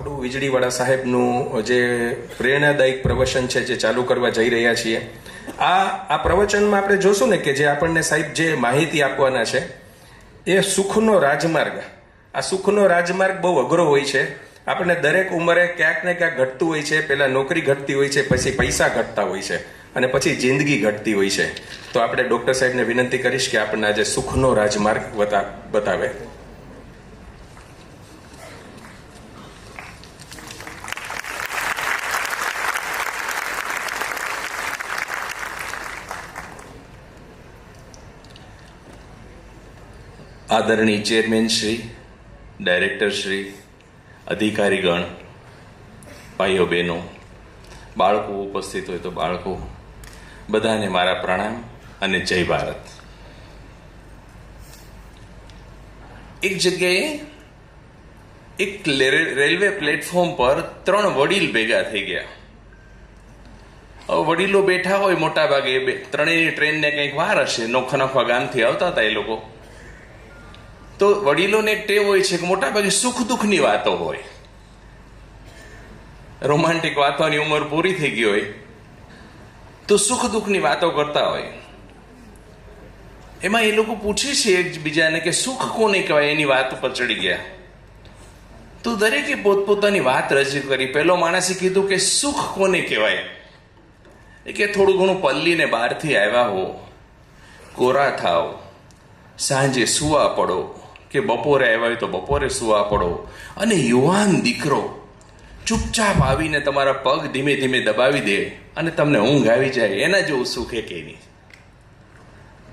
આપણું વીજળીવાળા સાહેબનું જે પ્રેરણાદાયક પ્રવચન છે જે ચાલુ કરવા જઈ રહ્યા છીએ. આ પ્રવચનમાં આપણે જોશું ને કે જે આપણને સાહેબ જે માહિતી આપવાના છે એ સુખનો રાજમાર્ગ. આ સુખનો રાજમાર્ગ બહુ અઘરો હોય છે. આપણને દરેક ઉંમરે ક્યાંક ને ક્યાંક ઘટતું હોય છે. પહેલા નોકરી ઘટતી હોય છે, પછી પૈસા ઘટતા હોય છે અને પછી જિંદગી ઘટતી હોય છે. તો આપણે ડૉક્ટર સાહેબને વિનંતી કરીશ કે આપણને આજે સુખનો રાજમાર્ગ બતાવે. આદરણીય ચેરમેન શ્રી, ડાયરેક્ટર શ્રી, અધિકારીગણ, ભાઈઓ બહેનો, બાળકો ઉપસ્થિત હોય તો બાળકો, બધાને મારા પ્રણામ અને જય ભારત. એક જગ્યાએ એક રેલવે પ્લેટફોર્મ પર 3 વડીલ ભેગા થઈ ગયા. હવે વડીલો બેઠા હોય, મોટા ભાગે ત્રણેયની ટ્રેનને કંઈક વાર હશે, નોખા નોખા ગામથી આવતા હતા એ લોકો. તો વડીલોને એક ટેવ હોય છે કે મોટા ભાગે સુખ દુઃખની વાતો હોય. રોમાન્ટિક વાતોની ઉંમર પૂરી થઈ ગઈ હોય તો સુખ દુઃખની વાતો કરતા હોય. એમાં એ લોકો પૂછે છે એકબીજાને કે સુખ કોને કહેવાય, એની વાત ઉપર ચડી ગયા. તો દરેકે પોતપોતાની વાત રજૂ કરી. પહેલો માણસે કીધું કે સુખ કોને કહેવાય, એ કે થોડું ઘણું પલ્લીને બહારથી આવ્યા હો, કોરા થાવ, સાંજે સુવા પડો, કે બપોરે આવ્યા હોય તો બપોરે સુવા પડો, અને યુવાન દીકરો ચૂપચાપ આવીને તમારા પગ ધીમે ધીમે દબાવી દે અને તમને ઊંઘ આવી જાય, એના જેવું સુખ એ કે નહીં.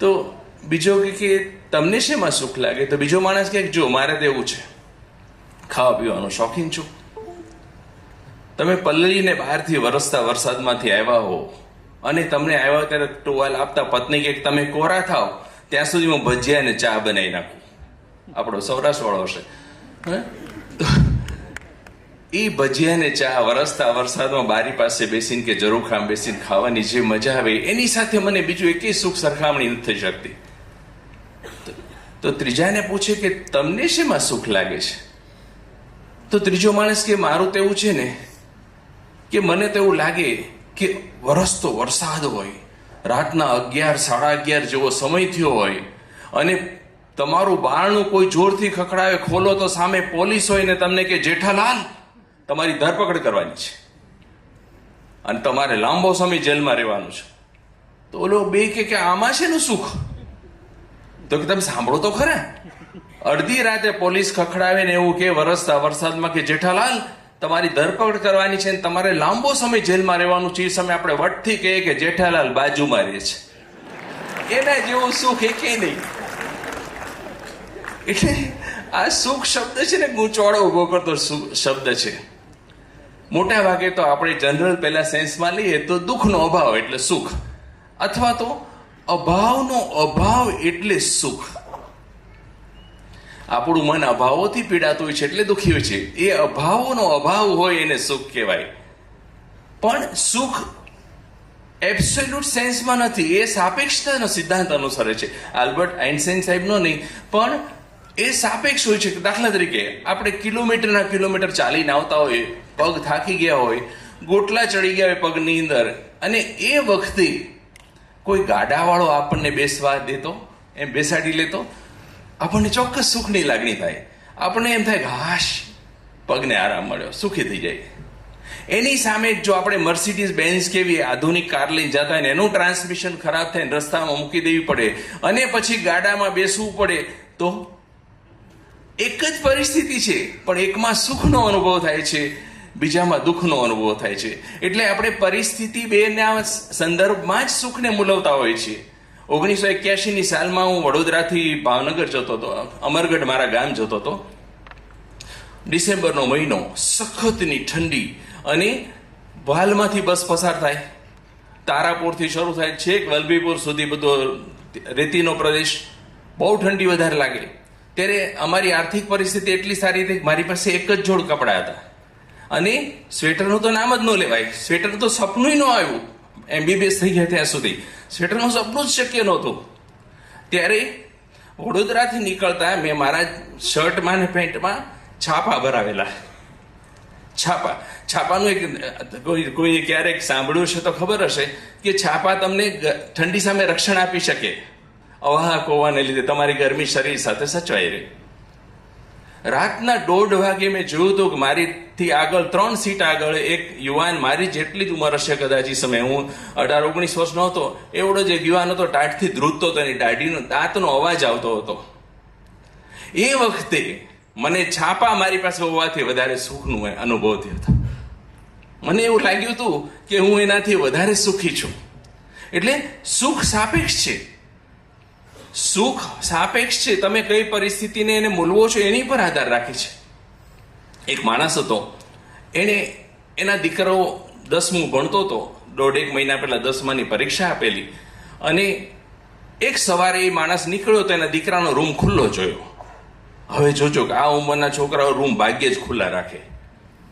તો બીજો કે તમને શેમાં સુખ લાગે? તો બીજો માણસ કે જો મારે તો એવું છે, ખાવા પીવાનું શોખીન છું. તમે પલ્લીને બહારથી વરસતા વરસાદમાંથી આવ્યા હો અને તમને આવ્યા ત્યારે ટુવાલ આપતા પત્ની કે તમે કોરા થાવ ત્યાં સુધી હું ભજીયા અને ચા બનાવી નાખું. આપણો સૌરાષ્ટ્ર વાળો હશે. એ ભજીયા ને ચા વરસતા વરસાદમાં બારી પાસે બેસીને કે ઝરૂખામ બેસીને ખાવાની જે મજા આવે એની સાથે મને બીજું એકેય સુખ સરખામણી નથી થઈ શકતી. તો ત્રીજાને પૂછે કે તમને શેમાં સુખ લાગે છે? તો ત્રીજો માણસ કે મારું તો એવું છે ને કે મને તો એવું લાગે કે વરસતો વરસાદ હોય, રાતના 11, 11:30 જેવો સમય થયો હોય અને તમારું બારણું કોઈ જોરથી ખખડાવે, ખોલો તો સામે પોલીસ હોય ને તમને કે જેઠાલાલ તમારી ધરપકડ કરવાની છે અને તમારે લાંબો સમય જેલમાં રહેવાનું છે. તો ઓલો બે કે આમાં છે નું સુખ? તો કે તમે સાંભળો તો ખરા, અડધી રાતે પોલીસ ખખડાવે ને એવું કે વરસતા વરસાદમાં કે જેઠાલાલ તમારી ધરપકડ કરવાની છે ને તમારે લાંબો સમય જેલમાં રહેવાનું છે. એ સમય આપણે વટથી કહીએ કે જેઠાલાલ બાજુમાં રહે છે. એના જેવું સુખ એકે નહીં. એટલે આ સુખ શબ્દ છે ને ગૂંચવાડો ઉભો કરતો શબ્દ છે. મોટા ભાગે તો આપણે જનરલ પહેલા સેન્સમાં લઈએ તો દુઃખનો અભાવ એટલે સુખ, અથવા તો અભાવનો અભાવ એટલે સુખ. આપણું મન અભાવોથી પીડાતું હોય છે એટલે દુઃખી હોય છે. એ અભાવોનો અભાવ હોય એને સુખ કહેવાય. પણ સુખ એબ્સોલ્યુટ સેન્સમાં નથી, એ સાપેક્ષતાનો સિદ્ધાંત અનુસરે છે. આલ્બર્ટ આઇન્સ્ટાઈન સાહેબનો નહીં, પણ એ સાપેક્ષ હોય છે. દાખલા તરીકે આપણે કિલોમીટરના કિલોમીટર ચાલીને આવતા હોય, પગ થાકી ગયા હોય, ગોટલા ચડી ગયા હોય પગની અંદર, અને એ વખતે કોઈ ગાડાવાળો આપણને બેસવા દેતો, એમ બેસાડી લેતો, આપણને ચોક્કસ સુખની લાગણી થાય. આપણને એમ થાય કે હાશ પગને આરામ મળ્યો, સુખી થઈ જાય. એની સામે જો આપણે મર્સિડીઝ બેન્ઝ કેવી આધુનિક કાર લઈને જતા હોય ને એનું ટ્રાન્સમિશન ખરાબ થઈને રસ્તામાં મૂકી દેવી પડે અને પછી ગાડામાં બેસવું પડે, તો એક જ પરિસ્થિતિ છે પણ એકમાં સુખનો અનુભવ થાય છે, બીજામાં દુઃખનો અનુભવ થાય છે. એટલે આપણે પરિસ્થિતિ બેના સંદર્ભમાં જ સુખને મૂલવતા હોય છીએ. 1981ની સાલમાં હું વડોદરાથી ભાવનગર જતો હતો, અમરગઢ મારા ગામ જતો હતો. ડિસેમ્બરનો મહિનો, સખતની ઠંડી, અને વાલમાંથી બસ પસાર થાય, તારાપુરથી શરૂ થાય છેક વલભીપુર સુધી બધો રેતીનો પ્રદેશ, બહુ ઠંડી વધારે લાગે. ત્યારે અમારી આર્થિક પરિસ્થિતિ એટલી સારી હતી કે મારી પાસે એક જ જોડ કપડાં હતા અને સ્વેટરનું તો નામ જ ન લેવાય. સ્વેટર તો સપનું ન આવ્યું. MBBS થઈ ગયા ત્યાં સુધી સ્વેટરનું સપનું જ શક્ય નહોતું. ત્યારે વડોદરાથી નીકળતા મેં મારા શર્ટમાં ને પેન્ટમાં છાપા ભરાવેલા છાપાનું એક કોઈ ક્યારેક સાંભળ્યું છે તો ખબર હશે કે છાપા તમને ઠંડી સામે રક્ષણ આપી શકે, અવાહક હોવાને લીધે તમારી ગરમી શરીર સાથે સચવાઈ રહે. રાતના 1:30 વાગે મેં જોયું હતું કે મારીથી આગળ 3 સીટ આગળ એક યુવાન, મારી જેટલી જ ઉંમર હશે કદાચ એ સમયે, હું 18-19 વર્ષનો હતો, એવડો જ એક યુવાન હતો, ટાઢથી ધ્રુજતો હતો, એની દાઢીનો દાંતનો અવાજ આવતો હતો. એ વખતે મને છાપા મારી પાસે હોવાથી વધારે સુખનું અનુભવ થયો હતો. મને એવું લાગ્યું હતું કે હું એનાથી વધારે સુખી છું. એટલે સુખ સાપેક્ષ છે. સુખ સાપેક્ષ છે. તમે કઈ પરિસ્થિતિને એને મૂલવો છો એની પર આધાર રાખે છે. એક માણસ હતો, એને એના દીકરો 10મું ભણતો હતો, 1.5 મહિના પહેલા 10માની પરીક્ષા આપેલી, અને એક સવારે એ માણસ નીકળ્યો તો એના દીકરાનો રૂમ ખુલ્લો જોયો. હવે જોજો કે આ ઉંમરના છોકરાઓ રૂમ ભાગ્યે જ ખુલ્લા રાખે.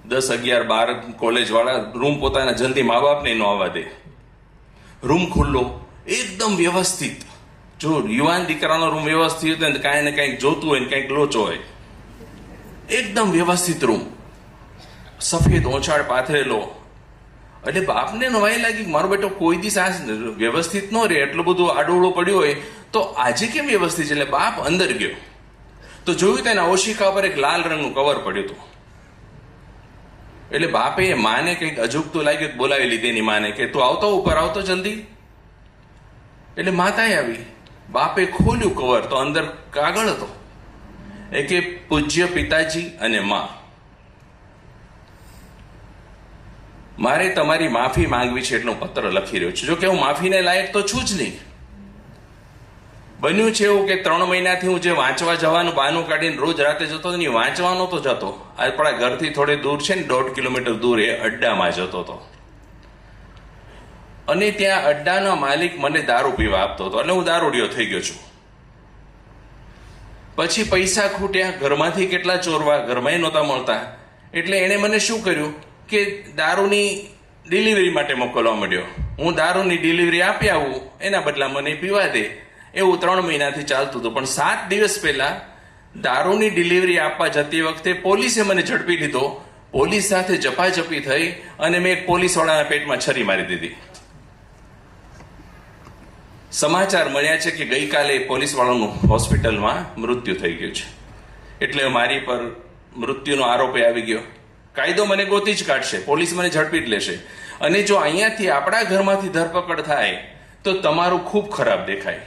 10, 11, 12 કોલેજ વાળા રૂમ પોતાના જલ્દી મા બાપને ન આવવા દે. રૂમ ખુલ્લો, એકદમ વ્યવસ્થિત. જો યુવાન દીકરાનો રૂમ વ્યવસ્થિત હોય ને કાંઈ ને કાંઈક જોતું હોય ને કાંઈક લોચો હોય, એકદમ વ્યવસ્થિત રૂમ, સફેદ ઓછાળ પાથરેલો. એટલે બાપને નવાઈ લાગી કે મારો બેટો કોઈ દિવસ આ વ્યવસ્થિત ન રહે, એટલું બધું આડોળું પડ્યું હોય તો આજે કેમ વ્યવસ્થિત છે? એટલે બાપ અંદર ગયો તો જોયું તો એના ઓશિકા પર એક લાલ રંગનું કવર પડ્યું હતું. એટલે બાપે માને કંઈક અજુગતું લાગ્યું, બોલાવી લીધી એની માને કે તું આવતો, ઉપર આવતો જલ્દી. એટલે માતાએ આવી, બાપે ખોલ્યું કવર તો અંદર કાગળ હતો, એ કે પૂજ્ય પિતાજી અને માં, મારે તમારી માફી માંગવી છે એટલો પત્ર લખી રહ્યો છું. જો કે હું માફીને લાયક તો છું જ નહીં. બન્યું છે એવું કે 3 મહિનાથી હું જે વાંચવા જવાનું બહાનું કાઢીને રોજ રાતે જતો હતો, વાંચવા નહોતો જતો. આપણા ઘરથી થોડે દૂર છે ને, 1.5 કિલોમીટર દૂર, એ અડ્ડામાં જતો હતો. અને ત્યાં અડ્ડાનો માલિક મને દારૂ પીવા આપતો હતો, એટલે હું દારૂડિયો થઈ ગયો છું. પછી પૈસા ખૂટ્યા, ઘરમાંથી કેટલા ચોરવા, ઘરમાં નહોતા મળતા. એટલે એણે મને શું કર્યું કે દારૂની ડિલિવરી માટે મોકલવા માંડ્યો. હું દારૂની ડિલિવરી આપી આવું, એના બદલા મને પીવા દે. એવું 3 મહિનાથી ચાલતું હતું. પણ 7 દિવસ પહેલા દારૂની ડિલિવરી આપવા જતી વખતે પોલીસે મને ઝડપી લીધો. પોલીસ સાથે ઝપાઝપી થઈ અને મેં એક પોલીસવાળાના પેટમાં છરી મારી દીધી. સમાચાર મળ્યા છે કે ગઈકાલે પોલીસવાળાનું હોસ્પિટલમાં મૃત્યુ થઈ ગયું છે. એટલે મારી પર મૃત્યુનો આરોપ આવી ગયો. કાયદો મને ગોતી જ કાઢશે, પોલીસ મને ઝડપી જ લેશે. અને જો અહીંયાથી આપણા ઘરમાંથી ધરપકડ થાય તો તમારું ખૂબ ખરાબ દેખાય.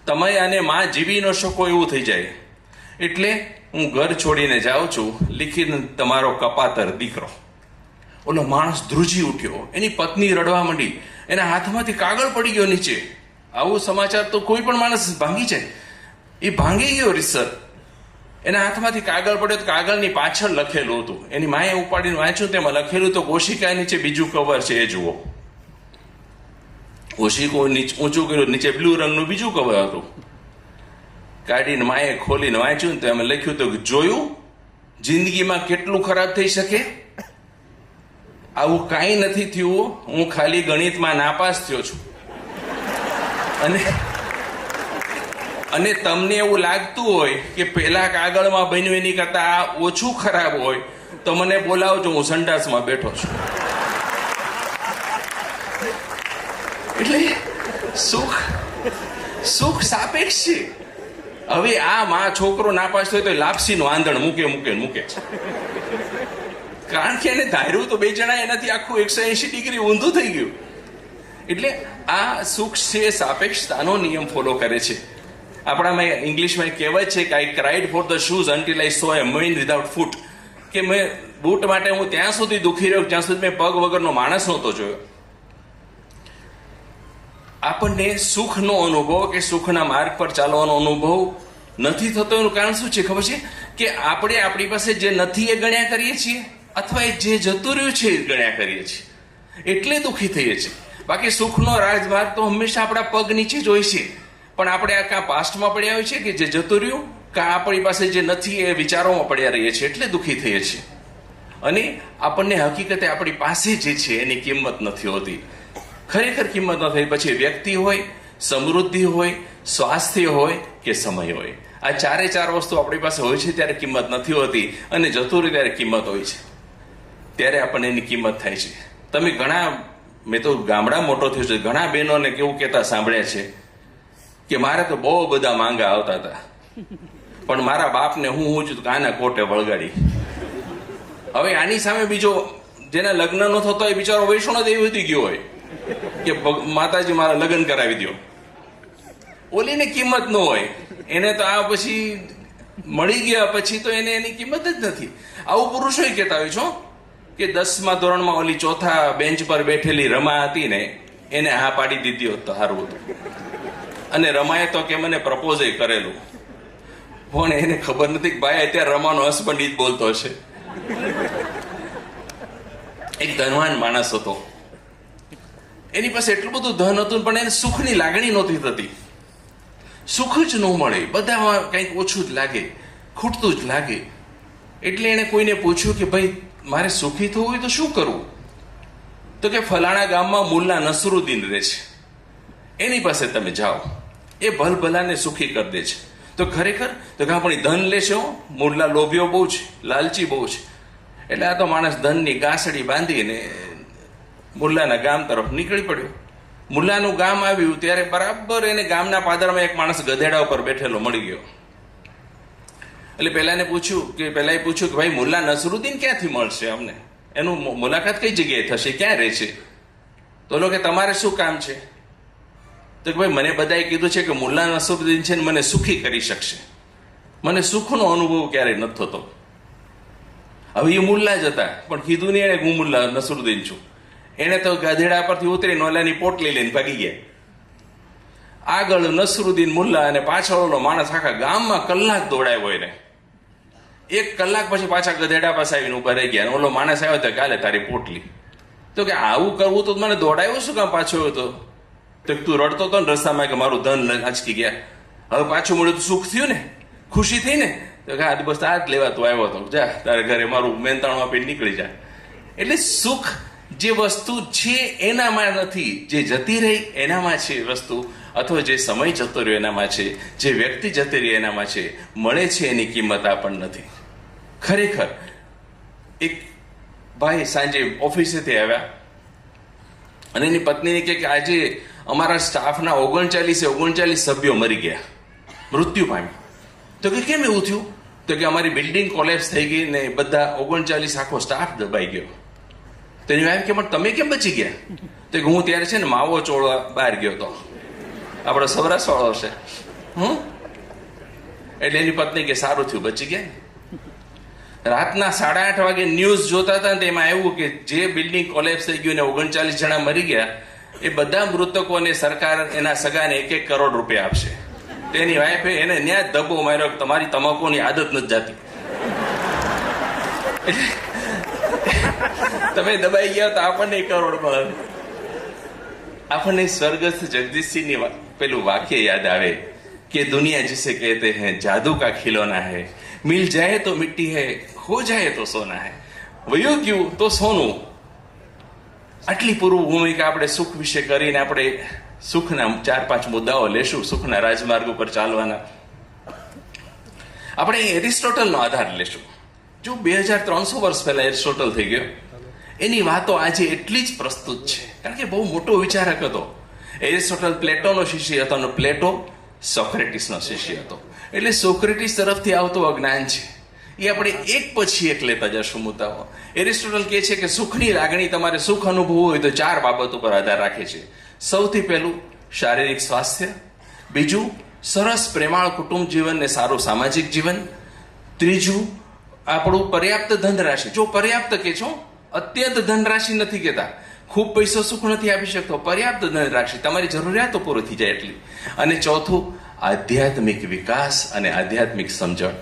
તમે અને માં જીવી ન શકો એવું થઈ જાય. એટલે હું ઘર છોડીને જાઉં છું, લીખીને તમારો કપાતર દીકરો. ઓલો માણસ ધ્રુજી ઉઠ્યો, એની પત્ની રડવા માંડી, એના હાથમાંથી કાગળ પડી ગયો નીચે. આવું સમાચાર તો કોઈ પણ માણસ ભાંગી જાય. એ ભાંગી ગયો રીતસર. એના હાથમાંથી કાગળ પડ્યો તો કાગળની પાછળ લખેલું હતું. એની માએ ઉપાડીને વાંચ્યું, તેમાં લખેલું તો કોશિકા નીચે બીજું કવર છે, એ જુઓ. ઓશિકો ઊંચું કર્યું, નીચે બ્લુ રંગનું બીજું કવર હતું. કાઢીને માએ ખોલીને વાંચ્યું તો એમાં લખ્યું હતું કે જોયું જિંદગીમાં કેટલું ખરાબ થઈ શકે. આવું કાંઈ નથી થયું, હું ખાલી ગણિતમાં નાપાસ થયો છું. અને તમને એવું લાગતું હોય કે પેલા કાગળમાં બન્યું એની કરતા આ ઓછું ખરાબ હોય તો મને બોલાવજો, હું સંડાસમાં બેઠો છું. એટલે સુખ સાપેક્ષ છે. હવે આ માં છોકરો નાપાસ થયો તો લાપસીનું આંધણ મૂકે છે. કારણ કે એને ધાર્યું તો 2 જણા, એનાથી આખું 180 ડિગ્રી ઊંધું થઈ ગયું. એટલે આ સુખ છે સાપેક્ષતાનો નિયમ ફોલો કરે છે. આપણામાં ઇંગ્લિશમાં એક કહેવત છે કે I cried for the shoes until I saw a man without feet. કે મેં બૂટ માટે હું ત્યાં સુધી દુઃખી રહ્યો જ્યાં સુધી મેં પગ વગરનો માણસ નહોતો જોયો. આપણને સુખનો અનુભવ કે સુખના માર્ગ પર ચાલવાનો અનુભવ નથી થતો. એનું કારણ શું છે ખબર છે? કે આપણે આપણી પાસે જે નથી એ ગણ્યા કરીએ છીએ, અથવા એ જે જતું રહ્યું છે એ ગણ્યા કરીએ છીએ, એટલે દુઃખી થઈએ છીએ. બાકી સુખનો રાજમાર્ગ તો હંમેશા આપણા પગ નીચે જ હોય છે. પણ આપણે આ કાં પાસ્ટમાં પડ્યા હોય છે કે જે જતું રહ્યું, કાં આપણી પાસે જે નથી એ વિચારોમાં પડ્યા રહીએ છીએ, એટલે દુઃખી થઈએ છીએ. અને આપણને હકીકતે આપણી પાસે જે છે એની કિંમત નથી હોતી. ખરેખર કિંમત ન થઈ. પછી વ્યક્તિ હોય, સમૃદ્ધિ હોય, સ્વાસ્થ્ય હોય કે સમય હોય, આ 4 વસ્તુ આપણી પાસે હોય છે ત્યારે કિંમત નથી હોતી, અને જતું રહે ત્યારે કિંમત હોય છે. ત્યારે આપણને એની કિંમત થાય છે. તમે ઘણા, મેં તો ગામડા મોટો થયો છે, ઘણા બહેનોને કેવું કહેતા સાંભળ્યા છે કે મારે તો બહુ બધા માંગા આવતા હતા, પણ મારા બાપને હું છું કાના કોટે વળગાડી. હવે આની સામે બીજો જેના લગ્ન ન થતો હોય બિચારો વૈષ્ણવ દેવી વધી ગયો હોય કે માતાજી મારા લગ્ન કરાવી દો, ઓલીને કિંમત ન હોય, એને તો આ પછી મળી ગયા પછી તો એને એની કિંમત જ નથી. આવું પુરુષોય કહેતા હોય છો કે 10મા ધોરણમાં ઓલી ચોથા બેન્ચ પર બેઠેલી રમા હતી ને એને હા પાડી દીધી હોત તો સારું હતું, અને રમાએ તો કે મને પ્રપોઝ કરેલું, પણ એને ખબર નથી કે ભાઈ અત્યારે રમાનો હસબન્ડ જ બોલતો હશે. એક ધનવાન માણસ હતો, એની પાસે એટલું બધું ધન હતું પણ એને સુખની લાગણી નહોતી થતી, સુખ જ ન મળે, બધામાં કંઈક ઓછું જ લાગે, ખૂટતું જ લાગે. એટલે એને કોઈને પૂછ્યું કે ભાઈ મારે સુખી થવું હોય તો શું કરવું? તો કે ફલાણા ગામમાં મુલ્લા નસરુદ્દીન રહે છે, એની પાસે તમે જાઓ, એ ભલભલાને સુખી કરી દે છે. તો ખરેખર તો કે આપણી ધન લેશો, મુલ્લા લોભિયો બહુ છે, લાલચી બહુ છે. એટલે આ તો માણસ ધનની ગાંસડી બાંધીને મુલ્લાના ગામ તરફ નીકળી પડ્યો. મુલ્લાનું ગામ આવ્યું ત્યારે બરાબર એને ગામના પાદરમાં એક માણસ ગધેડા ઉપર બેઠેલો મળી ગયો. એટલે પહેલાએ પૂછ્યું કે ભાઈ મુલ્લા નસરુદ્દીન ક્યાંથી મળશે અમને, એનું મુલાકાત કઈ જગ્યાએ થશે, ક્યાં રહે છે? તો કે તમારે શું કામ છે? તો કે ભાઈ મને બધાએ કીધું છે કે મુલ્લા નસરુદ્દીન છે ને મને સુખી કરી શકશે, મને સુખનો અનુભવ ક્યારેય નથી થતો. હવે એ મુલ્લા જ હતા પણ કીધું નહીં એને હું મુલ્લા નસરુદ્દીન છું. એને તો ગધેડા પરથી ઉતરી નોલાની પોટલી લઈને ભાગી ગયા. આગળ નસરુદ્દીન મુલ્લા અને પાછળ ઓલો માણસ આખા ગામમાં કલાક દોડાવ્યો એને. 1 કલાક પછી પાછા ગધેડા પાસે આવીને ઉભા રહી ગયા. ઓલો માણસ આવ્યો તો કાલે તારી પોટલી. તો કે આવું કરવું તો મને દોડાવ્યો શું કામ પાછો હતો? તો તું રડતો હતો ને રસ્તામાં કે મારું ધન આંચકી ગયા, હવે પાછું મળ્યું તો સુખ થયું ને, ખુશી થઈ ને? તો કે બસ આ જ લેવા તું આવ્યો હતો, જા તારે ઘરે મારું મહેનતાણું આપીને નીકળી જા. એટલે સુખ જે વસ્તુ છે એનામાં નથી, જે જતી રહી એનામાં છે વસ્તુ, અથવા જે સમય જતો રહ્યો એનામાં છે, જે વ્યક્તિ જતી રહી એનામાં છે. મળે છે એની કિંમત આપણને નથી. ખરેખર એક ભાઈ સાંજે ઓફિસેથી આવ્યા અને એની પત્નીને કહે કે આજે અમારા સ્ટાફના 39 સભ્યો મરી ગયા, મૃત્યુ પામ્યા. તો કે કેમ એવું થયું? તો કે અમારી બિલ્ડિંગ કોલેપ્સ થઈ ગઈ ને બધા 39 આખો સ્ટાફ દબાઈ ગયો. તો એની વાઈફ કે પણ તમે કેમ બચી ગયા? તો કે હું ત્યારે છે ને માવો ચોળવા બહાર ગયો હતો, આપણો સૌરાષ્ટ્ર વાળો હશે. એટલે એની પત્ની કે સારું થયું બચી ગયા. રાતના 8:30 વાગે ન્યૂઝ જોતા હતા ને એમાં આવ્યું કે જે બિલ્ડિંગ કોલેપ્સ થઈ ગયું ને 39 જણા મરી ગયા, એ બધા મૃતકોને સરકાર એના સગાને 1-1 કરોડ રૂપિયા આપશે. તેની વાઈફે એને ન્યા ધબ્બો માર્યો કે તમારી તમાકુની આદત નથી જાતી, તમે દબાઈ ગયા તો આપણને 1 કરોડ મળે. આપણને સ્વર્ગસ્થ જગદીશસિંહની પેલું વાક્ય યાદ આવે કે દુનિયા जिसे कहते हैं जादू का खिलौना है, मिल जाए तो मिट्टी है, खो जाए तो सोना है, વયું ગયું તો સોનું. આટલી પૂર્વ ભૂમિકા આપણે સુખ વિશે કરીને આપણે સુખના 4-5 મુદ્દાઓ લેશું, સુખના રાજમાર્ગ ઉપર ચાલવાના. આપણે એરિસ્ટોટલનો આધાર લેશું. જો 2300 વર્ષ પહેલા એરિસ્ટોટલ થઈ ગયો, એની વાતો આજે એટલી જ પ્રસ્તુત છે કારણ કે બહુ મોટો વિચારક હતો. એરિસ્ટોટલ પ્લેટોનો શિષ્ય હતો અને પ્લેટો સોક્રેટિસનો શિષ્ય હતો. એટલે સોક્રેટિસ તરફથી આવતું અજ્ઞાન છે એ આપણે એક પછી એક લેતા જશું મુદ્દાઓ. એરિસ્ટોટલ કહે છે કે સુખની લાગણી, તમારે સુખ અનુભવવું હોય તો 4 બાબતો પર આધાર રાખે છે. સૌથી પહેલું શારીરિક સ્વાસ્થ્ય, બીજું સરસ પ્રેમાળ કુટુંબ જીવન ને સારું સામાજિક જીવન, ત્રીજું આપણું પર્યાપ્ત ધનરાશિ. જો પર્યાપ્ત કે છો, અત્યંત ધનરાશિ નથી કહેતા, ખૂબ પૈસો સુખ નથી આપી શકતો, પર્યાપ્ત ધનરાશિ તમારી જરૂરિયાતો પૂરી થઈ જાય એટલી. અને ચોથું આધ્યાત્મિક વિકાસ અને આધ્યાત્મિક સમજણ.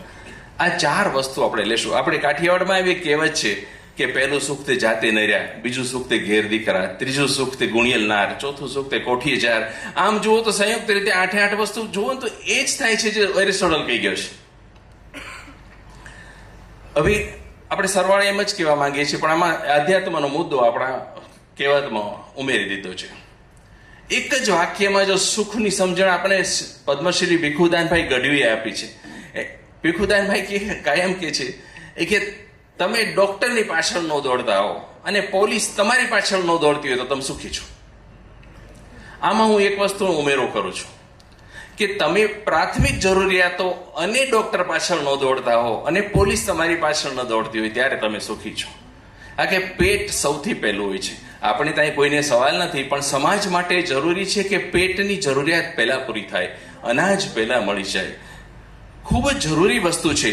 આ 4 વસ્તુ આપણે લેશું. આપણે કાઠિયાવાડમાં એવી કહેવત છે કે પહેલું સુખ તે જાતે નર્યા, બીજું સુખ તે ઘેર દીકરા, ત્રીજું સુખ તે ગુણિયલ નાર, ચોથું સુખ તે કોઠીએ જાર. આમ જુઓ તો સંયુક્ત રીતે 8 વસ્તુ જુઓ તો એ જ થાય છે જે એરિસ્ટોટલ કહી ગયો છે. હવે આપણે સરવાળે એમ જ કહેવા માંગીએ છીએ પણ આમાં આધ્યાત્મનો મુદ્દો આપણા કહેવતમાં ઉમેરી દીધો છે. એક જ વાક્યમાં જો સુખની સમજણ આપણે પદ્મશ્રી ભીખુદાનભાઈ ગઢવીએ આપી છે. ભીખુદાનભાઈ કાયમ કે છે એ કે તમે ડોક્ટરની પાછળ ન દોડતા હો અને પોલીસ તમારી પાછળ ન દોડતી હોય તો તમે સુખી છો. આમાં હું એક વસ્તુ ઉમેરો કરું છું કે તમે પ્રાથમિક જરૂરિયાતો અને ડોક્ટર પાછળ ન દોડતા હો અને પોલીસ તમારી પાછળ ન દોડતી હોય ત્યારે તમે સુખી છો. આ કે પેટ સૌથી પહેલું હોય છે. આપણે ત્યાં કોઈને સવાલ નથી, પણ સમાજ માટે જરૂરી છે કે પેટની જરૂરિયાત પહેલા પૂરી થાય, અનાજ પહેલા મળી જાય. ખૂબ જ જરૂરી વસ્તુ છે.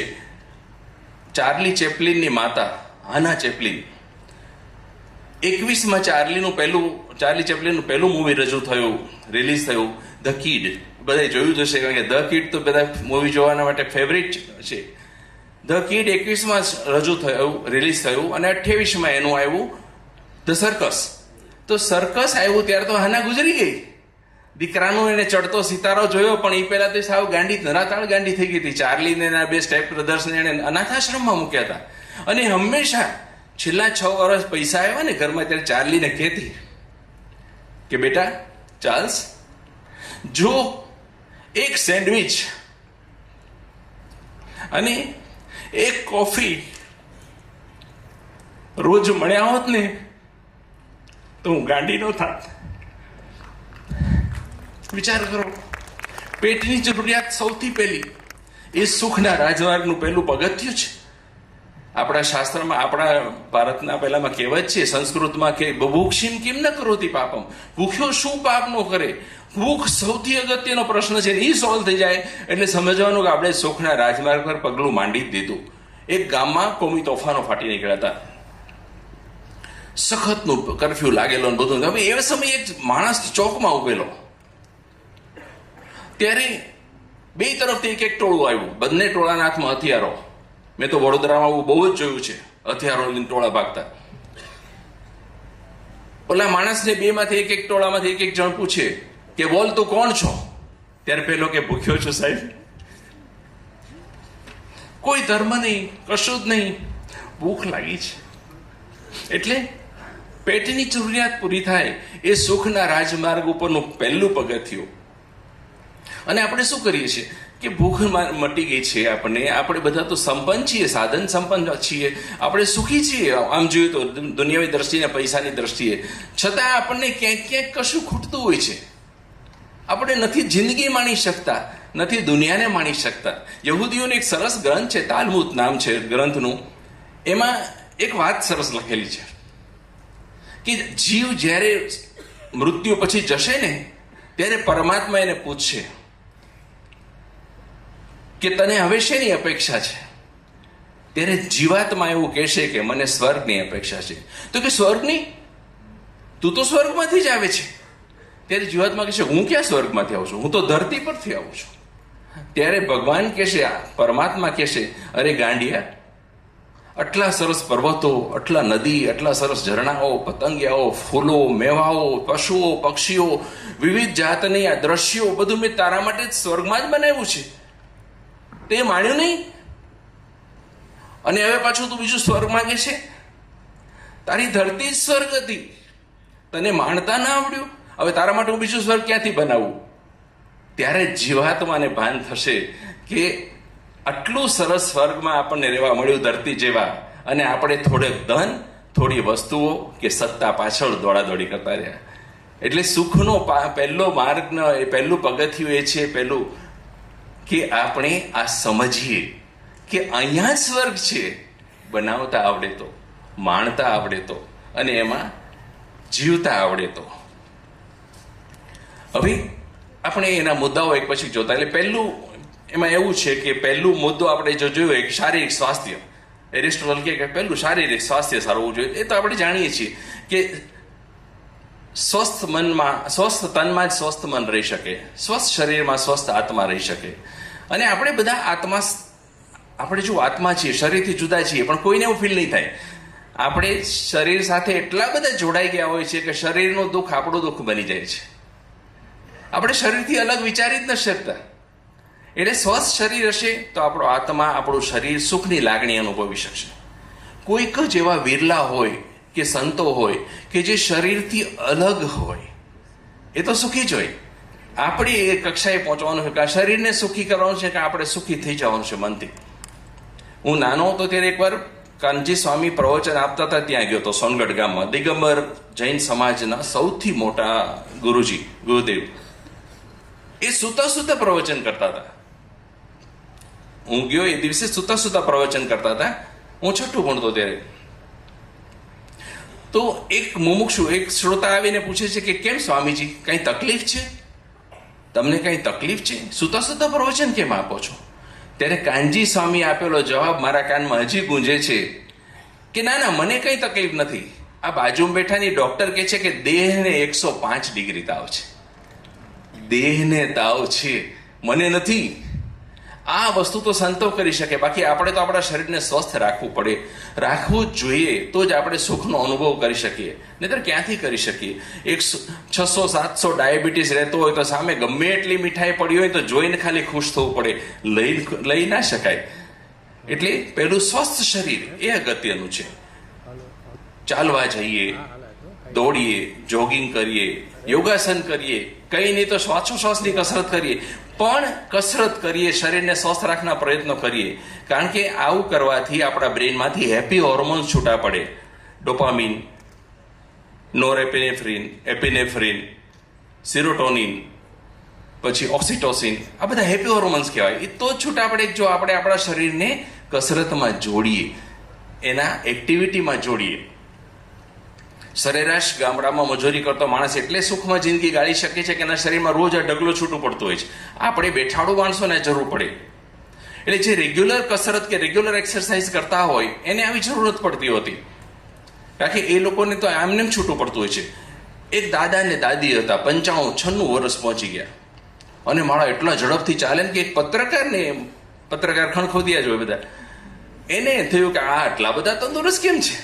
ચાર્લી ચેપ્લિનની માતા હાના ચેપ્લિન, 21માં ચાર્લી ચેપ્લિનનું પહેલું મૂવી રજૂ થયું, રિલીઝ થયું, ધ કિડ. બધા જોયું જ હશે, કારણ કે ધ કિડ તો બધા મૂવી જોવાના માટે ફેવરિટ છે. ધ કિડ 21માં રજૂ થયું, રિલીઝ થયું, અને 28માં એનું આવ્યું ધ સર્કસ. તો સર્કસ આવ્યું ત્યારે તો હાના ગુજરી ગઈ. દીકરાનો એને ચડતો સિતારો જોયો, પણ એ પહેલા તો સાવ ગાંડી, ધરાતાળ ગાંડી થઈ ગઈ હતી. ચાર્લીને એના બે સ્ટેપ બ્રધર્સને એને અનાથાશ્રમમાં મૂક્યા હતા. અને હંમેશા છેલ્લા 6 વર્ષ પૈસા આવ્યા ને ઘરમાં ત્યારે ચાર્લીને કહેતી કે બેટા ચાર્લ્સ, જો એક સેન્ડવિચ અને એક કોફી રોજ મળ્યા હોત ને તો હું ગાંડી નો થાત. વિચાર કરો, પેટની જરૂરિયાત સૌથી પહેલી એ સુખના રાજમાર્ગનું પહેલું પગથિયું છે. આપણા શાસ્ત્રમાં, આપણા ભારતના પહેલામાં કહેવત છે, સંસ્કૃતમાં કે બભૂક્ષિમ કિમ ન કરોતિ પાપમ, ભૂખ્યો શું પાપ નો કરે. ભૂખ સૌથી અગત્યનો પ્રશ્ન છે. એ સોલ્વ થઈ જાય એટલે સમજવાનું કે આપણે સુખના રાજમાર્ગ પર પગલું માંડી જ દીધું. એક ગામમાં કોમી તોફાનો ફાટી નીકળ્યા હતા. સખતનું કરફ્યુ લાગેલો ને બધું. હવે એ સમયે એક માણસ ચોકમાં ઉભેલો, ત્યારે બે તરફથી એક ટોળું આવ્યું. બંને ટોળાના હાથમાં હથિયારો. મેં તો વડોદરામાં આવું બહુ જ જોયું છે, હથિયારો લઈને ટોળા ભાગતા. ઓલા માણસને બેમાંથી એક ટોળામાંથી એક જણ પૂછે કે બોલ તું કોણ છો? ત્યારે પેલો કે ભૂખ્યો છું સાહેબ. કોઈ ધર્મ નહીં, કશું જ નહીં, ભૂખ લાગી છે. એટલે પેટની જરૂરિયાત પૂરી થાય એ સુખના રાજમાર્ગ ઉપરનું પહેલું પગથિયું. અને આપણે શું કરીએ છીએ કે ભૂખ મટી ગઈ છે, આપણે બધા તો સંપન્ન છીએ, સાધન સંપન્ન છીએ, આપણે સુખી છીએ આમ જોઈએ તો દુનિયાવી દ્રષ્ટિએ, પૈસાની દ્રષ્ટિએ. છતાં આપણને ક્યાંક ક્યાંક કશું ખૂટતું હોય છે. આપણે નથી જિંદગી માણી શકતા, નથી દુનિયાને માણી શકતા. યહૂદીઓને એક સરસ ગ્રંથ છે, તાલમુદ નામ છે ગ્રંથનું. એમાં એક વાત સરસ લખેલી છે કે જીવ જ્યારે મૃત્યુ પછી જશે ને ત્યારે પરમાત્મા એને પૂછશે કે તને હવે શેની અપેક્ષા છે? ત્યારે જીવાત્મા એવું કહેશે કે મને સ્વર્ગની અપેક્ષા છે. તો કે સ્વર્ગની? તું તો સ્વર્ગમાંથી જ આવે છે. ત્યારે જીવાત્મા કહેશે હું ક્યાં સ્વર્ગમાંથી આવું છું, હું તો ધરતી પરથી આવું છું. ત્યારે ભગવાન કહેશે, પરમાત્મા કહેશે, અરે ગાંડિયા, આટલા સરસ પર્વતો, આટલા નદી, આટલા સરસ ઝરણાઓ, પતંગિયાઓ, ફૂલો, મેવાઓ, પશુઓ, પક્ષીઓ, વિવિધ જાતની આ દ્રશ્યો બધું મેં તારા માટે જ સ્વર્ગમાં જ બનાવ્યું છે. તે માન્યું નહીં, અને હવે પાછું તું બીજું સ્વર્ગ માંગે છે? તારી ધરતી જ સ્વર્ગ હતી, તને માણતા ના આવડ્યું, હવે તારા માટે હું બીજું સ્વર્ગ ક્યાંથી બનાવું? ત્યારે જીવાત્માને ભાન થશે કે આટલું સરસ સ્વર્ગમાં આપણને રહેવા મળ્યું ધરતી જેવા, અને આપણે થોડેક ધન, થોડી વસ્તુઓ કે સત્તા પાછળ દોડાદોડી કરતા રહ્યા. એટલે સુખનો પહેલો માર્ગનો એ પહેલું પગથિયું એ છે પહેલું કે આપણે આ સમજીએ કે અહીંયા સ્વર્ગ છે, બનાવતા આવડે તો, માણતા આવડે તો, અને એમાં જીવતા આવડે તો. હવે આપણે એના મુદ્દાઓ એક પછી જોતા. એટલે પહેલું એમાં એવું છે કે પહેલું મુદ્દો આપણે જો જોયું એક શારીરિક સ્વાસ્થ્ય. એરિસ્ટોટલ કે પહેલું શારીરિક સ્વાસ્થ્ય સારું હોવું જોઈએ. એ તો આપણે જાણીએ છીએ કે સ્વસ્થ તનમાં જ સ્વસ્થ મન રહી શકે, સ્વસ્થ શરીરમાં સ્વસ્થ આત્મા રહી શકે. અને આપણે બધા આપણે જો આત્મા છીએ, શરીરથી જુદા છીએ, પણ કોઈને એવું ફીલ નહીં થાય. આપણે શરીર સાથે એટલા બધા જોડાઈ ગયા હોય છે કે શરીરનું દુઃખ આપણું દુઃખ બની જાય છે. આપણે શરીરથી અલગ વિચારી જ ન શકતા. એટલે સ્વસ્થ શરીર હશે તો આપણો આત્મા, આપણું શરીર સુખની લાગણી અનુભવી શકશે. કોઈક જ એવા વિરલા હોય કે સંતો હોય કે જે શરીરથી અલગ હોય, એ તો સુખી જ હોય. આપણે એ કક્ષાએ પહોંચવાનું છે કે આ શરીરને સુખી કરવાનું છે કે આપણે સુખી થઈ જવાનું છે મનથી. હું નાનો હતો ત્યારે એકવાર કાનજી સ્વામી પ્રવચન આપતા હતા ત્યાં ગયો તો સોનગઢ ગામમાં. દિગંબર જૈન સમાજના સૌથી મોટા ગુરુજી ગુરુદેવ એ સુતા સુતા પ્રવચન કરતા હતા. હું ગયો એ દિવસે સુતા સુતા પ્રવચન કરતા હતા. હું છઠ્ઠું ભણતો ત્યારે. તો એક મુમુક્ષુ એક શ્રોતા આવીને પૂછે છે કે કેમ સ્વામીજી કઈ તકલીફ છે, તમને કઈ તકલીફ છે, સુતા સુતા પ્રવચન કેમ આપો છો? ત્યારે કાનજી સ્વામી આપેલો જવાબ મારા કાનમાં હજી ગુંજે છે કે ના ના મને કઈ તકલીફ નથી. આ બાજુમાં બેઠાની ડોક્ટર કહે છે કે દેહને 105 ડિગ્રી તાવ છે, દેહને તાવ છે, મને નથી. આ વસ્તુ તો સંતો કરી શકે, બાકી આપણે તો આપણા શરીરને સ્વસ્થ રાખવું પડે, રાખવું જ જોઈએ. તો જ આપણે સુખનો અનુભવ કરી શકીએ, નહીતર ક્યાંથી કરી શકીએ? 600-700 ડાયાબિટીસ રહેતો હોય તો સામે ગમે એટલી મીઠાઈ પડી હોય તો જોઈને ખાલી ખુશ થવું પડે, લઈ ના શકાય. એટલે પેલું સ્વસ્થ શરીર એ અગત્યનું છે. ચાલવા જઈએ, દોડીએ, જોગિંગ કરીએ, યોગાસન કરીએ, કઈ નહીં તો શ્વાસોશ્વાસની કસરત કરીએ, પણ કસરત કરીએ, શરીરને સ્વસ્થ રાખવાના પ્રયત્નો કરીએ. કારણ કે આવું કરવાથી આપણા બ્રેનમાંથી હેપી હોર્મોન્સ છૂટા પડે. ડોપામિન, નોરેપિનેફ્રિન, એપિનેફ્રિન, સિરોટોનિન, પછી ઓક્સિટોસિન, આ બધા હેપી હોર્મોન્સ કહેવાય. એ તો જ છૂટા પડે જો આપણે આપણા શરીરને કસરતમાં જોડીએ, એના એક્ટિવિટીમાં જોડીએ. સરેરાશ ગામડામાં મજૂરી કરતો માણસ એટલે સુખમાં જિંદગી ગાળી શકે છે કે એના શરીરમાં રોજ આ ડગલો છૂટું પડતું હોય છે. આપણે બેઠાડું માણસોને જરૂર પડે. એટલે જે રેગ્યુલર કસરત કે રેગ્યુલર એક્સરસાઇઝ કરતા હોય એને આવી જરૂર નથી પડતી હોતી, કારણ કે એ લોકોને તો આમને છૂટું પડતું હોય છે. એક દાદા ને દાદી હતા, 95-96 વર્ષ પહોંચી ગયા, અને મારા એટલા ઝડપથી ચાલે ને કે એક પત્રકાર ખણખોદિયા જ હોય બધા, એને થયું કે આ આટલા બધા તંદુરસ્ત કેમ છે?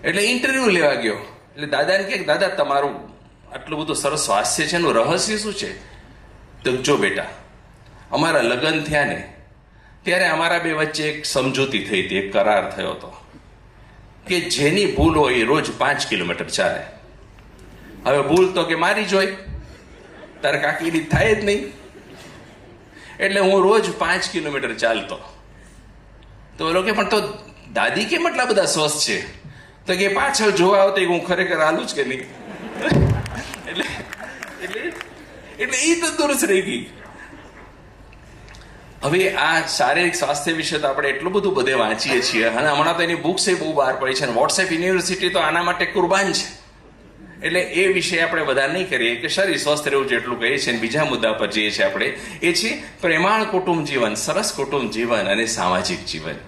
એટલે ઇન્ટરવ્યુ લેવા ગયો. એટલે દાદાને કે દાદા તમારું આટલું બધું સરસ સ્વાસ્થ્ય છે, એનું રહસ્ય શું છે? તો જો બેટા, અમારા લગ્ન થયા ને ત્યારે અમારા બે વચ્ચે એક સમજૂતી થઈ હતી, એક કરાર થયો હતો કે જેની ભૂલ હોય એ રોજ 5 કિલોમીટર ચાલે. હવે ભૂલ તો કે મારી જ હોય, તારે કાકીની થાય જ નહીં. એટલે હું રોજ 5 કિલોમીટર ચાલતો. તો એ લોકો પણ તો દાદી કેમ એટલા બધા સ્વસ્થ છે? તો કે પાછળ જોવા આવતી હું ખરેખર હાલું જ કે નહીં. એટલે એ તંદુરસ્ત રહી ગઈ. હવે આ શારીરિક સ્વાસ્થ્ય વિશે તો આપણે એટલું બધું બધે વાંચીએ છીએ, અને હમણાં તો એની બુક્સ બહુ બહાર પડી છે, અને વોટ્સએપ યુનિવર્સિટી તો આના માટે કુરબાન છે. એટલે એ વિશે આપણે બધા નહીં કરીએ કે શરીર સ્વસ્થ રહેવું જેટલું કહીએ છીએ. બીજા મુદ્દા પર જઈએ છીએ આપણે, એ છે પ્રેમાળ કુટુંબ જીવન, સરસ કુટુંબ જીવન અને સામાજિક જીવન.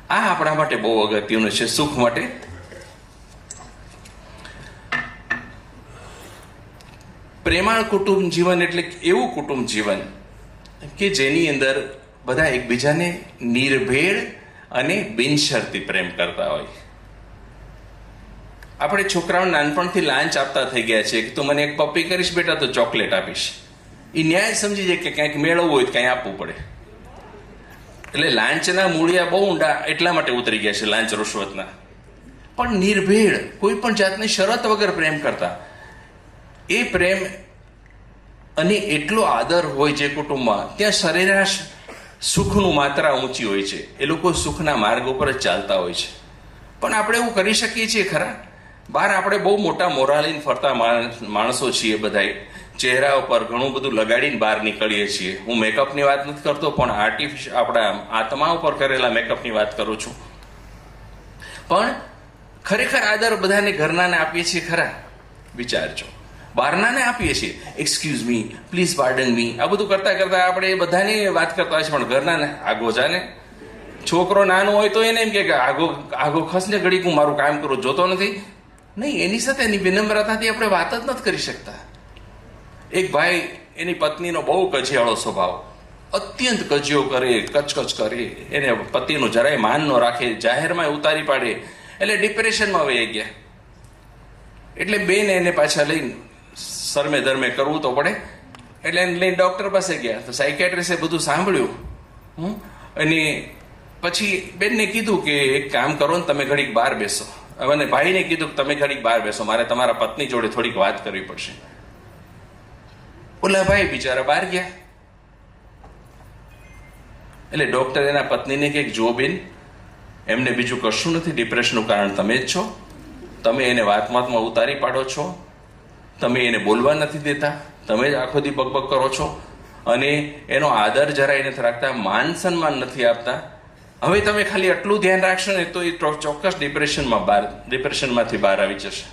આ આપણા માટે બહુ અગત્યનું છે સુખ માટે. પ્રેમાળ કુટુંબ જીવન એટલે એવું કુટુંબ જીવન કે જેની અંદર બધા એકબીજાને નિર્ભેળ અને બિનશરતી પ્રેમ કરતા હોય. આપણે છોકરાઓને નાનપણથી લાંચ આપતા થઈ ગયા છે કે તું મને એક પપ્પી કરીશ બેટા તો ચોકલેટ આપીશ. એ ન્યાય સમજી જાય કે ક્યાંક મેળવવું હોય તો ક્યાંય આપવું પડે. એટલે લાંચના મૂળિયા બહુ ઊંડા એટલા માટે ઉતરી ગયા છે, લાંચ રૂશ્વતના. પણ નિર્ભેળ કોઈ પણ જાતની શરત વગર પ્રેમ કરતા, એ પ્રેમ અને એટલો આદર હોય જે કુટુંબમાં, ત્યાં સરેરાશ સુખનું માત્રા ઊંચી હોય છે. એ લોકો સુખના માર્ગ ઉપર જ ચાલતા હોય છે. પણ આપણે એવું કરી શકીએ છીએ ખરા? બહાર આપણે બહુ મોટા મોરાલીને ફરતા માણસો છીએ, બધા ચહેરા ઉપર ઘણું બધું લગાડીને બહાર નીકળીએ છીએ. હું મેકઅપની વાત નથી કરતો, પણ આપણા આત્મા ઉપર કરેલા મેકઅપની વાત કરું છું. પણ ખરેખર આદર બધાને ઘરનાને આપીએ છીએ ખરા? વિચારજો. બહારનાને આપીએ છીએ, એક્સક્યુઝ મી, પ્લીઝ પાર્ડન મી, આ બધું કરતા કરતા આપણે બધાને વાત કરતા હોય છે. પણ ઘરનાને આગો જાને. છોકરો નાનો હોય તો એને એમ કે આગો ખસને ઘડીક હું મારું કામ કરું, જોતો નથી. નહીં, એની સાથે એની વિનમ્રતાથી આપણે વાત જ નથી કરી શકતા. એક ભાઈ, એની પત્નીનો બહુ કજિયાળો સ્વભાવ, અત્યંત કજિયો કરે, કચકચ કરે, એને પતિનું જરાય માન ન રાખે, જાહેરમાં ઉતારી પાડે. એટલે ડિપ્રેશનમાં વહી ગયા. એટલે બેન એને પાછા લઈને સરમે ધર્મે કરવું તો પડે, એટલે એને લઈને ડોક્ટર પાસે ગયા. તો સાયકેટ્રિસ્ટે બધું સાંભળ્યું, અને પછી બેનને કીધું કે એક કામ કરો ને, તમે ઘડીક બહાર બેસો. અને ભાઈને કીધું કે તમે ઘડીક બહાર બેસો, મારે તમારા પત્ની જોડે થોડીક વાત કરવી પડશે. ઓલા ભાઈ બિચારા બહાર ગયા. એટલે ડોક્ટર એના પત્નીને કે જો બેન, એમને બીજું કશું નથી. ડિપ્રેશનનું કારણ તમે જ છો. તમે એને વાતમાં ઉતારી પાડો છો. તમે એને બોલવા નથી દેતા. તમે જ આખો દી બકબક કરો છો અને એનો આદર જરાય નથી રાખતા, માન સન્માન નથી આપતા. હવે તમે ખાલી આટલું ધ્યાન રાખશો ને તો એ ચોક્કસ ડિપ્રેશનમાંથી બહાર આવી જશે.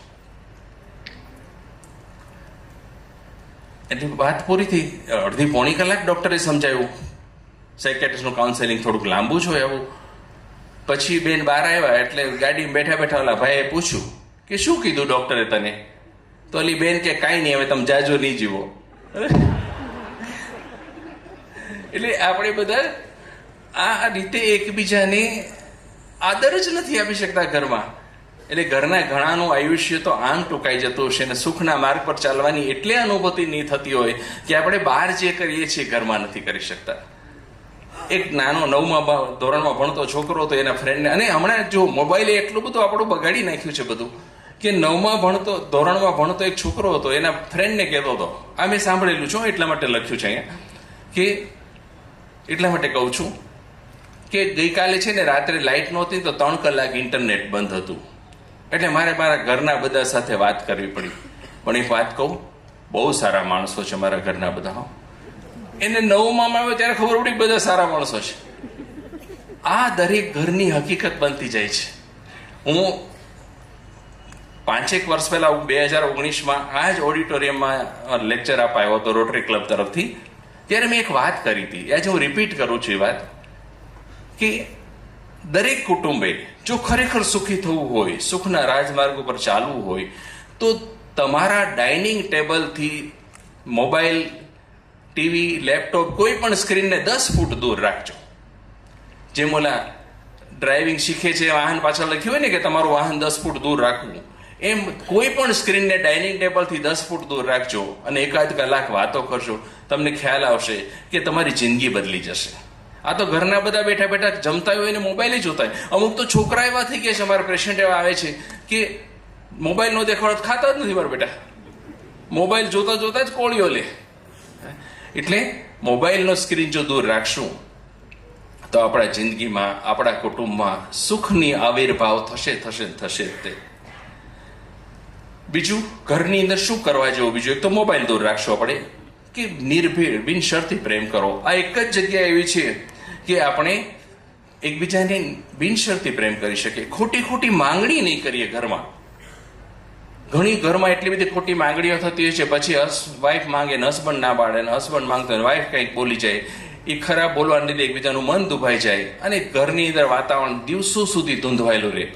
એટલે વાત પૂરી થઈ. અડધી પોણી કલાક ડોક્ટરે સમજાવ્યું. સાયકેટ્રિસ્ટનું કાઉન્સેલિંગ થોડુંક લાંબુ છે એવું. પછી બેન બહાર આવ્યા એટલે ગાડીમાં બેઠા બેઠા ઓલા ભાઈએ પૂછ્યું કે શું કીધું ડોક્ટરે તને? તો ઓલી બેન કે કાંઈ નહીં, હવે તમે જાજો નહીં જીવો. એટલે આપણે બધા આ રીતે એકબીજાને આદર જ નથી આપી શકતા ઘરમાં. એટલે ઘરના ઘણાનું આયુષ્ય તો આમ ટૂંકાઈ જતું હશે ને સુખના માર્ગ પર ચાલવાની એટલે અનુભૂતિ નહીં થતી હોય કે આપણે બહાર જે કરીએ છીએ ઘરમાં નથી કરી શકતા. એક નાનો 9મા ધોરણમાં ભણતો છોકરો હતો, એના ફ્રેન્ડને, અને હમણાં જો મોબાઈલે એટલું બધું આપણું બગાડી નાખ્યું છે બધું, કે 9મા ધોરણમાં ભણતો એક છોકરો હતો, એના ફ્રેન્ડને કહેતો હતો, આ મેં સાંભળેલું છું એટલા માટે લખ્યું છે અહીંયા, કે એટલા માટે કહું છું કે ગઈકાલે છે ને રાત્રે લાઇટ નહોતી તો 3 કલાક ઇન્ટરનેટ બંધ હતું, એટલે મારે મારા ઘરના બધા સાથે વાત કરવી પડી. પણ એક વાત કહું, બહુ સારા માણસો છે મારા ઘરના બધા. એને 9માં આવ્યો ત્યારે ખબર પડી બધા સારા માણસો છે. આ દરેક ઘરની હકીકત બનતી જાય છે. હું 5-1 વર્ષ પહેલા 2019માં આ જ ઓડિટોરિયમમાં લેક્ચર અપાયો હતો રોટરી ક્લબ તરફથી. ત્યારે મેં એક વાત કરી હતી, આજે હું રિપીટ કરું છું એ વાત, કે દરેક કુટુંબે જો ખરેખર સુખી થવું હોય, સુખના રાજમાર્ગ ઉપર ચાલવું હોય, તો તમારા ડાઇનિંગ ટેબલથી મોબાઈલ, ટીવી, લેપટોપ, કોઈ પણ સ્ક્રીનને 10 ફૂટ દૂર રાખજો. જેમ ઓલા ડ્રાઇવિંગ શીખે છે વાહન પાછળ લખ્યું હોય ને કે તમારું વાહન 10 ફૂટ દૂર રાખવું, એમ કોઈ પણ સ્ક્રીનને ડાઇનિંગ ટેબલથી 10 ફૂટ દૂર રાખજો અને 1-8 કલાક વાતો કરજો. તમને ખ્યાલ આવશે કે તમારી જિંદગી બદલી જશે. આ તો ઘરના બધા બેઠા બેઠા જમતા હોય ને મોબાઈલ જોતા હોય. અમુક તો છોકરા એવા થઈ ગયા છે, અમારા પેશન્ટ એવા આવે છે કે મોબાઈલ નો દેખાડો ખાતા જ નથી મારા બેટા, મોબાઈલ જોતા જોતા જ કોળીઓ લે. એટલે મોબાઈલનો સ્ક્રીન જો દૂર રાખશું તો આપણા જિંદગીમાં, આપણા કુટુંબમાં સુખની આવિર્ભાવ થશે થશે થશે તે. બીજું, ઘરની અંદર શું કરવા જેવું? બીજું એક તો મોબાઈલ દૂર રાખશો આપણે, કે નિર્ભીડ બિનશરતી પ્રેમ કરો. આ એક જ જગ્યા એવી છે કે આપણે એકબીજાને બિનશરતી પ્રેમ કરી શકીએ. ખોટી ખોટી માંગણી નહીં કરીએ ઘરમાં. ઘણી ઘરમાં એટલી બધી ખોટી માંગણીઓ થતી હોય છે, પછી વાઈફ માંગે ને હસબન્ડ ના પાડે, ને હસબન્ડ માંગતો હોય વાઈફ કંઈક બોલી જાય, એ ખરાબ બોલવાને લીધે એકબીજાનું મન દુભાઈ જાય અને ઘરની અંદર વાતાવરણ દિવસો સુધી ધૂંધવાયેલું રહે.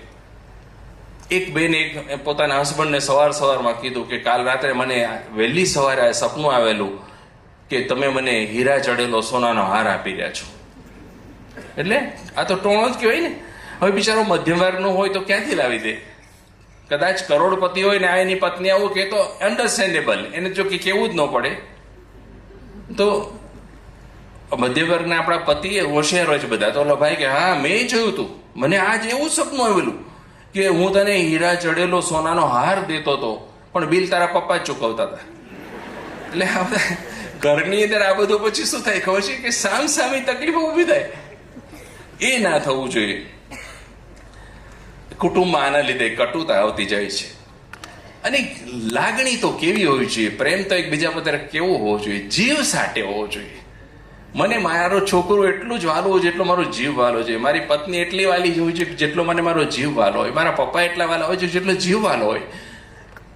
એક બેને પોતાના હસબન્ડને સવારમાં કીધું કે કાલ રાત્રે મને વહેલી સવારે સપનું આવેલું કે તમે મને હીરા જડેલો સોનાનો હાર આપી રહ્યા છો. એટલે આ તો ટોણો જ કહેવાય ને. હવે બિચારો મધ્યમ વર્ગનો હોય તો ક્યાંથી લાવી દે? કદાચ કરોડપતિ હોય ને આ એની પત્ની આવું કે તો અન્ડરસ્ટેન્ડેબલ, એને જો કે કેવું જ ન પડે. તો મધ્યમ વર્ગના આપણા પતિ એ હોશિયાર હોય છે બધા. તો ઓલો ભાઈ કે હા મેં જોયું હતું, મને આજ એવું સપનું આવેલું કે હું તને હીરા જડેલો સોનાનો હાર દેતો હતો, પણ બિલ તારા પપ્પા જ ચૂકવતા હતા. એટલે ઘરની અંદર આ બધું પછી શું થાય ખબર છે કે સામસામી તકલીફો ઊભી થાય. એ ના થવું જોઈએ. કુટુંબમાં આના લીધે કટુતા આવતી જાય છે. અને લાગણી તો કેવી હોવી જોઈએ? પ્રેમ તો એકબીજા પર કેવો હોવો જોઈએ? જીવ સાથે હોવો જોઈએ. મને મારો છોકરો એટલું જ વાલો હોય જેટલો મારો જીવ વાલો છે. મારી પત્ની એટલી વાલી હોય છે જેટલો મને મારો જીવ વાલો હોય. મારા પપ્પા એટલા વાલા હોય છે જેટલો જીવ વાલો હોય.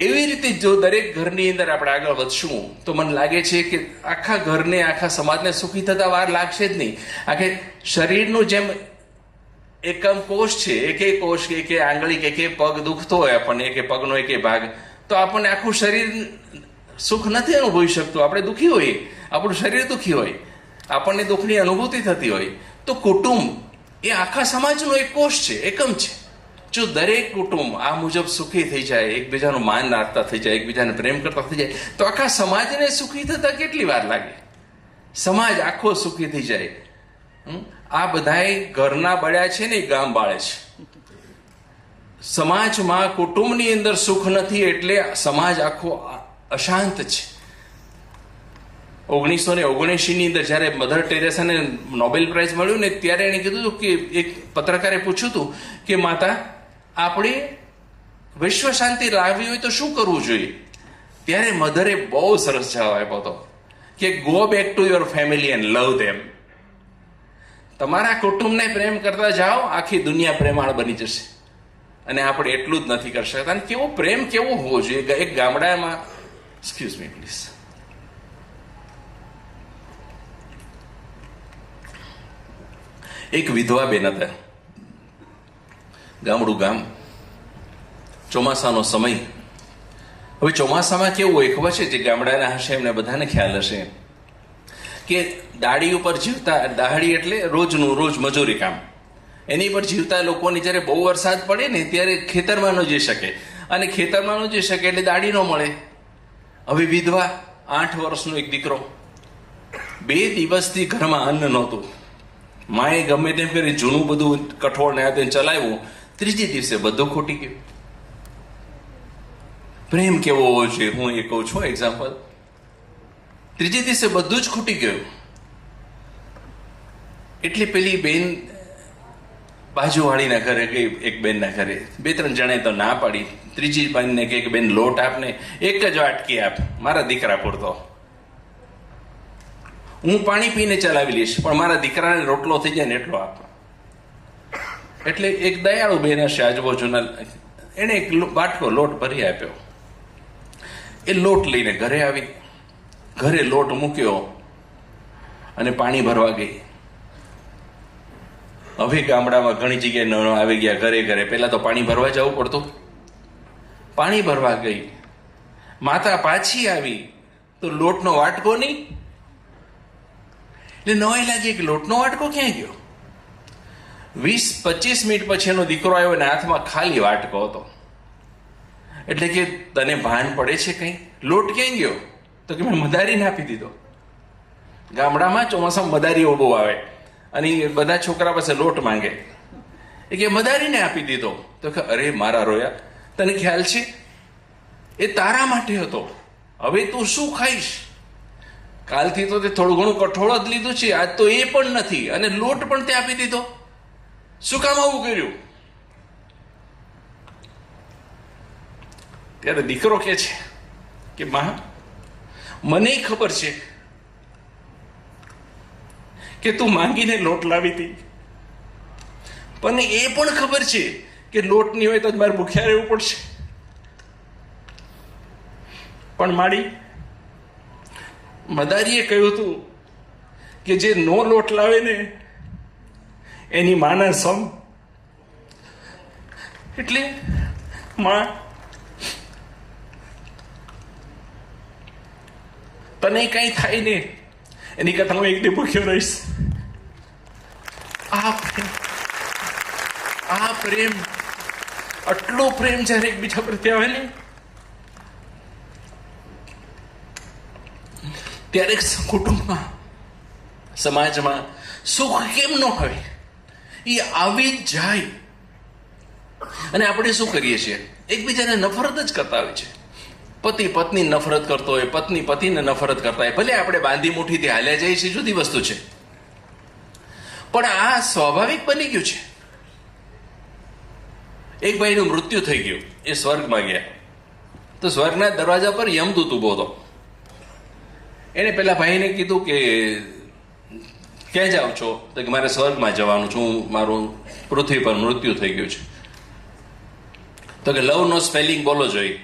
એવી રીતે જો દરેક ઘરની અંદર આપણે આગળ વધશું તો મને લાગે છે કે આખા ઘરને, આખા સમાજને સુખી થતા વાર લાગશે જ નહીં. આખે શરીરનું જેમ એકમ કોષ છે, એક કોષ, એક આંગળી, એક પગ દુખતો હોય આપણને, એક પગનો એક ભાગ, તો આપણને આખું શરીર સુખ નથી અનુભવી શકતું. આપણે દુઃખી હોઈએ, આપણું શરીર દુઃખી હોય, આપણને દુઃખની અનુભૂતિ થતી હોય. તો કુટુંબ એ આખા સમાજનો એક કોષ છે, એકમ છે. જો દરેક કુટુંબ આ મુજબ સુખી થઈ જાય, એકબીજાનું માન રાખતા થઈ જાય, એકબીજાને પ્રેમ કરતા થઈ જાય, તો આખા સમાજને સુખી થતા કેટલી વાર લાગે? સમાજ આખો સુખી થઈ જાય. આ બધાય ઘરના બળ્યા છે ને ગામ બાળે છે. સમાજમાં, કુટુંબની અંદર સુખ નથી એટલે સમાજ આખો અશાંત છે. 1979 ની અંદર જ્યારે મધર ટેરેસાને નોબેલ પ્રાઇઝ મળ્યું ને ત્યારે એણે કીધું હતું કે એક પત્રકારે પૂછ્યું હતું કે માતા, આપણે વિશ્વ શાંતિ લાવવી હોય તો શું કરવું જોઈએ? ત્યારે મધરે બહુ સરસ જવાબ આપ્યો હતો કે go back to your family and love them. તમારા કુટુંબને પ્રેમ કરતા જાઓ, આખી દુનિયા પ્રેમાળ બની જશે. અને આપણે એટલું જ નથી કરી શકતા. અને કેવો પ્રેમ કેવો હોવો જોઈએ એક ગામડામાં. Excuse me please. એક વિધવા બેન હતા, ગામડું ગામ, ચોમાસાનો સમય. હવે ચોમાસામાં કેવું હોય ખબર છે? જે ગામડાના હશે એમને બધાને ખ્યાલ હશે કે દાડી ઉપર જીવતા, દાહડી એટલે રોજ મજૂરી કામ, એની પર જીવતા લોકોની જ્યારે બહુ વરસાદ પડે ને ત્યારે ખેતરમાં ન જઈ શકે, અને ખેતરમાં ન જઈ શકે એટલે દાડી ન મળે. હવે વિધવા, 8 વર્ષનો એક દીકરો, 2 દિવસથી ઘરમાં અન્ન નહોતું. માએ ગમે તેમ કરી જૂનું બધું કઠોળ ને તેને ચલાવ્યું. 3જી દિવસે બધું ખૂટી ગયું. પ્રેમ કેવો હોવો જોઈએ હું એ કહું છું એક્ઝામ્પલ. 3જી દિવસે બધું જ ખૂટી ગયું. એટલે પેલી બેન બાજુવાળીના ઘરે ગઈ, એક બેનના ઘરે. 2-3 જણે તો ના પાડી. 3જી બેનને કે બેન લોટ આપને, એક જ વાટકી આપ, મારા દીકરા પૂરતો. હું પાણી પીને ચલાવી લઈશ, પણ મારા દીકરાને રોટલો થઈ જાય ને એટલો આપ. એટલે એક દયાળુ બેન હશે આજુબાજુના, એને એક વાટકો લોટ ભરી આપ્યો. એ લોટ લઈને ઘરે આવી, ઘરે લોટ મૂક્યો અને પાણી ભરવા ગઈ. હવે ગામડામાં ઘણી જગ્યાએ નળ આવી ગયા ઘરે ઘરે. પહેલા તો પાણી ભરવા જવું પડતું. પાણી ભરવા ગઈ, માતા પાછી આવી તો લોટનો વાટકો નહીં. એટલે નવાઈ લાગી કે લોટનો વાટકો ક્યાં ગયો? 20-25 મિનિટ પછી એનો દીકરો આવ્યો અને હાથમાં ખાલી વાટકો હતો. એટલે કે તને ભાન પડે છે કઈ? લોટ ક્યાં ગયો? તો કે મેં મદારીને આપી દીધો. ગામડામાં ચોમાસામાં મદારીઓ બહુ આવે અને બધા છોકરા પાસે લોટ માંગે. એ કે મદારીને આપી દીધો. તો કે અરે મારા રોયા, તને ખ્યાલ છે એ તારા માટે હતો, હવે તું શું ખાઈશ? કાલથી તો તે થોડું ઘણું કઠોળ જ લીધું છે, આજ તો એ પણ નથી, અને લોટ પણ તે આપી દીધો. શું કામ આવું કર્યું? ત્યારે દીકરો કે છે કે માં, મને ખબર છે કે તું માંગીને લોટ લાવી હતી, પણ એ પણ ખબર છે કે લોટ નહીં હોય તો મારે ભૂખ્યા રહેવું પડશે. પણ માડી, મદારીએ કહ્યું હતું કે જે નો લોટ લાવે ને એની માના સમ. એટલે માં, તને કઈ થાય ને એની કરતા હું એકલી ભૂખ્યો રહીશ. આ પ્રેમ, આટલો પ્રેમ જયારે એકબીજા પ્રત્યે આવે ને ત્યારે કુટુંબમાં, સમાજમાં સુખ કેમ ન હોય? એ આવી જ જાય. અને આપણે શું કરીએ છીએ? એકબીજાને નફરત જ કરતા હોય છે. પતિ પત્ની નફરત કરતો હોય, પત્ની પતિને નફરત કરતા હોય. ભલે આપણે બાંધી મુઠ્ઠીથી હાલ્યા જઈએ છીએ, જુદી વસ્તુ છે, પણ આ સ્વાભાવિક બની ગયું છે. એક ભાઈનું મૃત્યુ થઈ ગયું, એ સ્વર્ગમાં ગયા. તો સ્વર્ગના દરવાજા પર યમદૂત ઉભો હતો. એને પેલા ભાઈને કીધું કે ક્યાં જાઓ છો? તો કે મારે સ્વર્ગમાં જવાનું છું, મારું પૃથ્વી પર મૃત્યુ થઈ ગયું છે. તો કે લવ નો સ્પેલિંગ બોલો જોઈએ.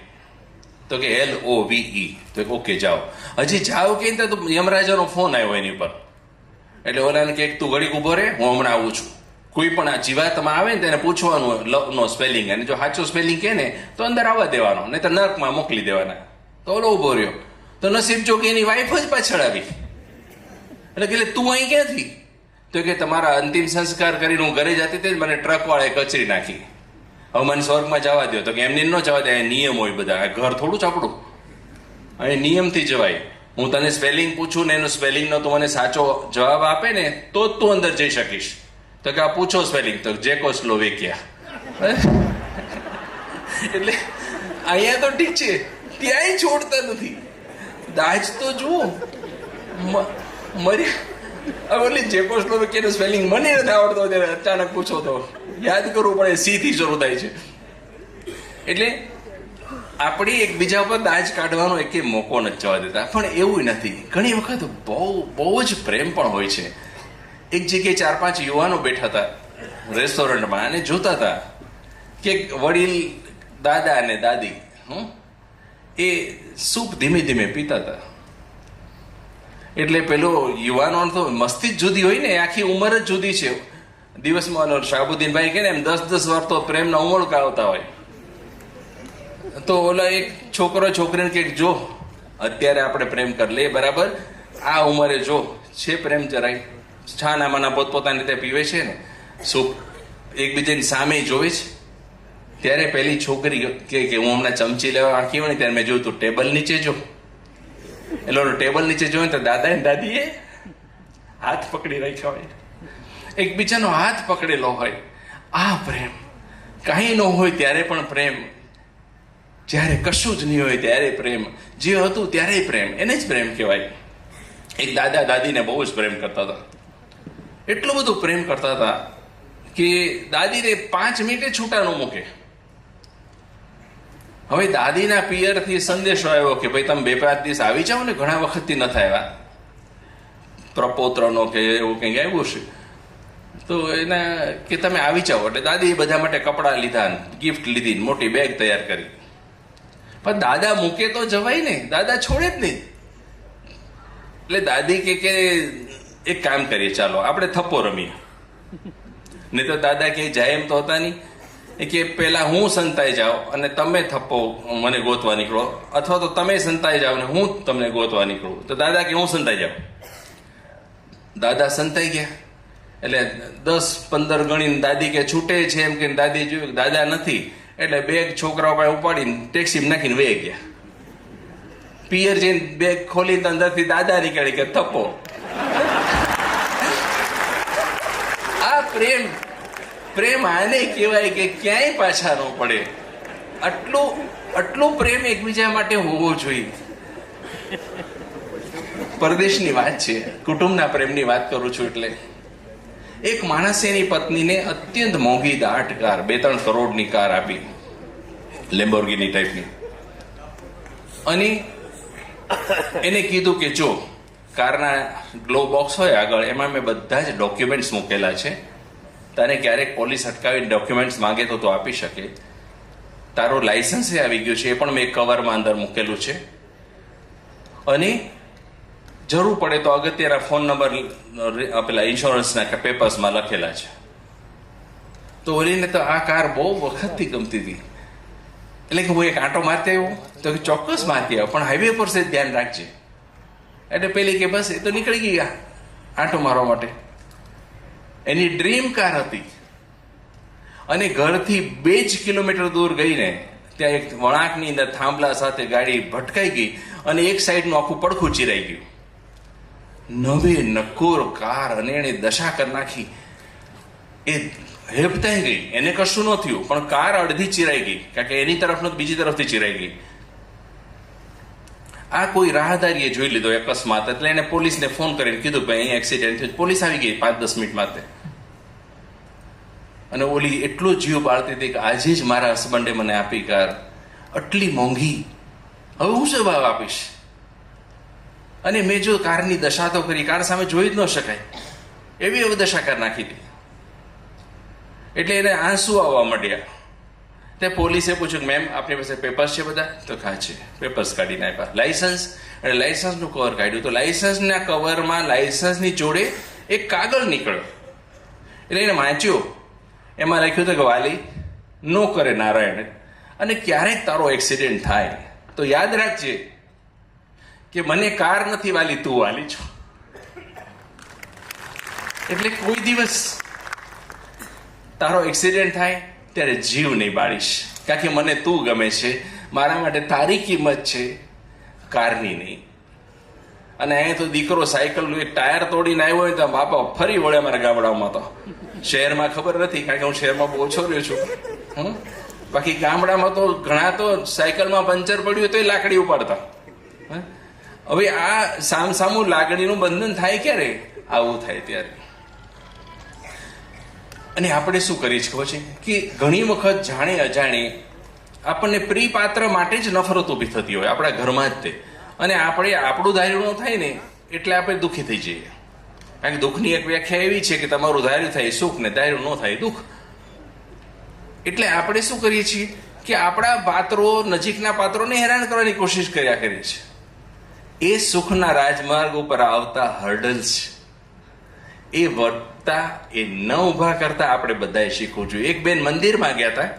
તો કે LOVE. તો ઓકે જાઓ. હજી જાઓ કે તો યમરાજાનો ફોન આવ્યો એની પર. એટલે ઓલાને કે તું ઘડીક ઉભો રહે, હું હમણાં આવું છું. કોઈ પણ આ જીવાતમાં આવે ને તેને પૂછવાનું લવ નો સ્પેલિંગ, અને જો સાચો સ્પેલિંગ કહે ને તો અંદર આવવા દેવાનો, નહીં તો નર્કમાં મોકલી દેવાના. તો ઓલો ઉભો રહ્યો. તો નસીબ જો કે એની વાઈફ જ પાછળ આવી. એટલે તું અહીં ક્યાંથી? તો કે તમારા અંતિમ સંસ્કાર કરીને હું ઘરે જતી હતી, મને ટ્રક વાળાએ કચરી નાખી, હવે મને સ્વર્ગમાં જવા દો. તો કે એમને ન જવા દે, નિયમ હોય બધા, આ ઘર થોડું ચાપડું, અહીં નિયમથી જવાય. હું તને સ્પેલિંગ પૂછું ને એનો સ્પેલિંગનો તું મને સાચો જવાબ આપે ને તો જ તું અંદર જઈ શકીશ. તો કે આ પૂછો સ્પેલિંગ. તો જેકોસ્લોવેકિયા. એટલે અહીંયા તો ઠીક છે, ત્યાંય છોડતા નથી. દાજ તો જુઓ, મરી ઓલી ચેકોસ્લોવાકિયાનું સ્પેલિંગ મને નથી આવડતો, ત્યારે અચાનક પૂછો તો યાદ કરવું પડે, સી થી શરૂ થાય છે. એટલે આપણે એકબીજા પર દાજ કાઢવાનો એક મોકો નથી જવા દેતા. પણ એવું નથી, ઘણી વખત બહુ જ પ્રેમ પણ હોય છે. એક જગ્યાએ 4-5 યુવાનો બેઠા હતા રેસ્ટોરન્ટમાં અને જોતા હતા કે વડીલ દાદા અને દાદી એ સૂપ ધીમે ધીમે પીતા હતા. એટલે પેલો યુવાનો તો મસ્તી જ જુદી હોય ને, આખી ઉંમર જ જુદી છે. દિવસમાં શાહબુદ્દીનભાઈ કે ને એમ 10-10 વાર તો પ્રેમના ઉમળકા આવતા હોય. તો ઓલા એક છોકરો છોકરીને કે જો અત્યારે આપણે પ્રેમ કરી લઈએ બરાબર, આ ઉંમરે જો છે પ્રેમ જરાય, છાનામાના પોતપોતાની રીતે પીવે છે ને સૂપ, એકબીજાની સામે જોવે છે. ત્યારે પેલી છોકરી કે હું હમણાં ચમચી લેવા આખી હોય ને ત્યારે મેં જોયું તું ટેબલ નીચે જો. એટલે ટેબલ નીચે જોયું તો દાદા ને દાદીએ હાથ પકડી રાખ્યા હોય, એકબીજાનો હાથ પકડેલો હોય. આ પ્રેમ કાંઈ ન હોય ત્યારે પણ પ્રેમ, જ્યારે કશું જ નહીં હોય ત્યારે પ્રેમ, જે હતું ત્યારે પ્રેમ, એને જ પ્રેમ કહેવાય. એક દાદા દાદીને બહુ જ પ્રેમ કરતા હતા, એટલું બધું પ્રેમ કરતા હતા કે દાદીને 5 મિનિટે છૂટા ન મૂકે. હવે દાદીના પિયરથી સંદેશો આવ્યો કે ભાઈ તમે 2-5 દિવસ આવી જાઓ ને, ઘણા વખતથી નથી આવ્યા, પ્રપોત્રનો કે એવું કંઈક આવ્યું છે, તો એના કે તમે આવી જાઓ. એટલે દાદી બધા માટે કપડાં લીધા, ગિફ્ટ લીધી, મોટી બેગ તૈયાર કરી. પણ દાદા મૂકે તો જવાય ને, દાદા છોડે જ નહીં. એટલે દાદી કે એક કામ કરીએ, ચાલો આપણે થપ્પો રમીએ. નહીં તો દાદા કે જાય એમ તો હતા નહીં, કે પેલા હું સંતાઈ જાઉં અને તમે થપ્પો મને ગોતવા નીકળો, અથવા તો તમે સંતાઈ જાઓ ને હું તમને ગોતવા નીકળું. તો દાદા કે હું સંતાઈ જાઉં. દાદા સંતાઈ ગયા. એટલે 10-15 ગણીને દાદી કે છૂટે છે એમ કે દાદી જોયું દાદા નથી, એટલે બેગ છોકરાઓ પાસે ઉપાડીને ટેક્સીમાં નાખીને વહી ગયા. પિયર જઈને બેગ ખોલીને અંદરથી દાદા નીકળી કે થપ્પો. આ પ્રેમ આને કહેવાય કે ક્યાંય પાછા ન પડે. આટલો પ્રેમ એકબીજા માટે હોવો જોઈએ. પરદેશની વાત છે, કુટુંબના પ્રેમની વાત કરું છું. એટલે એક માણસે એની પત્નીને અત્યંત મોંઘી દાટ કાર, 2-3 કરોડની કાર આપી, લેમ્બોર્ગિની ટાઈપની. અને એને કીધું કે જો કારના ગ્લો બોક્સ હોય આગળ, એમાં મેં બધા જ ડોક્યુમેન્ટ્સ મૂકેલા છે, તને ક્યારેક પોલીસ અટકાવીને ડોક્યુમેન્ટ્સ માંગે તો આપી શકે. તારું લાયસન્સ આવી ગયું છે, એ પણ મેં કવરમાં અંદર મૂકેલું છે. અને જરૂર પડે તો અગત્યના ફોન નંબર પેલા ઇન્સ્યોરન્સના પેપર્સમાં લખેલા છે. તો ઓલીને તો આ કાર બહુ વખતથી ગમતી હતી. એટલે કે હું એક આંટો મારતી આવ્યો, તો ચોક્કસ મારતી આવ્યો, પણ હાઈવે પર છે ધ્યાન રાખજે. એટલે પેલી કે બસ એ તો નીકળી ગઈ આંટો મારવા માટે. એની ડ્રીમ કાર હતી. અને ઘરથી 2 જ કિલોમીટર દૂર ગઈને ત્યાં એક વળાંકની અંદર થાંભલા સાથે ગાડી ભટકાઈ ગઈ અને એક સાઈડનું આખું પડખું ચીરાઈ ગયું. નવે નકોર કાર, અને એને દશા કરી નાખી. એ હેપતાઈ ગઈ, એને કશું ન થયું, પણ કાર અડધી ચીરાઈ ગઈ, કારણ કે એની તરફ નથી બીજી તરફથી ચીરાઈ ગઈ. આ કોઈ રાહદારીએ જોઈ લીધો અકસ્માત, એટલે એને પોલીસને ફોન કરીને કીધું ભાઈ અહીં એક્સિડન્ટ થયું. પોલીસ આવી ગઈ 5-10 મિનિટમાં. અને ઓલી એટલો જીવ બાળતી હતી કે આજે જ મારા હસબન્ડે મને આપી કાર, આટલી મોંઘી, હવે હું શું ભાવ આપીશ. અને મેં જો કારની દશા તો કરી, કાર સામે જોઈ જ ન શકાય એવી દશા કરી નાખી હતી. એટલે એને આંસુ આવવા માંડ્યા. તે પોલીસે પૂછ્યું કે મેમ આપની પાસે પેપર્સ છે બધા? તો હા છે. પેપર્સ કાઢીને આપ્યા. લાયસન્સ? એટલે લાયસન્સનું કવર કાઢ્યું. તો લાયસન્સના કવરમાં લાયસન્સની જોડે એક કાગળ નીકળ્યો. એટલે એને વાંચ્યો. એમાં લખ્યું હતું કે વાલી નો કરે નારાયણ, અને ક્યારેક તારો એક્સિડન્ટ થાય તો યાદ રાખજે કે મને કાર નથી વાલી, તું વાલી છો. એટલે કોઈ દિવસ તારો એક્સિડન્ટ થાય ત્યારે જીવ નહીં બાળીશ, કારણ કે મને તું ગમે છે, મારા માટે તારી કિંમત છે, કારની નહીં. અને અહીંયા તો દીકરો સાયકલનું એક ટાયર તોડીને આવ્યો હોય તો બાપા ફરી વળે અમારા ગામડાઓમાં. તો શહેરમાં ખબર નથી, કારણ કે હું શહેરમાં બહુ ઓછો રહ્યો છું. બાકી ગામડામાં તો ઘણા તો સાયકલમાં પંચર પડ્યું તો લાકડી ઉપાડતા. હવે આ સામસામું લાગણીનું બંધન થાય ક્યારે? આવું થાય ત્યારે. અને આપણે શું કરીએ છીએ ખબર છે કે ઘણી વખત જાણે અજાણે આપણને પ્રિયપાત્ર માટે જ નફરત ઊભી થતી હોય આપણા ઘરમાં જ તે, અને આપણે આપણું ધાર્યું ન થાય ને એટલે આપણે દુઃખી થઈ જઈએ. કારણ કે દુઃખની એક વ્યાખ્યા એવી છે કે તમારું ધાર્યું થાય સુખ ને ધાર્યું ન થાય દુઃખ. એટલે આપણે શું કરીએ છીએ કે આપણા પાત્રો, નજીકના પાત્રોને હેરાન કરવાની કોશિશ કર્યા કરીએ છીએ. એ સુખના રાજમાર્ગ ઉપર આવતા હર્ડલ્સ છે, એ વધતા એ ન ઉભા કરતા આપણે બધાએ શીખવું જોઈએ. એક બેન મંદિરમાં ગયા હતા.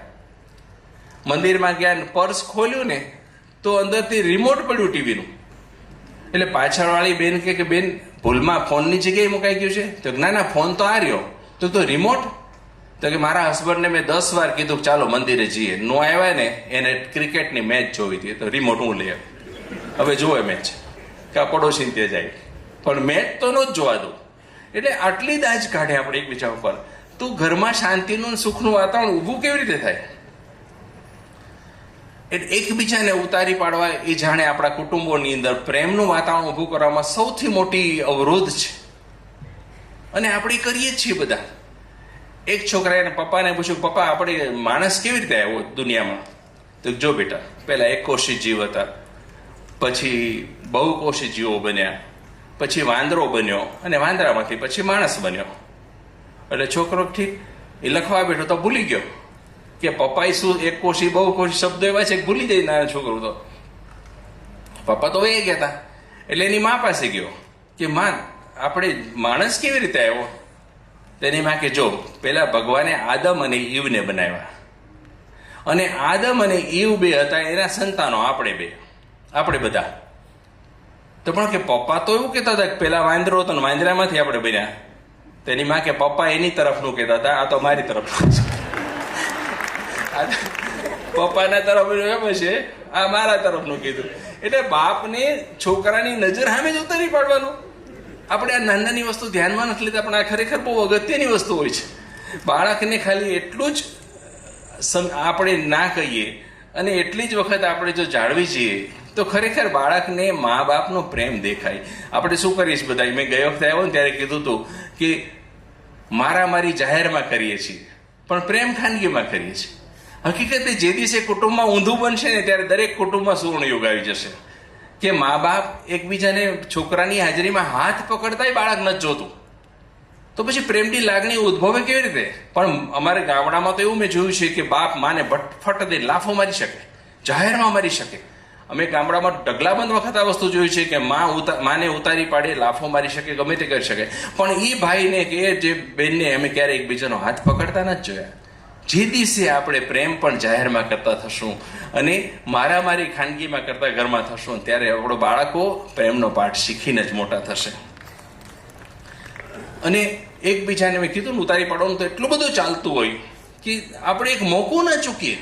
મંદિરમાં ગયા, પર્સ ખોલ્યું ને તો અંદરથી રિમોટ પડ્યું ટીવીનું. એટલે પાછળવાળી બેન કે બેન ભૂલમાં ફોનની જગ્યાએ મુકાઈ ગયું છે. તો ના ફોન તો આ રહ્યો. તો રિમોટ? તો કે મારા હસબન્ડને મેં 10 વાર કીધું ચાલો મંદિરે જઈએ, નો આવ્યા ને, એને ક્રિકેટની મેચ જોવી હતી, તો રિમોટ હું લઈ આવ્યો. હવે જોવે મેચ કે પડોશી ત્યાં જાય, પણ મેચ તો ન જ જોવા દઉં. એટલે આટલી દાજ કાઢે આપણે એકબીજા ઉપર. તો ઘરમાં શાંતિનું સુખનું વાતાવરણ ઊભું કેવી રીતે થાય? એટલે એકબીજાને ઉતારી પાડવા એ જાણે આપણા કુટુંબોની અંદર પ્રેમનું વાતાવરણ ઊભું કરવામાં સૌથી મોટી અવરોધ છે. અને આપણે કરીએ જ છીએ બધા. એક છોકરાએ પપ્પાને પૂછ્યું, પપ્પા આપણે માણસ કેવી રીતે આવ્યો દુનિયામાં? તો જો બેટા, પહેલા એકકોષી જીવ હતા, પછી બહુકોષી જીવો બન્યા, પછી વાંદરો બન્યો, અને વાંદરામાંથી પછી માણસ બન્યો. એટલે છોકરો ઠીક એ લખવા બેઠો તો ભૂલી ગયો કે પપ્પાએ શું એકકોષી બહુકોષી શબ્દો એવા છે કે ભૂલી જાય નાના છોકરો તો. પપ્પા તો એ ગયા હતા. એટલે એની મા પાસે ગયો કે માં, આપણે માણસ કેવી રીતે આવ્યો? તેની માં કે જો, પેલા ભગવાને આદમ અને ઈવને બનાવ્યા, અને આદમ અને ઈવ બે હતા એના સંતાનો આપણે બધા. તો પણ કે પપ્પા તો એવું કહેતા હતા કે પેલા વાંદરો હતો ને વાંદરામાંથી આપણે બન્યા. તેની માં કે પપ્પા એની તરફનું કહેતા હતા, આ તો મારી તરફનું છે. પપ્પાના તરફનું એમ છે, આ મારા તરફનું કીધું. એટલે બાપને છોકરાની નજર સામે જ ઉતારી પાડવાનું. આપણે આ નાની વસ્તુ ધ્યાનમાં નથી લેતા, પણ આ ખરેખર બહુ અગત્યની વસ્તુ હોય છે. બાળકને ખાલી એટલું જ આપણે ના કહીએ અને એટલી જ વખત આપણે જો જાળવી જઈએ તો ખરેખર બાળકને મા બાપનો પ્રેમ દેખાય. આપણે શું કરીએ છીએ બધા, મેં ગઈ વખતે આવ્યો ને ત્યારે કીધું હતું કે મારી જાહેરમાં કરીએ છીએ, પણ પ્રેમ ખાનગીમાં કરીએ છીએ. હકીકતે જે દિવસે કુટુંબમાં ઊંધું બનશે ને ત્યારે દરેક કુટુંબમાં સુવર્ણયુગ આવી જશે કે મા બાપ એકબીજાને છોકરાની હાજરીમાં હાથ પકડતા બાળક નથી જોતું. તો પછી પ્રેમની લાગણી ઉદ્ભવે કેવી રીતે? પણ અમારે ગામડામાં તો એવું મેં જોયું છે કે બાપ માને ફટ દે લાફો મારી શકે, જાહેરમાં મારી શકે. અમે ગામડામાં ઢગલાબંધ વખત આ વસ્તુ જોયું છે કે માને ઉતારી પાડે, લાફો મારી શકે, ગમે તે કરી શકે. પણ એ ભાઈને કે જે બેનને અમે ક્યારે એકબીજાનો હાથ પકડતા નથી જોયા. જે દિવસે આપણે પ્રેમ પણ જાહેરમાં કરતા થશું અને મારી ખાનગીમાં કરતા ઘરમાં થશું, ત્યારે આપણો બાળકો પ્રેમનો પાઠ શીખીને જ મોટા થશે. અને એકબીજાને મેં કીધું ને ઉતારી પાડવાનું તો એટલું બધું ચાલતું હોય કે આપણે એક મોકો ના ચૂકીએ.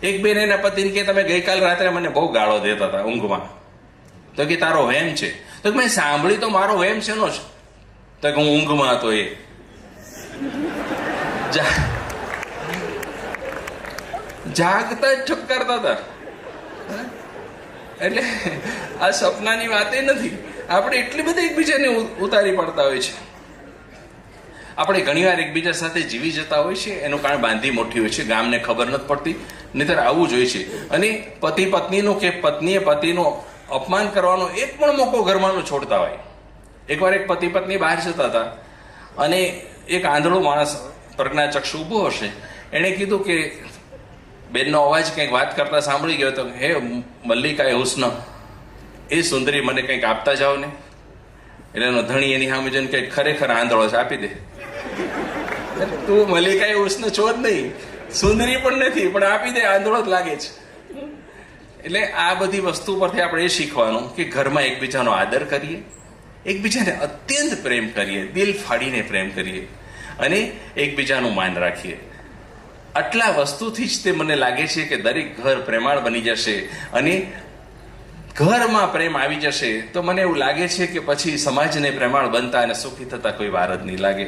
એક બેન એના પતિને કે તમે ગઈકાલ રાત્રે મને બહુ ગાળો દેતા હતા ઊંઘમાં. તો કે તારો વહેમ છે. તો મેં સાંભળી તો મારો વહેમ છે નો જ. તો કે હું ઊંઘમાં હતો એ જાગતા જ ઠપકારતા હતા. એટલે આ સપનાની વાત એ નથી. આપણે એટલી બધી એકબીજાને ઉતારી પાડતા હોય છે. આપણે ઘણીવાર એકબીજા સાથે જીવી જતા હોય છે, એનું કારણ બાંધી મોટી હોય છે, ગામને ખબર નથી પડતી. નહીંતર આવું જ હોય છે. અને પતિ પત્નીનું કે પત્નીએ પતિનું અપમાન કરવાનો એક પણ મોકો ઘરમાં છોડતા હોય. એકવાર એક પતિ પત્ની બહાર જતા હતા અને એક આંધળો માણસ પ્રજ્ઞાચક્ષુ ઊભો હશે, એણે કીધું કે બેનનો અવાજ કંઈક વાત કરતા સાંભળી ગયો તો, હે મલ્લિકા એ હુસ્ન, એ સુંદરી મને કંઈક આપતા જાઓ ને. એટલે એનો ધણી એની સામે જોઈને કંઈક ખરેખર આંધળો છે, આપી દે. તું મલ્લિકા એ હુસ્ન છો જ નહીં, સુંદરી પણ નથી, પણ આપી દે, આંધળો જ લાગે છે. એટલે આ બધી વસ્તુ પરથી આપણે એ શીખવાનું કે ઘરમાં એકબીજાનો આદર કરીએ, એકબીજાને અત્યંત પ્રેમ કરીએ, દિલ ફાડીને પ્રેમ કરીએ અને એકબીજાનું માન રાખીએ. આટલા વસ્તુથી જ તે મને લાગે છે કે દરેક ઘર પ્રેમાળ બની જશે. અને ઘરમાં પ્રેમ આવી જશે તો મને એવું લાગે છે કે પછી સમાજને પ્રેમાળ બનતા અને સુખી થતા કોઈ વાર જ નહીં લાગે.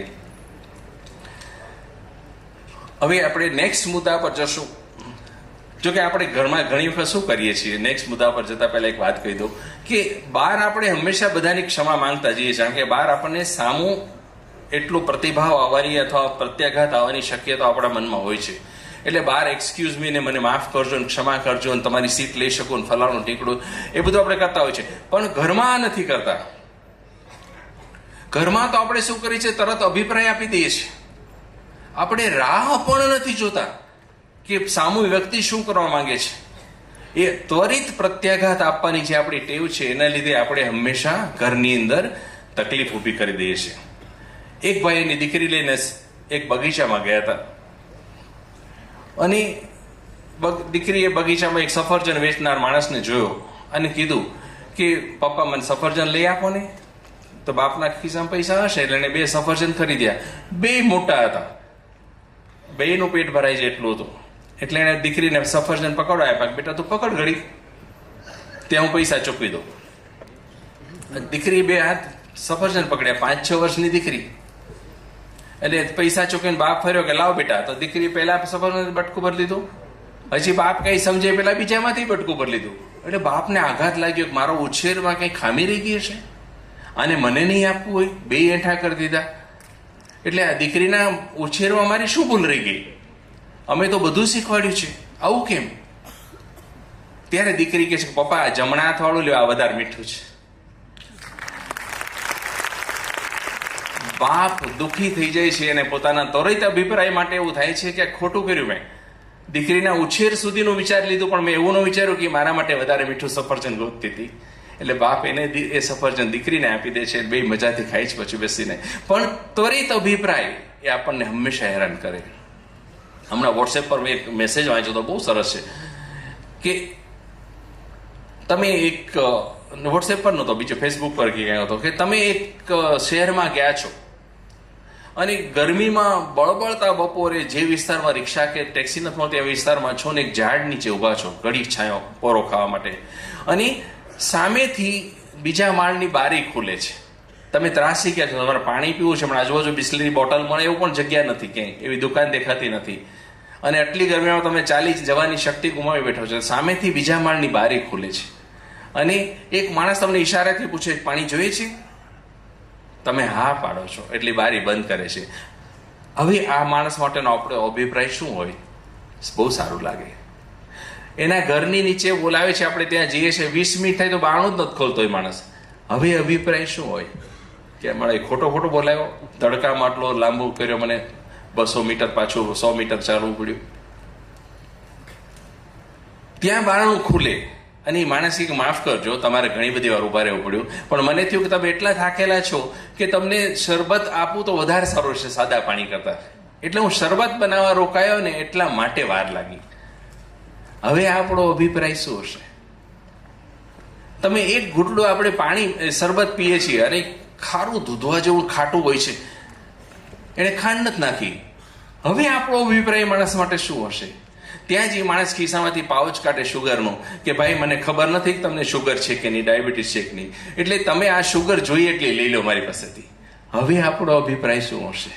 હવે આપણે નેક્સ્ટ મુદ્દા પર જશું જોકે આપણે ઘરમાં ઘણી વખત શું કરીએ છીએ, નેક્સ્ટ મુદ્દા પર જતા પહેલા એક વાત કહી દઉં કે બહાર આપણે હંમેશા બધાની ક્ષમા માંગતા જઈએ છીએ, કારણ કે બહાર આપણને સામું એટલો પ્રતિભાવ આવવાની અથવા પ્રત્યાઘાત આવવાની શક્યતા આપણા મનમાં હોય છે. એટલે બહાર એક્સક્યુઝ મી ને મને માફ કરજો ને ક્ષમા કરજો ને તમારી સીટ લઈ શકો ને ફલાણું ટીકડું એ બધું આપણે કરતા હોય છે. પણ ઘરમાં નથી કરતા. ઘરમાં તો આપણે શું કરીએ છીએ, તરત અભિપ્રાય આપી દઈએ છીએ. આપણે રાહ પણ નથી જોતા કે સામૂહિક વ્યક્તિ શું કરવા માંગે છે. એ ત્વરિત પ્રત્યાઘાત આપવાની જે આપણી ટેવ છે એના લીધે આપણે હંમેશા ઘરની અંદર તકલીફ ઊભી કરી દઈએ છીએ. એક ભાઈ એની દીકરી લઈને એક બગીચામાં ગયા હતા અને દીકરીએ બગીચામાં એક સફરજન વેચનાર માણસને જોયો અને કીધું કે પપ્પા મને સફરજન લઈ આપો ને. તો બાપના ખિસ્સામાં પૈસા હશે એટલે એને 2 સફરજન ખરીદ્યા. 2 મોટા હતા, 2નું પેટ ભરાય છે એટલું હતું. એટલે એને દીકરીને સફરજન પકડવા આપ્યા. બેટા તું પકડ ઘડી, ત્યાં હું પૈસા ચૂકવી દઉં. દીકરી 2 હાથ સફરજન પકડ્યા, 5-6 વર્ષની દીકરી. એટલે પૈસા ચૂકવીને બાપ ફર્યો કે લાવ બેટા. તો દીકરી પહેલા સફરજન બટકું ભરી લીધું. હજી બાપ કઈ સમજે પેલા બીજામાંથી બટકું ભરી લીધું. એટલે બાપને આઘાત લાગ્યો કે મારો ઉછેરમાં કઈ ખામી રહી ગઈ હશે, આને મને નહીં આપવું હોય. 2 એંઠા કરી દીધા. એટલે આ દીકરીના ઉછેરમાં મારી શું ભૂલ રહી ગઈ? અમે તો બધું શીખવાડ્યું છે, આવું કેમ? ત્યારે દીકરી કહે છે પપ્પા આ જમણા હાથ વાળું લ્યો, આ વધારે મીઠું છે. બાપ દુઃખી થઈ જાય છે અને પોતાના ત્વરિત અભિપ્રાય માટે એવું થાય છે કે ખોટું કર્યું મેં. દીકરીના ઉછેર સુધીનું વિચારી લીધું પણ મેં એવું ન વિચાર્યું કે મારા માટે વધારે મીઠું સફરજન ગોતતી હતી. એટલે બાપ એને એ સફરજન દીકરીને આપી દે છે, 2 મજાથી ખાઈ જ પછી બેસીને. પણ ત્વરિત અભિપ્રાય એ આપણને હંમેશા હેરાન કરે. હમણાં વોટ્સએપ પર મેં એક મેસેજ વાંચ્યો તો બહુ સરસ છે કે તમે એક વોટ્સએપ પર નહોતો, બીજો ફેસબુક પર ગયો હતો કે તમે એક શહેરમાં ગયા છો અને ગરમીમાં બળબળતા બપોરે જે વિસ્તારમાં રિક્ષા કે ટેક્સી નથી મળતી એ વિસ્તારમાં છો ને એક ઝાડ નીચે ઊભા છો ઘડી છાંયો પોરો ખાવા માટે, અને સામેથી બીજા માળની બારી ખુલે છે. તમે ત્રાસી ગયા છો, તમારે પાણી પીવું છે પણ આજુબાજુ બિસ્લરી બોટલ મળે એવું પણ જગ્યા નથી, ક્યાંય એવી દુકાન દેખાતી નથી, અને આટલી ગરમીમાં તમે ચાલી જવાની શક્તિ ગુમાવી બેઠો છો. સામેથી બીજા માળની બારી ખુલે છે અને એક માણસ તમને ઈશારાથી પૂછે પાણી જોઈએ છે? તમે હા પાડો છો એટલી બારી બંધ કરે છે. હવે આ માણસ માટેનો આપણો અભિપ્રાય શું હોય? બહુ સારું લાગે. એના ઘરની નીચે બોલાવે છે, આપણે ત્યાં જઈએ છીએ, 20 મિનિટ થાય તો બારણું જ નથી ખોલતો એ માણસ. હવે અભિપ્રાય શું હોય કે મળે ખોટો બોલાવ્યો, તડકામાં આટલો લાંબુ કર્યો, મને 200 મીટર પાછું 100 મીટર ચાલવું પડ્યું. ત્યાં બારણું ખુલે અને એ માણસ કે માફ કરજો તમારે ઘણી બધી વાર ઉભા રહેવું પડ્યું, પણ મને થયું કે તમે એટલા થાકેલા છો કે તમને શરબત આપું તો વધારે સારું છે સાદા પાણી કરતા, એટલે હું શરબત બનાવવા રોકાયો ને એટલા માટે વાર લાગી. હવે આપણો અભિપ્રાય શું હશે? તમે એક ઘૂંટડું આપણે પાણી શરબત પીએ છીએ અને ખારું દૂધવા જેવું ખાટું હોય છે, એને ખાંડ નથી નાખી. હવે આપણો અભિપ્રાય માણસ માટે શું હશે? ત્યાં જ એ માણસ ખિસ્સામાંથી પાઉચ કાઢે શુગરનું કે ભાઈ મને ખબર નથી કે તમને શુગર છે કે નહીં, ડાયાબિટીસ છે કે નહીં, એટલે તમે આ શુગર જોઈએ એટલી લઈ લો મારી પાસેથી. હવે આપણો અભિપ્રાય શું હશે?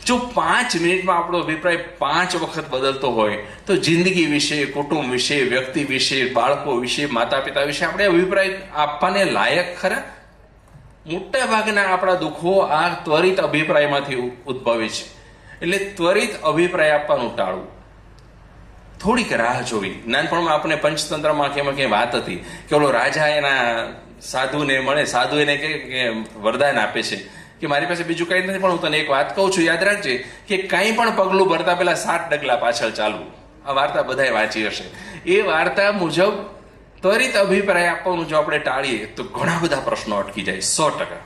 જો 5 મિનિટમાં આપણો અભિપ્રાય 5 વખત બદલતો હોય તો જિંદગી વિશે, કુટુંબ વિશે, વ્યક્તિ વિશે, બાળકો વિશે, માતા પિતા વિશે આપણે અભિપ્રાય આપવાને લાયક ખરા? મોટા ભાગના આપણા દુઃખો આ ત્વરિત અભિપ્રાયમાંથી ઉદ્ભવે છે. એટલે ત્વરિત અભિપ્રાય આપવાનું ટાળવું, થોડીક રાહ જોવી. નાનપણમાં આપણે પંચતંત્રમાં ક્યાંય વાત હતી કે ઓલો રાજા એના સાધુને મળે, સાધુ એને કે વરદાન આપે છે કે મારી પાસે બીજું કંઈ નથી પણ હું તને એક વાત કહું છું, યાદ રાખજે કે કંઈ પણ પગલું ભરતા પહેલા 7 ડગલા પાછળ ચાલવું. આ વાર્તા બધાએ વાંચી હશે. એ વાર્તા મુજબ ત્વરિત અભિપ્રાય આપવાનું જો આપણે ટાળીએ તો ઘણા બધા પ્રશ્નો અટકી જાય 100%.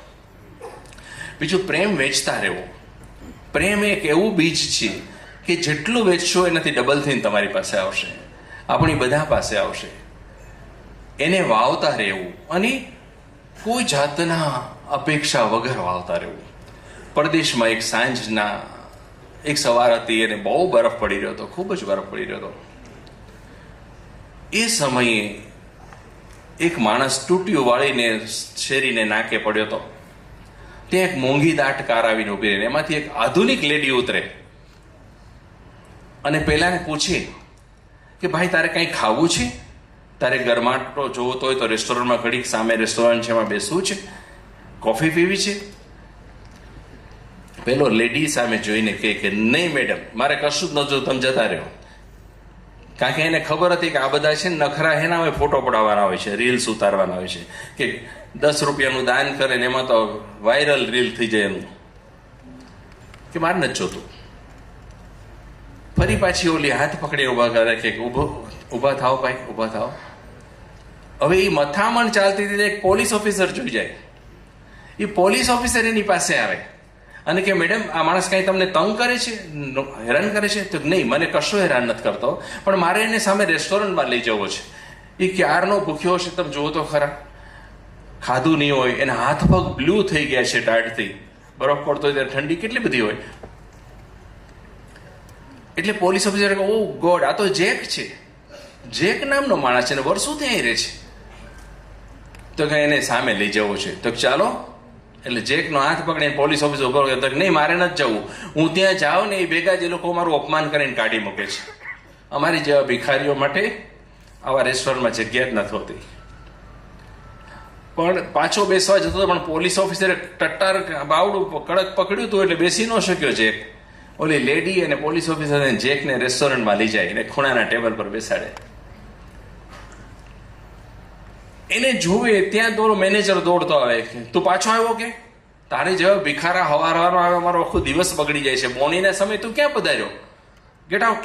બીજું, પ્રેમ વેચતા રહેવો. પ્રેમ એક એવું બીજ છે કે જેટલું વેચશો એનાથી ડબલ થઈને તમારી પાસે આવશે, આપણી બધા પાસે આવશે. એને વાવતા રહેવું અને કોઈ જાતના અપેક્ષા વગર વાવતા રહેવું. પરદેશમાં એક સાંજના એક સવાર હતી અને બહુ બરફ પડી રહ્યો હતો, ખૂબ જ બરફ પડી રહ્યો હતો. એ સમયે એક માણસ ટૂટીઓ વાળીને શેરીને નાકે પડ્યો હતો. ત્યાં એક મોંઘી દાટ કાર આવીને ઉભી રહીને એમાંથી એક આધુનિક લેડી ઉતરે અને પેલાને પૂછે કે ભાઈ તારે કંઈ ખાવું છે, તારે ગરમાટો જોવો હોય તો રેસ્ટોરન્ટમાં ઘડીક સામે રેસ્ટોરન્ટ છે એમાં બેસવું છે, કોફી પીવી છે. પેલો લેડી સામે જોઈને કહે કે નહીં મેડમ, મારે કશું જ ન જોયું, તમે જતા રહ્યો. કારણ કે એને ખબર હતી કે આ બધા છે ને નખરા એના હોય, ફોટો પડાવવાના હોય છે, રીલ્સ ઉતારવાના હોય છે, કે 10 રૂપિયાનું દાન કરે ને એમાં તો વાયરલ રીલ થઈ જાય એનું, કે મારે નથી જોતું. ફરી પાછી ઓલી હાથ પકડી ઉભા કરે કે ઊભા થાવ ભાઈ, ઊભા થાવ. હવે એ મથામણ ચાલતી હતી, એક પોલીસ ઓફિસર જોઈ જાય. એ પોલીસ ઓફિસર એની પાસે આવે અને કે મેડમ આ માણસ કાંઈ તમને તંગ કરે છે, હેરાન કરે છે? તો નહીં, મને કશું હેરાન નથી કરતો, પણ મારે એને સામે રેસ્ટોરન્ટમાં લઈ જવો છે. એ ક્યારનો ભૂખ્યો છે, તમે જુઓ તો ખરા, ખાધું નહીં હોય, એના હાથ પગ બ્લુ થઈ ગયા છે ટાઢથી, બરફ પડતો હોય ત્યારે ઠંડી કેટલી બધી હોય. એટલે પોલીસ ઓફિસર કહે ઓ ગોડ, આ તો જેક છે, જેક નામનો માણસ છે ને વર્ષોથી અહીં રહે છે, તો કે એને સામે લઈ જવો છે. તો ચાલો. એટલે જેકનો હાથ પકડીને પોલીસ ઓફિસર ઉભો કર્યો. તો નહીં, મારે નથી જવું, હું ત્યાં જાઉં ને એ ભેગા જ એ લોકો મારું અપમાન કરીને કાઢી મૂકે છે. અમારી જેવા ભિખારીઓ માટે આવા રેસ્ટોરન્ટમાં જગ્યા જ નથી હોતી. પણ પાછો બેસવા જતો હતો, પણ પોલીસ ઓફિસરે ટટ્ટાર બાવડું કડક પકડ્યું હતું એટલે બેસી ન શક્યો જેક. ઓલી લેડી અને પોલીસ ઓફિસર જેકને રેસ્ટોરન્ટમાં લઈ જાય અને ખૂણાના ટેબલ પર બેસાડે. એને જોવે ત્યાં તો મેનેજર દોડતો આવે કે તું પાછો આવ્યો, કે તારે જેવા ભિખારા હવારવાનો આવે, અમારો આખો દિવસ બગડી જાય છે, બોણીના સમય તું ક્યાં પધાર્યો, ગેટ આઉટ.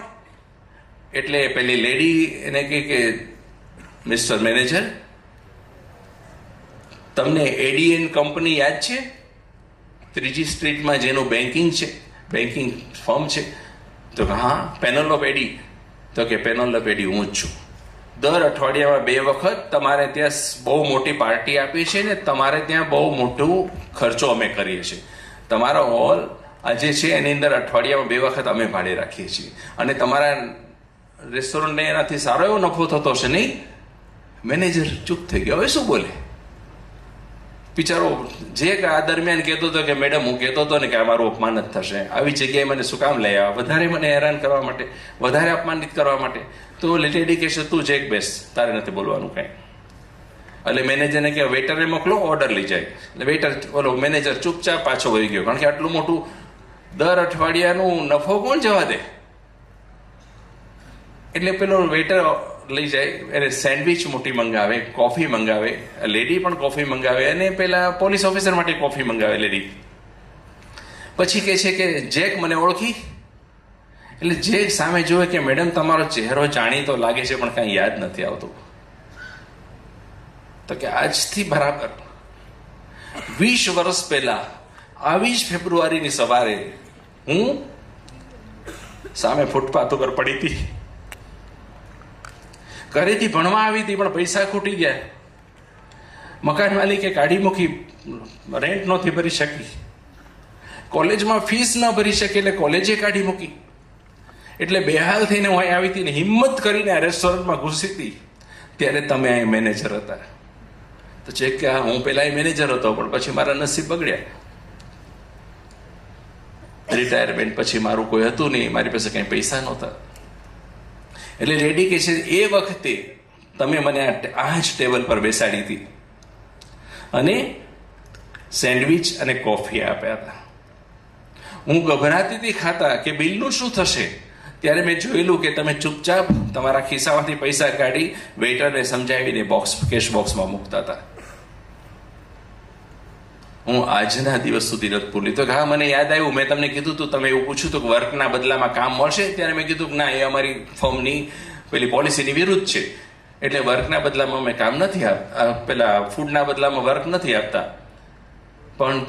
એટલે પેલી લેડી એને કહે કે મિસ્ટર મેનેજર, તમને એડીએન કંપની યાદ છે? 3જી સ્ટ્રીટમાં જેનું બેન્કિંગ ફર્મ છે? તો હા. પેનલ ઓફ એડી? તો કે પેનલ ઓફ એડી હું જ છું. દર અઠવાડિયામાં 2 વખત તમારે ત્યાં બહુ મોટી પાર્ટી આપી છે ને તમારે ત્યાં બહુ મોટું ખર્ચો અમે કરીએ છીએ. તમારો હોલ આજે છે એની અંદર અઠવાડિયામાં 2 વખત અમે ભાડે રાખીએ છીએ, અને તમારા રેસ્ટોરન્ટને એનાથી સારો એવો નફો થતો હશે નહીં? મેનેજર ચૂપ થઈ ગયો. હવે શું બોલે બિચારો. જે આ દરમિયાન કહેતો હતો કે મેડમ, હું કહેતો હતો ને કે અમારું અપમાન જ થશે, આવી જગ્યાએ મને શું કામ લઈ આવ્યા, વધારે મને હેરાન કરવા માટે, વધારે અપમાનિત કરવા માટે. તો લેડી કહેશે તું જેક બેસ, તારે નથી બોલવાનું કાંઈ. એટલે મેનેજરને કહે વેઇટરને મોકલો, ઓર્ડર લઈ જાય. એટલે વેઇટર ઓલો મેનેજર ચૂપચાપ પાછો વહી ગયો, કારણ કે આટલું મોટું દર અઠવાડિયાનું નફો કોણ જવા દે. એટલે પેલો વેઇટર લઈ જાય, એને સેન્ડવિચ મોટી મંગાવે, કોફી મંગાવે, લેડી પણ કોફી મંગાવે, અને પેલા પોલીસ ઓફિસર માટે કોફી મંગાવે લેડી. પછી કહે છે કે જેક મને ઓળખી? એટલે જેક સામે જોવે કે મેડમ તમારો ચહેરો જાણીતો લાગે છે પણ કાંઈ યાદ નથી આવતું. તો કે આજથી બરાબર 20 વર્ષ પહેલા આવી જ ફેબ્રુઆરીની સવારે હું સામે ફૂટપાથ ઉપર પડી હતી, ઘરેથી ભણવા આવી હતી પણ પૈસા ખૂટી ગયા, મકાન માલિકે કાઢી મૂકી, રેન્ટ નહોતી ભરી શકી, કોલેજમાં ફીસ ન ભરી શકી એટલે કોલેજે કાઢી મૂકી. એટલે બેહાલ થઈને હું અહીં આવી હતી ને હિંમત કરીને આ રેસ્ટોરન્ટમાં ઘૂસી હતી, ત્યારે તમે અહીં મેનેજર હતા. તો ચેક કે હા, હું પહેલા અહીં મેનેજર હતો, પણ પછી મારા નસીબ બગડ્યા. રિટાયરમેન્ટ પછી મારું કોઈ હતું નહીં, મારી પાસે કંઈ પૈસા નહોતા. એટલે લેડી કહે છે એ વખતે તમે મને આ જ ટેબલ પર બેસાડી હતી અને સેન્ડવિચ અને કોફી આપ્યા હતા. હું ગભરાતી હતી ખાતા કે બિલનું શું થશે, ત્યારે મેં જોયેલું કે તમે ચૂપચાપ તમારા ખિસ્સામાંથી પૈસા કાઢી વેઇટરને સમજાવીને કેશ બોક્સમાં મૂકતા હતા. હું આજના દિવસ સુધી નથી ભૂલી. તો હા, મને યાદ આવ્યું, મેં તમને કીધું હતું, તમે એવું પૂછ્યું હતું કે વર્કના બદલામાં કામ મળશે, ત્યારે મેં કીધું કે ના, એ અમારી ફર્મની પેલી પોલિસીની વિરુદ્ધ છે, એટલે વર્કના બદલામાં અમે કામ નથી આપતા, પેલા ફૂડના બદલામાં વર્ક નથી આપતા, પણ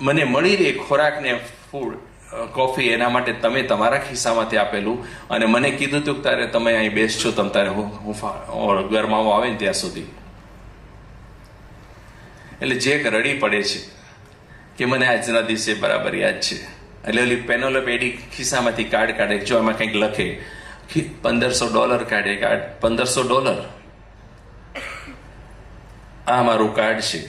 મને મળી રહે ખોરાક ને ફૂડ, કોફી, એના માટે તમે તમારા ખિસ્સામાંથી આપેલું, અને મને કીધું હતું કે તારે તમે અહીં બેસજો, તમ તારે ગરમાવો આવે ને ત્યાં સુધી. એટલે જેક રડી પડે છે કે મને આજના દિવસે બરાબર યાદ છે. એટલે ઓલી પેનલ ઓફ એડી ખિસ્સામાંથી કાર્ડ કાઢે, જો એમાં કંઈક લખે, $1500 કાઢે, $1500, આ મારું કાર્ડ છે,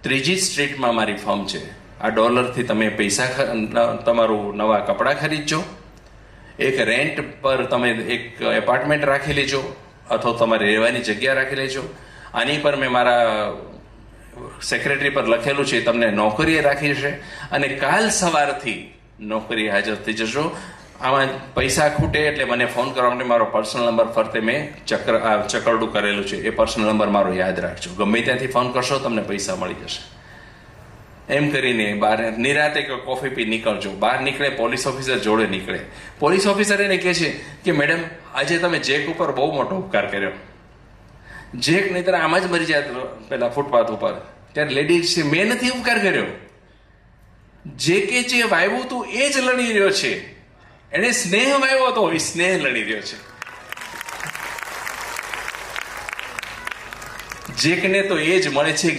3જી સ્ટ્રીટમાં મારી ફર્મ છે, આ $થી તમે પૈસા તમારું નવા કપડાં ખરીદજો, એક રેન્ટ પર તમે એક એપાર્ટમેન્ટ રાખી લેજો અથવા તમારે રહેવાની જગ્યા રાખી લેજો. આની પર મેં મારા સેક્રેટરી પર લખેલું છે, તમને નોકરીએ રાખી છે અને કાલ સવારથી નોકરી હાજર થઈ જશો. આમાં પૈસા ખૂટે એટલે મને ફોન કરવા માટે મારો પર્સનલ નંબર ફરતે મેં ચકરડું કરેલું છે. એ પર્સનલ નંબર મારો યાદ રાખજો. ગમે ત્યાંથી ફોન કરશો તમને પૈસા મળી જશે. એમ કરીને બહાર નિરાતે કોફી પી નીકળજો. બહાર નીકળે પોલીસ ઓફિસર જોડે નીકળે. પોલીસ ઓફિસર એને કહે છે કે મેડમ આજે તમે જેક ઉપર બહુ મોટો ઉપકાર કર્યો. જેક નહીં ત્યારે આમ જ મરી જાય પેલા ફૂટપાથ ઉપર. ત્યારે લેડીઝ છે મેં નથી ઉપકાર કર્યો, જે કે જે વાવ્યું હતું એ જ લડી રહ્યો છે. એને સ્નેહ વાવ્યો હતો એ સ્નેહ લડી રહ્યો છે. જેકને તો એ જ મળે છે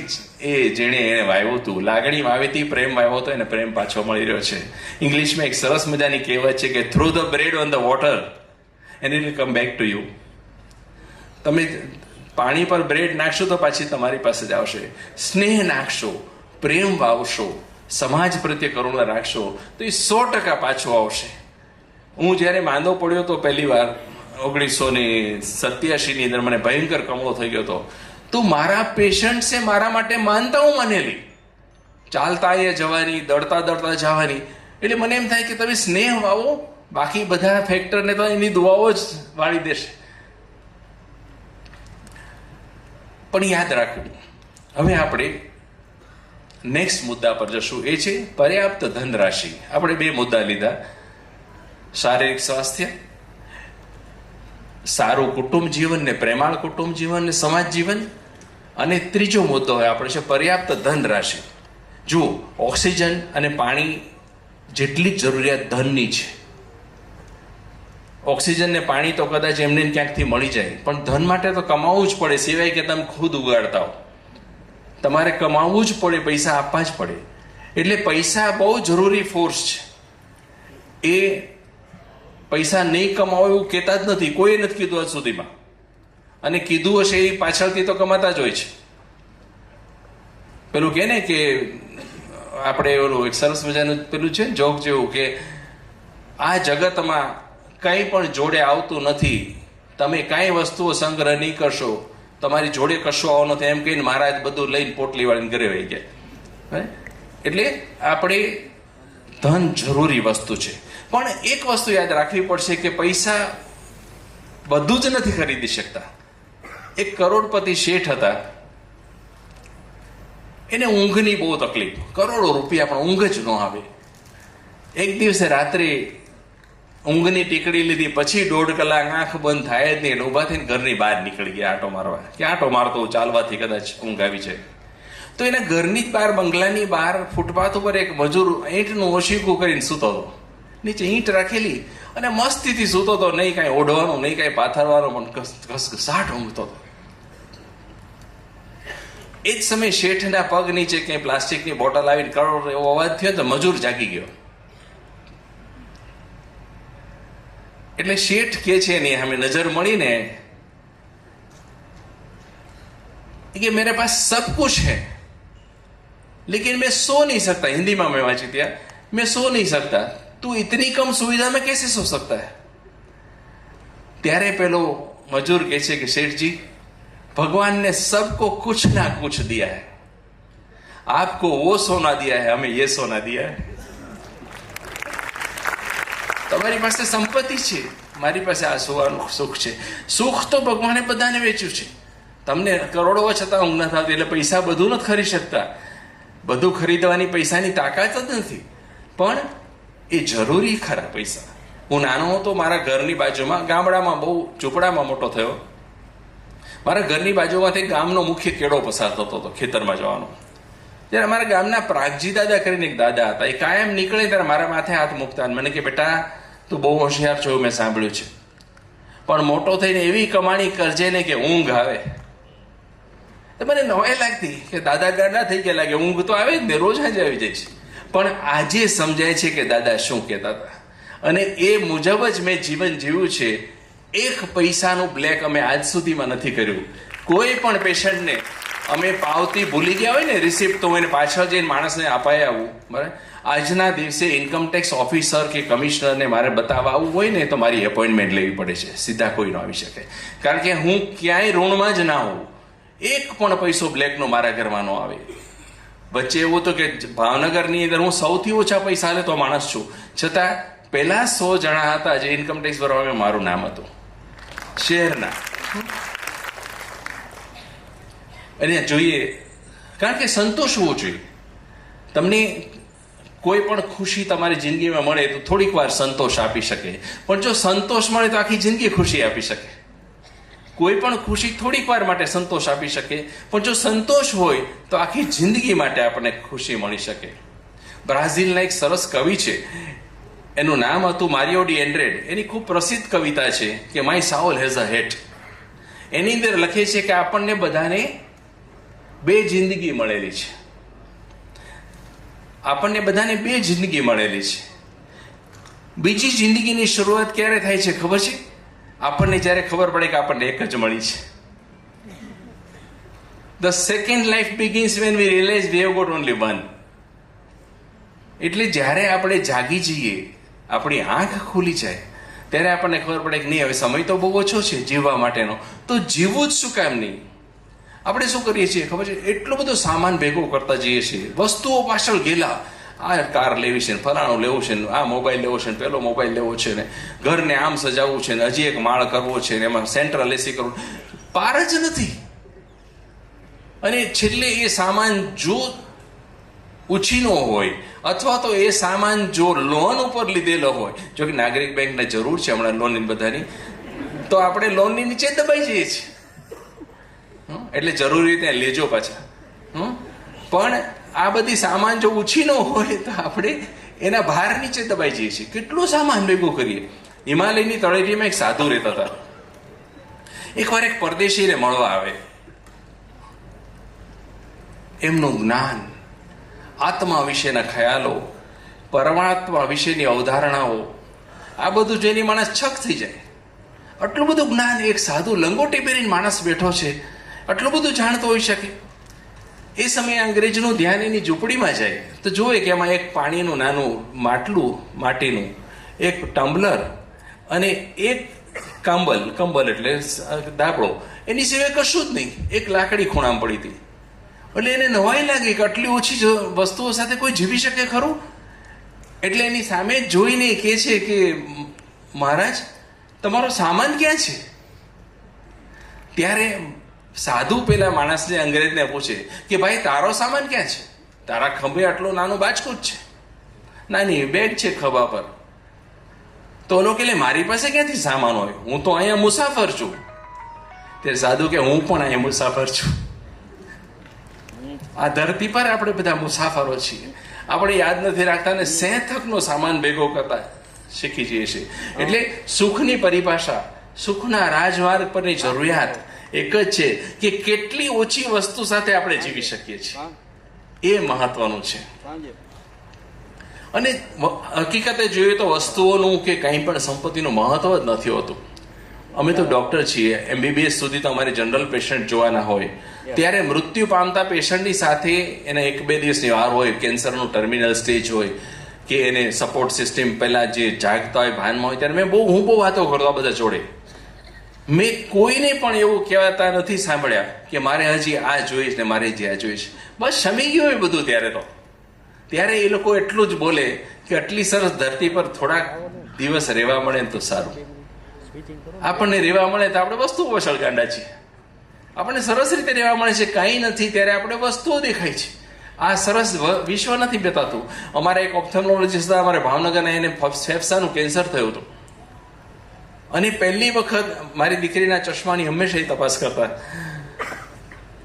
એ જેણે એને વાવ્યું હતું. લાગણી વાવી હતી, પ્રેમ વાવ્યો હતો, એને પ્રેમ પાછો મળી રહ્યો છે. ઇંગ્લિશમાં એક સરસ મજાની કહેવત છે કે throw the bread on the water and it will come back to you. તમે પાણી પર બ્રેડ નાખશો તો પાછી તમારી પાસે જ આવશે. સ્નેહ નાખશો, પ્રેમ વાવશો, સમાજ પ્રત્યે કરુણા રાખશો તો એ 100% પાછો આવશે. હું જ્યારે માંદો પડ્યો હતો પહેલી વાર 1987 ની અંદર, મને ભયંકર કમળો થઈ ગયો હતો, તો મારા પેશન્ટ્સે મારા માટે માનતાઓ માનેલી. ચાલતા એ જવાની, દળતા જવાની. એટલે મને એમ થાય કે તમે સ્નેહ વાવો, બાકી બધા ફેક્ટરને તો એની દુઆઓ જ વાળી દેશે. પણ યાદ રાખવું, હવે આપણે નેક્સ્ટ મુદ્દા પર જશું. એ છે પર્યાપ્ત ધનરાશિ. આપણે 2 મુદ્દા લીધા, શારીરિક સ્વાસ્થ્ય, સારું કુટુંબ જીવન ને પ્રેમાળ કુટુંબ જીવન ને સમાજ જીવન, અને ત્રીજો મુદ્દો હોય આપણે છે પર્યાપ્ત ધનરાશિ. જુઓ, ઓક્સિજન અને પાણી જેટલી જ જરૂરિયાત ધનની છે. ઓક્સિજન ને પાણી તો કદાચ એમને ક્યાંકથી મળી જાય, પણ ધન માટે તો કમાવવું જ પડે, સિવાય કે તમે ખુદ ઉગાડતા હો. તમારે કમાવવું જ પડે, પૈસા આપવા જ પડે. એટલે પૈસા બહુ જરૂરી ફોર્સ છે. એ પૈસા નહીં કમાવો એવું કહેતા જ નથી, કોઈએ નથી કીધું આજ સુધીમાં. અને કીધું હશે એ પાછળથી તો કમાતા જ હોય છે. પેલું કે ને કે આપણે ઓલું એક સરસ મજાનું પેલું છે જોક જેવું કે આ જગતમાં કંઈ પણ જોડે આવતું નથી, તમે કાંઈ વસ્તુઓ સંગ્રહ નહીં કરશો, તમારી જોડે કશું આવવાનું નથી, એમ કહીને મહારાજ બધું લઈને પોટલી વાળીને ઘરે વહી ગયા. એટલે આપણે ધન જરૂરી વસ્તુ છે. પણ એક વસ્તુ યાદ રાખવી પડશે કે પૈસા બધું જ નથી ખરીદી શકતા. એક કરોડપતિ શેઠ હતા, એને ઊંઘની બહુ તકલીફ, કરોડો રૂપિયા પણ ઊંઘ જ ન આવે. એક દિવસે રાત્રે ઊંઘની ટીકડી લીધી, પછી 1.5 કલાક આંખ બંધ થાય જ નહીં એટલે ઊભા થઈને ઘરની બહાર નીકળી ગયા આંટો મારવા. કે આંટો મારતો ચાલવાથી કદાચ ઊંઘ આવી જાય. તો એના ઘરની જ બહાર, બંગલાની બહાર ફૂટપાથ ઉપર એક મજૂર ઈંટનું ઓશીકું કરીને સૂતો હતો. નીચે ઈંટ રાખેલી અને મસ્તીથી સૂતો હતો, નહીં કાંઈ ઓઢવાનું, નહીં કાંઈ પાથરવાનું, પણ ઘસઘસાટ ઊંઘતો હતો. એ જ સમયે શેઠના પગ નીચે ક્યાંય પ્લાસ્ટિકની બોટલ આવીને કરોડ એવો અવાજ થયો તો મજૂર જાગી ગયો. એટલે શેઠ કે છે એની સામે નજર મળીને कि मेरे पास सब कुछ है लेकिन मैं सो नहीं सकता. हिंदी में मैं वांची दिया, मैं सो नहीं सकता. तू इतनी कम सुविधा में कैसे सो सकता है? ત્યારે પેલો મજૂર કહે છે કે શેઠજી, भगवान ने सबको कुछ ना कुछ दिया है, आपको वो सोना दिया है, हमें ये सोना दिया है. તમારી પાસે સંપત્તિ છે, મારી પાસે આ સુવાનું સુખ છે. સુખ તો ભગવાને બધાને વેચ્યું છે. તમને કરોડો છતાં ઊંઘ ન થતી, એટલે પૈસા બધું નથી ખરીદી શકતા. બધું ખરીદવાની પૈસાની તાકાત જ નથી, પણ એ જરૂરી ખરા પૈસા. હું નાનો હતો, મારા ઘરની બાજુમાં, ગામડામાં બહુ ઝૂંપડામાં મોટો થયો, મારા ઘરની બાજુમાંથી ગામનો મુખ્ય કેળો પસાર થતો હતો ખેતરમાં જવાનો. ત્યારે અમારા ગામના પ્રાગજી દાદા કરીને એક દાદા હતા, એ કાયમ નીકળે ત્યારે મારા માથે હાથ મૂકતા, મને કે બેટા તું બહુ હોશિયાર છો, મેં સાંભળ્યું છે, પણ મોટો થઈને એવી કમાણી કરજે ને કે ઊંઘ આવે. તો મને નવાઈ લાગતી કે દાદા ગાંડા થઈ ગયા લાગે, ઊંઘ તો આવે જ ને, રોજ આજે આવી જાય છે. પણ આજે સમજાય છે કે દાદા શું કહેતા હતા, અને એ મુજબ જ મેં જીવન જીવ્યું છે. એક પૈસાનું બ્લેક અમે આજ સુધીમાં નથી કર્યું. કોઈ પણ પેશન્ટને અમે પાવતી ભૂલી ગયા હોય ને, રિસિપ્ટ, તો એને પાછળ જઈને માણસને અપાઈ આવું. બરાબર, આજના દિવસે ઇન્કમટેક્સ ઓફિસર કે કમિશનરને મારે બતાવવા આવવું હોય ને તો મારી એપોઇન્ટમેન્ટ લેવી પડે છે. સીધા કોઈ ન આવી શકે, કારણ કે હું ક્યાંય ઋણમાં જ ના હોઉં. એક પણ પૈસો બ્લેકનો મારા ઘરમાં ન આવે. વચ્ચે એવું હતું કે ભાવનગરની અંદર હું સૌથી ઓછા પૈસા લેતો માણસ છું, છતાં પહેલા 100 જણા હતા જે ઇન્કમટેક્સ ભરવામાં મારું નામ હતું શહેરના. અને જોઈએ, કારણ કે સંતોષ હોવો જોઈએ. તમને કોઈ પણ ખુશી તમારી જિંદગીમાં મળે તો થોડીક વાર સંતોષ આપી શકે, પણ જો સંતોષ મળે તો આખી જિંદગી ખુશી આપી શકે. કોઈ પણ ખુશી થોડીક વાર માટે સંતોષ આપી શકે, પણ જો સંતોષ હોય તો આખી જિંદગી માટે આપણને ખુશી મળી શકે. બ્રાઝિલના એક સરસ કવિ છે, એનું નામ હતું મારિયો ડી એન્ડ્રેડ. એની ખૂબ પ્રસિદ્ધ કવિતા છે કે my soul has a hat. એની અંદર લખે છે કે આપણને બધાને 2 જિંદગી મળેલી છે. આપણને બધાને 2 જિંદગી મળેલી છે. બીજી જિંદગીની શરૂઆત ક્યારે થાય છે ખબર છે? આપણને જ્યારે ખબર પડે કે આપણને એક જ મળી છે. The second life begins when we realize we have got only one. એટલે જ્યારે આપણે જાગી જઈએ, આપણી આંખ ખુલી જાય, ત્યારે આપણને ખબર પડે કે નહીં, હવે સમય તો બહુ ઓછો છે જીવવા માટેનો, તો જીવવું જ શું કામ નહીં. આપણે શું કરીએ છીએ ખબર છે? એટલો બધો સામાન ભેગો કરતા જઈએ છીએ, વસ્તુઓ પાછળ ગયેલા. આ કાર લેવી છે ને, ફલાણું લેવું છે ને, આ મોબાઈલ લેવો છે ને, પેલો મોબાઈલ લેવો છે ને, ઘરને આમ સજાવવું છે ને, હજી એક માળ કરવો છે ને, એમાં સેન્ટ્રલ એસી કરવું, પાર જ નથી. અને છેલ્લે એ સામાન જો ઉછીનો હોય, અથવા તો એ સામાન જો લોન ઉપર લીધેલો હોય, જો કે નાગરિક બેંકને જરૂર છે હમણાં લોનની બધાની, તો આપણે લોનની નીચે દબાઈ જઈએ છીએ. એટલે જરૂરી ત્યાં લેજો પાછા. પણ આ બધી સામાન જો ઉછીનો હોય તો આપણે એના ભાર નીચે દબાઈ જઈએ છીએ. કેટલો સામાન ભેગો કરીએ. હિમાલયની તળેટીમાં એક સાધુ રહેતા હતા. એકવાર એક પરદેશીને મળવા આવે. એમનું જ્ઞાન, આત્મા વિશેના ખ્યાલો, પરમાત્મા વિશેની અવધારણાઓ, આ બધું જોઈને માણસ છક થઈ જાય. આટલું બધું જ્ઞાન એક સાધુ લંગોટી પહેરીને માણસ બેઠો છે, આટલું બધું જાણતો હોઈ શકે. એ સમયે અંગ્રેજનું ધ્યાન એની ઝૂંપડીમાં જાય તો જોવે કે એમાં એક પાણીનું નાનું માટલું, માટીનું એક ટમ્બલર અને એક કંબલ એટલે દાબડો, એની સિવાય કશું જ નહીં. એક લાકડી ખૂણામાં પડી હતી. એટલે એને નવાઈ લાગી કે આટલી ઓછી વસ્તુઓ સાથે કોઈ જીવી શકે ખરું? એટલે એની સામે જોઈને કહે છે કે મહારાજ, તમારો સામાન ક્યાં છે? ત્યારે સાધુ પેલા માણસને, અંગ્રેજને પૂછે કે ભાઈ તારો સામાન ક્યાં છે? તારા ખંભે આટલું નાનું બાચકું જ છે, નાની બેગ છે ખભા પર. તો લોકો એટલે મારી પાસે ક્યાંથી સામાન હોય? હું તો અહીંયા મુસાફર છું. ત્યારે સાધુ કે હું પણ અહીંયા મુસાફર છું. આ ધરતી પર આપણે બધા મુસાફરો છીએ. આપણે યાદ નથી રાખતા ને સેંથકનો સામાન ભેગો કરતા શીખી જઈએ છીએ. એટલે સુખની પરિભાષા, સુખના રાજમાર્ગ પરની જરૂરિયાત એક જ છે કે કેટલી ઓછી વસ્તુ સાથે આપણે જીવી શકીએ છીએ. એ મહત્વનું છે. અને હકીકતે જોઈએ તો વસ્તુઓનું કે કંઈ પણ સંપત્તિનું મહત્વ જ નથી હોતું. અમે તો ડોક્ટર છીએ, MBBS સુધી તો અમારે જનરલ પેશન્ટ જોવાના હોય, ત્યારે મૃત્યુ પામતા પેશન્ટની સાથે એના 1-2 દિવસની વાર હોય, કેન્સરનું ટર્મિનલ સ્ટેજ હોય, કે એને સપોર્ટ સિસ્ટમ પહેલા જે જાગતા હોય, ભાનમાં હોય, ત્યારે હું બહુ વાતો કરતો આ બધા જોડે. મેં કોઈને પણ એવું કહેવાતા નથી સાંભળ્યા કે મારે હજી આ જોઈશ ને મારે હજી આ જોઈશ. બસ શમી ગયું હોય બધું. ત્યારે એ લોકો એટલું જ બોલે કે આટલી સરસ ધરતી પર થોડાક દિવસ રહેવા મળે ને તો સારું. આપણને રહેવા મળે તો આપણે વસ્તુઓ પાછળ ગાંડા છીએ. આપણને સરસ રીતે રહેવા મળે છે, કાંઈ નથી ત્યારે આપણે વસ્તુઓ દેખાય છે. આ સરસ વિશ્વ નથી બતાતું. અમારા એક ઓપ્થેલ્મોલોજીસ્ટ હતા અમારે ભાવનગરના, એને ફેફસાનું કેન્સર થયું હતું. અને પહેલી વખત મારી દીકરીના ચશ્માની હંમેશા એ તપાસ કરતા.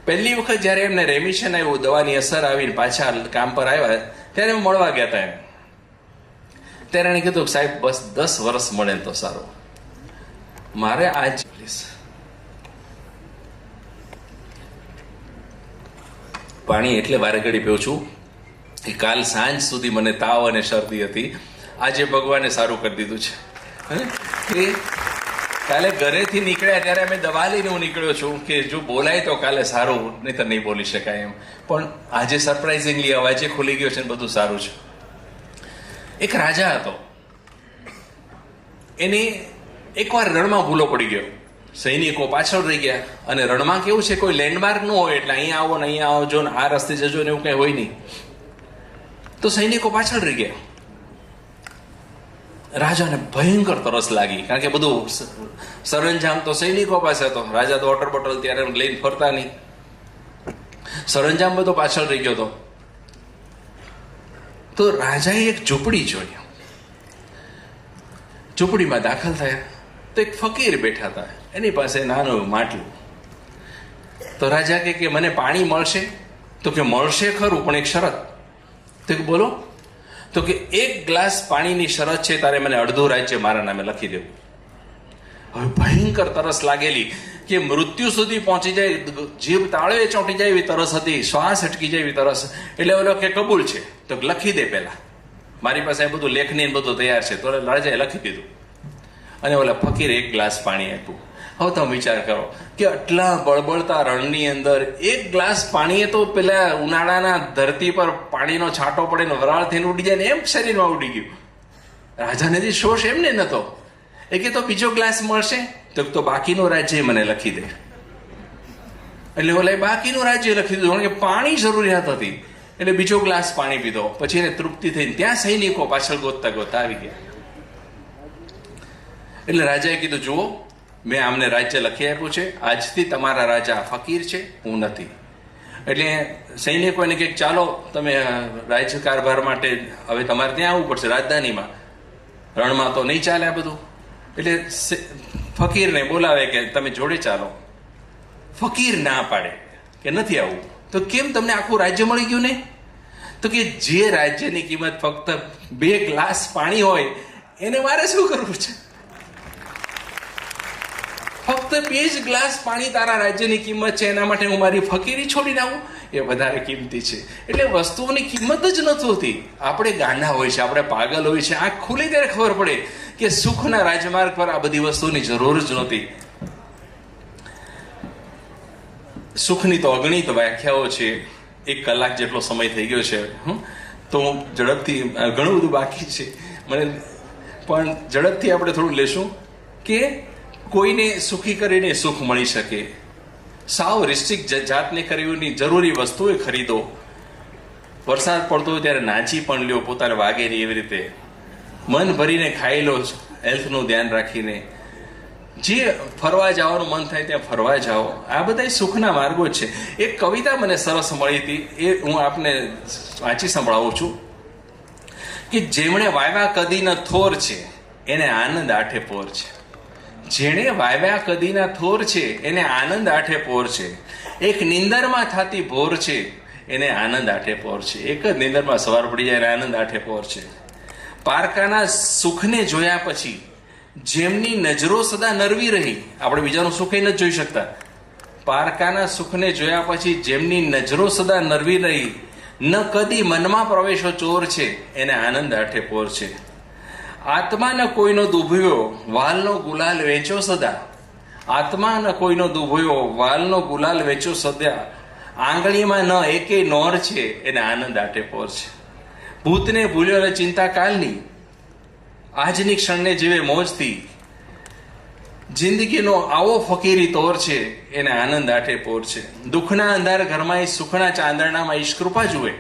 પહેલી વખત જ્યારે એમને રેમિશન આવ્યું, દવાની અસર આવીને પાછા કામ પર આવ્યા, ત્યારે મળવા ગયા હતા. ત્યારે એને કીધું સાહેબ બસ 10 વર્ષ મળે તો સારું. મારે આજ પાણી એટલે વારે ઘડી પીઉં છું કે કાલ સાંજ સુધી મને તાવ અને શરદી હતી. આજે ભગવાને સારું કરી દીધું છે. કાલે ઘરેથી નીકળ્યા ત્યારે અમે દવા લઈને હું નીકળ્યો છું કે જો બોલાય તો કાલે સારું, નહીં તો નહીં બોલી શકાય એમ. પણ આજે સરપ્રાઇઝિંગલી અવાજે ખુલી ગયો છે ને બધું સારું છે. એક રાજા હતો, એની એકવાર રણમાં ભૂલો પડી ગયો. સૈનિકો પાછળ રહી ગયા અને રણમાં કેવું છે, કોઈ લેન્ડમાર્ક ન હોય એટલે અહીંયા આવો ને અહીંયા આવજો ને આ રસ્તે જજો ને એવું કઈ હોય નહીં. તો સૈનિકો પાછળ રહી ગયા. રાજાને ભયંકર તરસ લાગી, કારણ કે બધું સરંજામ તો સૈનિકો પાસે હતો. રાજા તો વોટર બોટલ ત્યારે લઈને ફરતા નહીં. સરંજામ બધો પાછળ રહી ગયો હતો. તો રાજાએ એક ઝૂંપડી જોઈ. ઝૂંપડીમાં દાખલ થયા તો એક ફકીર બેઠા હતા, એની પાસે નાનું માટલું. તો રાજા કે મને પાણી મળશે? તો કે મળશે ખરું, પણ એક શરત. તો કે બોલો? તો કે એક ગ્લાસ પાણીની શરત છે, તારે મને અડધું રાજ્ય મારા નામે લખી દેવું. હવે ભયંકર તરસ લાગેલી કે મૃત્યુ સુધી પહોંચી જાય, જીભ તાળવે ચોંટી જાય એવી તરસ હતી, શ્વાસ અટકી જાય એવી તરસ. એટલે ઓલો કે કબૂલ છે, તો લખી દે પહેલા, મારી પાસે આ બધું લેખની બધું તૈયાર છે. તો રાજાએ લખી દીધું અને ઓલા ફકીરે એક ગ્લાસ પાણી આપ્યું. હવે તમે વિચાર કરો કે આટલા બળબળતા રણની અંદર એક ગ્લાસ પાણીએ તો પેલા ઉનાળાના ધરતી પર પાણીનો છાંટો પડે ને વરાળ થઈને ઉડી જાય ને એમ શરીરમાં ઉડી ગયું. રાજાને જે શોષ એમને નતો. એ કે તો બીજો ગ્લાસ મળશે? તો બાકીનું રાજ્ય મને લખી દે. એટલે ઓલા બાકીનું રાજ્ય લખી દીધું, કારણ કે પાણી જરૂરિયાત હતી. એટલે બીજો ગ્લાસ પાણી પીધો. પછી એને તૃપ્તિ થઈને ત્યાં સૈનિકો પાછળ ગોતતા ગોતતા આવી ગયા. એટલે રાજાએ કીધું, જુઓ, મેં આમને રાજ્ય લખી આપ્યું છે, આજથી તમારા રાજા ફકીર છે, હું નથી. એટલે સૈનિકો એને કે ચાલો તમે રાજ્ય કારભાર માટે હવે તમારે ત્યાં આવવું પડશે રાજધાનીમાં, રણમાં તો નહીં ચાલે આ બધું. એટલે ફકીરને બોલાવે કે તમે જોડે ચાલો. ફકીર ના પાડે કે નથી આવવું. તો કેમ, તમને આખું રાજ્ય મળી ગયું ને? તો કે જે રાજ્યની કિંમત ફક્ત 2 ગ્લાસ પાણી હોય એને મારે શું કરવું છે? ફક્ત 2 જ ગ્લાસ પાણી તારા રાજ્યની કિંમત છે, એના માટે હું મારી ફકીરી છોડીને આવું? એ વધારે કિંમતી છે. એટલે વસ્તુઓની કિંમત જ નથી હોતી. આપણે ગાંડા હોય છે, આપણે પાગલ હોય છે. આંખ ખુલે ત્યારે ખબર પડે કે સુખના રાજમાર્ગ પર આ બધી વસ્તુની જરૂર જ નહોતી. સુખની તો અગણિત વ્યાખ્યાઓ છે. 1 કલાક જેટલો સમય થઈ ગયો છે, તો ઝડપથી ઘણું બધું બાકી છે મને, પણ ઝડપથી આપણે થોડું લેશું કે કોઈને સુખી કરીને સુખ મળી શકે. સાવ રિસ્ટ્રિક્ટ જાતને કરવીની જરૂરી વસ્તુઓ ખરીદો. વરસાદ પડતો હોય ત્યારે નાચી પણ લ્યો, પોતાને વાગે નહીં એવી રીતે. મન ભરીને ખાઈ લો, હેલ્થનું ધ્યાન રાખીને. જે ફરવા જવાનું મન થાય ત્યાં ફરવા જાઓ. આ બધા સુખના માર્ગો છે. એક કવિતા મને સરસ મળી હતી, એ હું આપને વાંચી સંભળાવું છું કે જેમણે વાવ્યા કદીના થોર છે એને આનંદ આઠે પોર છે. જેણે વાવ્યા કદીના થોર છે એને આનંદ આઠે પોર છે. એક નિંદરમાં થતી ભોર છે એને આનંદ આઠે પોર છે. એક જ નિંદરમાં સવાર પડી જાય એને આનંદ આઠે પોર છે. પારકાના સુખને જોયા પછી જેમની નજરો સદા નરવી રહી, આપણે બીજાનું સુખ નથી જોઈ શકતા. પારકાના સુખને જોયા પછી જેમની નજરો સદા નરવી રહી, ન કદી મનમાં પ્રવેશો ચોર છે એને આનંદ આઠે પોર છે. આત્મા ન કોઈનો દુભ્યો વાલનો ગુલાલ વેચો સદા. આત્મા ન કોઈનો દુભ્યો વાલનો ગુલાલ વેચો સદા. આંગળીમાં ન એકે નોર છે એને આનંદ આઠે પોર છે. ભૂતને ભૂલ્યો ને ચિંતા કાલની, આજની ક્ષણને જીવે મોજથી. જિંદગીનો આવો ફકીરી તોર છે એને આનંદ આઠે પોર છે. દુઃખના અંધાર ઘરમાં સુખના ચાંદરણામાં ઈશ કૃપા જુએ.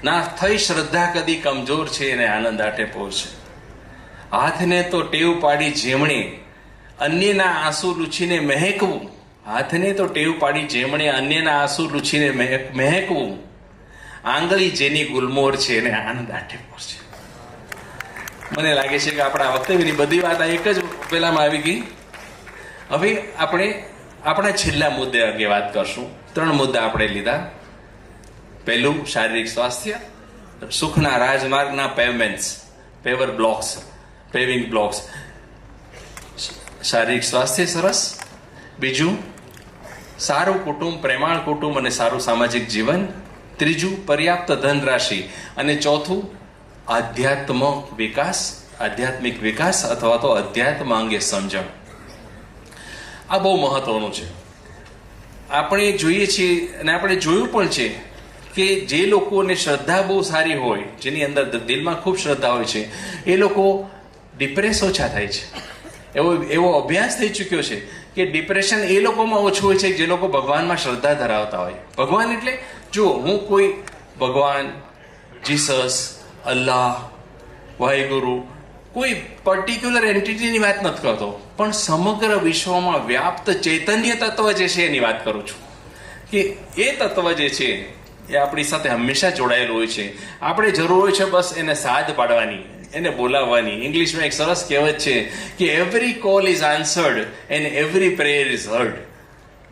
ના થઈ શ્રદ્ધા કદી કમજોર છે એને આનંદ આઠે પોર છે. હાથને તો ટેવ પાડી જેમણે અન્યના આંસુ લૂછીને મહેકવું. હાથને તો ટેવ પાડી જેમણે અન્યના આંસુ લૂછીને મહેકવું. આંગળી જેની ગુલમોર છે એને આનંદ આઠે પોર છે. મને લાગે છે કે આપણા વક્તવ્યની બધી વાત આ એક જ પેલામાં આવી ગઈ. હવે આપણે આપણા છેલ્લા મુદ્દે અંગે વાત કરશું. 3 મુદ્દા આપણે લીધા. પહેલું શારીરિક સ્વાસ્થ્ય, સુખના રાજમાર્ગના પેવમેન્ટ્સ, પેવિંગ બ્લોક્સ. શારીરિક સ્વાસ્થ્ય સરસ. બીજું સારું કુટુંબ, પ્રેમાળ કુટુંબ અને સારું સામાજિક જીવન. ત્રીજું પર્યાપ્ત ધનરાશિ. અને ચોથું આધ્યાત્મ વિકાસ, આધ્યાત્મિક વિકાસ અથવા તો અધ્યાત્મ અંગે સમજણ. આ બહુ મહત્વનું છે. આપણે જોઈએ છીએ અને આપણે જોયું પણ છે કે જે લોકોને શ્રદ્ધા બહુ સારી હોય, જેની અંદર દિલમાં ખૂબ શ્રદ્ધા હોય છે, એ લોકો ડિપ્રેસ ઓછા થાય છે. એવો અભ્યાસ થઈ ચૂક્યો છે કે ડિપ્રેશન એ લોકોમાં ઓછું હોય છે જે લોકો ભગવાનમાં શ્રદ્ધા ધરાવતા હોય. ભગવાન એટલે જો હું કોઈ ભગવાન, જીસસ, અલ્લાહ, વાહેગુરુ, કોઈ પર્ટિક્યુલર એન્ટિટીની વાત નથી કરતો, પણ સમગ્ર વિશ્વમાં વ્યાપ્ત ચૈતન્ય તત્વ જે છે એની વાત કરું છું. કે એ તત્વ જે છે એ આપણી સાથે હંમેશા જોડાયેલું હોય છે. આપણે જરૂર હોય છે બસ એને સાથ પાડવાની, એને બોલાવવાની. ઇંગ્લિશમાં એક સરસ કહેવત છે કે every call is answered and every prayer is heard.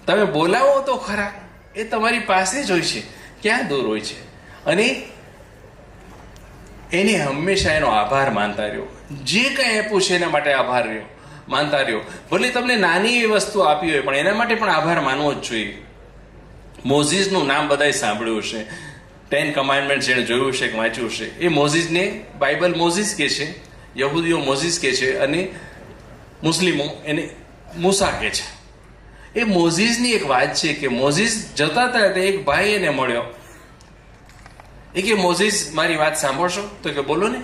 તમે બોલાવો તો ખરા, એ તમારી પાસે જ હોય છે, ક્યાં દૂર હોય છે. અને એને હંમેશા એનો આભાર માનતા રહ્યો. જે કંઈ આપ્યું છે એના માટે આભાર રહ્યો, માનતા રહ્યો. ભલે તમને નાની એવી વસ્તુ આપી હોય પણ એના માટે પણ આભાર માનવો જ જોઈએ. મોઝીસનું નામ બધાએ સાંભળ્યું હશે. 10 કમાન્ડમેન્ટ જેણે જોયું છે કે વાંચ્યું છે, એ મોઝીસને બાઇબલ મોઝીસ કહે છે, યહૂદીઓ મોઝીસ કહે છે અને મુસ્લિમો એને મૂસા કહે છે. એ મોઝીસની એક વાત છે કે મોઝીસ જતા હતા તે એક ભાઈ એને મળ્યો. એ કે મોઝીસ મારી વાત સાંભળશો? તો કે બોલો ને.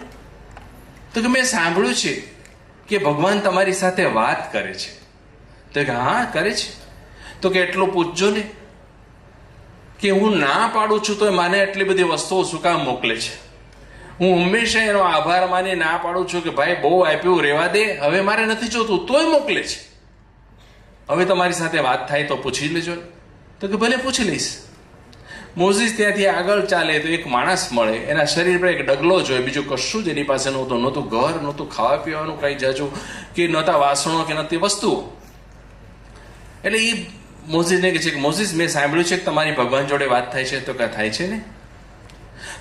તો કે મેં સાંભળ્યું છે કે ભગવાન તમારી સાથે વાત કરે છે. તો કે હા કરે છે. તો કે એટલું પૂછજો ને કે હું ના પાડું છું તો મને એટલી બધી વસ્તુઓ શું કામ મોકલે છે. હું હંમેશા એનો આભાર માની ના પાડું છું કે ભાઈ બહુ આપ્યું, રહેવા દે, હવે મારે નથી જોતું, તોય મોકલે છે. હવે તમારી સાથે વાત થાય તો પૂછી લેજો. તો કે ભલે પૂછી લઈશ. મોઝીસ ત્યાંથી આગળ ચાલે તો એક માણસ મળે, એના શરીર પર એક ડગલો જ હોય, બીજું કશું જ એની પાસે નહોતું. નહોતું ઘર, નહોતું ખાવા પીવાનું કઈ જાજુ, કે નહોતા વાસણો કે નહોતી વસ્તુઓ. એટલે એ મોઝીસને કહે છે કે મોઝીસ મેં સાંભળ્યું છે કે તમારી ભગવાન જોડે વાત થાય છે. તો કે થાય છે ને.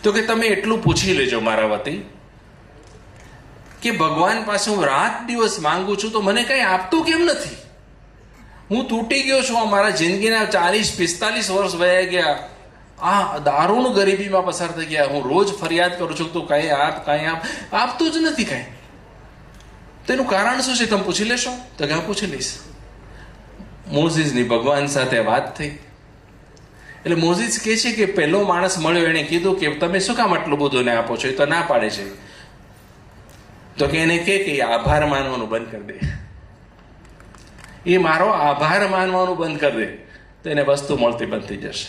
તો કે તમે એટલું પૂછી લેજો મારા વતી કે ભગવાન પાસે હું રાત દિવસ માંગુ છું તો મને કઈ આપતું કેમ નથી? હું તૂટી ગયો છું. મારા જિંદગીના 40-45 વર્ષ વયા ગયા, આ દારૂણ ગરીબીમાં પસાર થઈ ગયા. હું રોજ ફરિયાદ કરું છું તું કઈ આપ, કઈ આપ, આપતું જ નથી કઈ. તેનું કારણ શું છે તમે પૂછી લેશો? તો કે પૂછી લઈશ. મોઝીસની ભગવાન સાથે વાત થઈ. એટલે મોઝીસ કહે છે કે પહેલો માણસ મળ્યો, એને કીધું કે તમે શું કામ આટલું બધું ને આપો છો? એ તો ના પાડે છે. તો કે એને કે આભાર માનવાનું બંધ કરી દે. એ મારો આભાર માનવાનું બંધ કરી દે તો એને વસ્તુ મળતી બંધ થઈ જશે.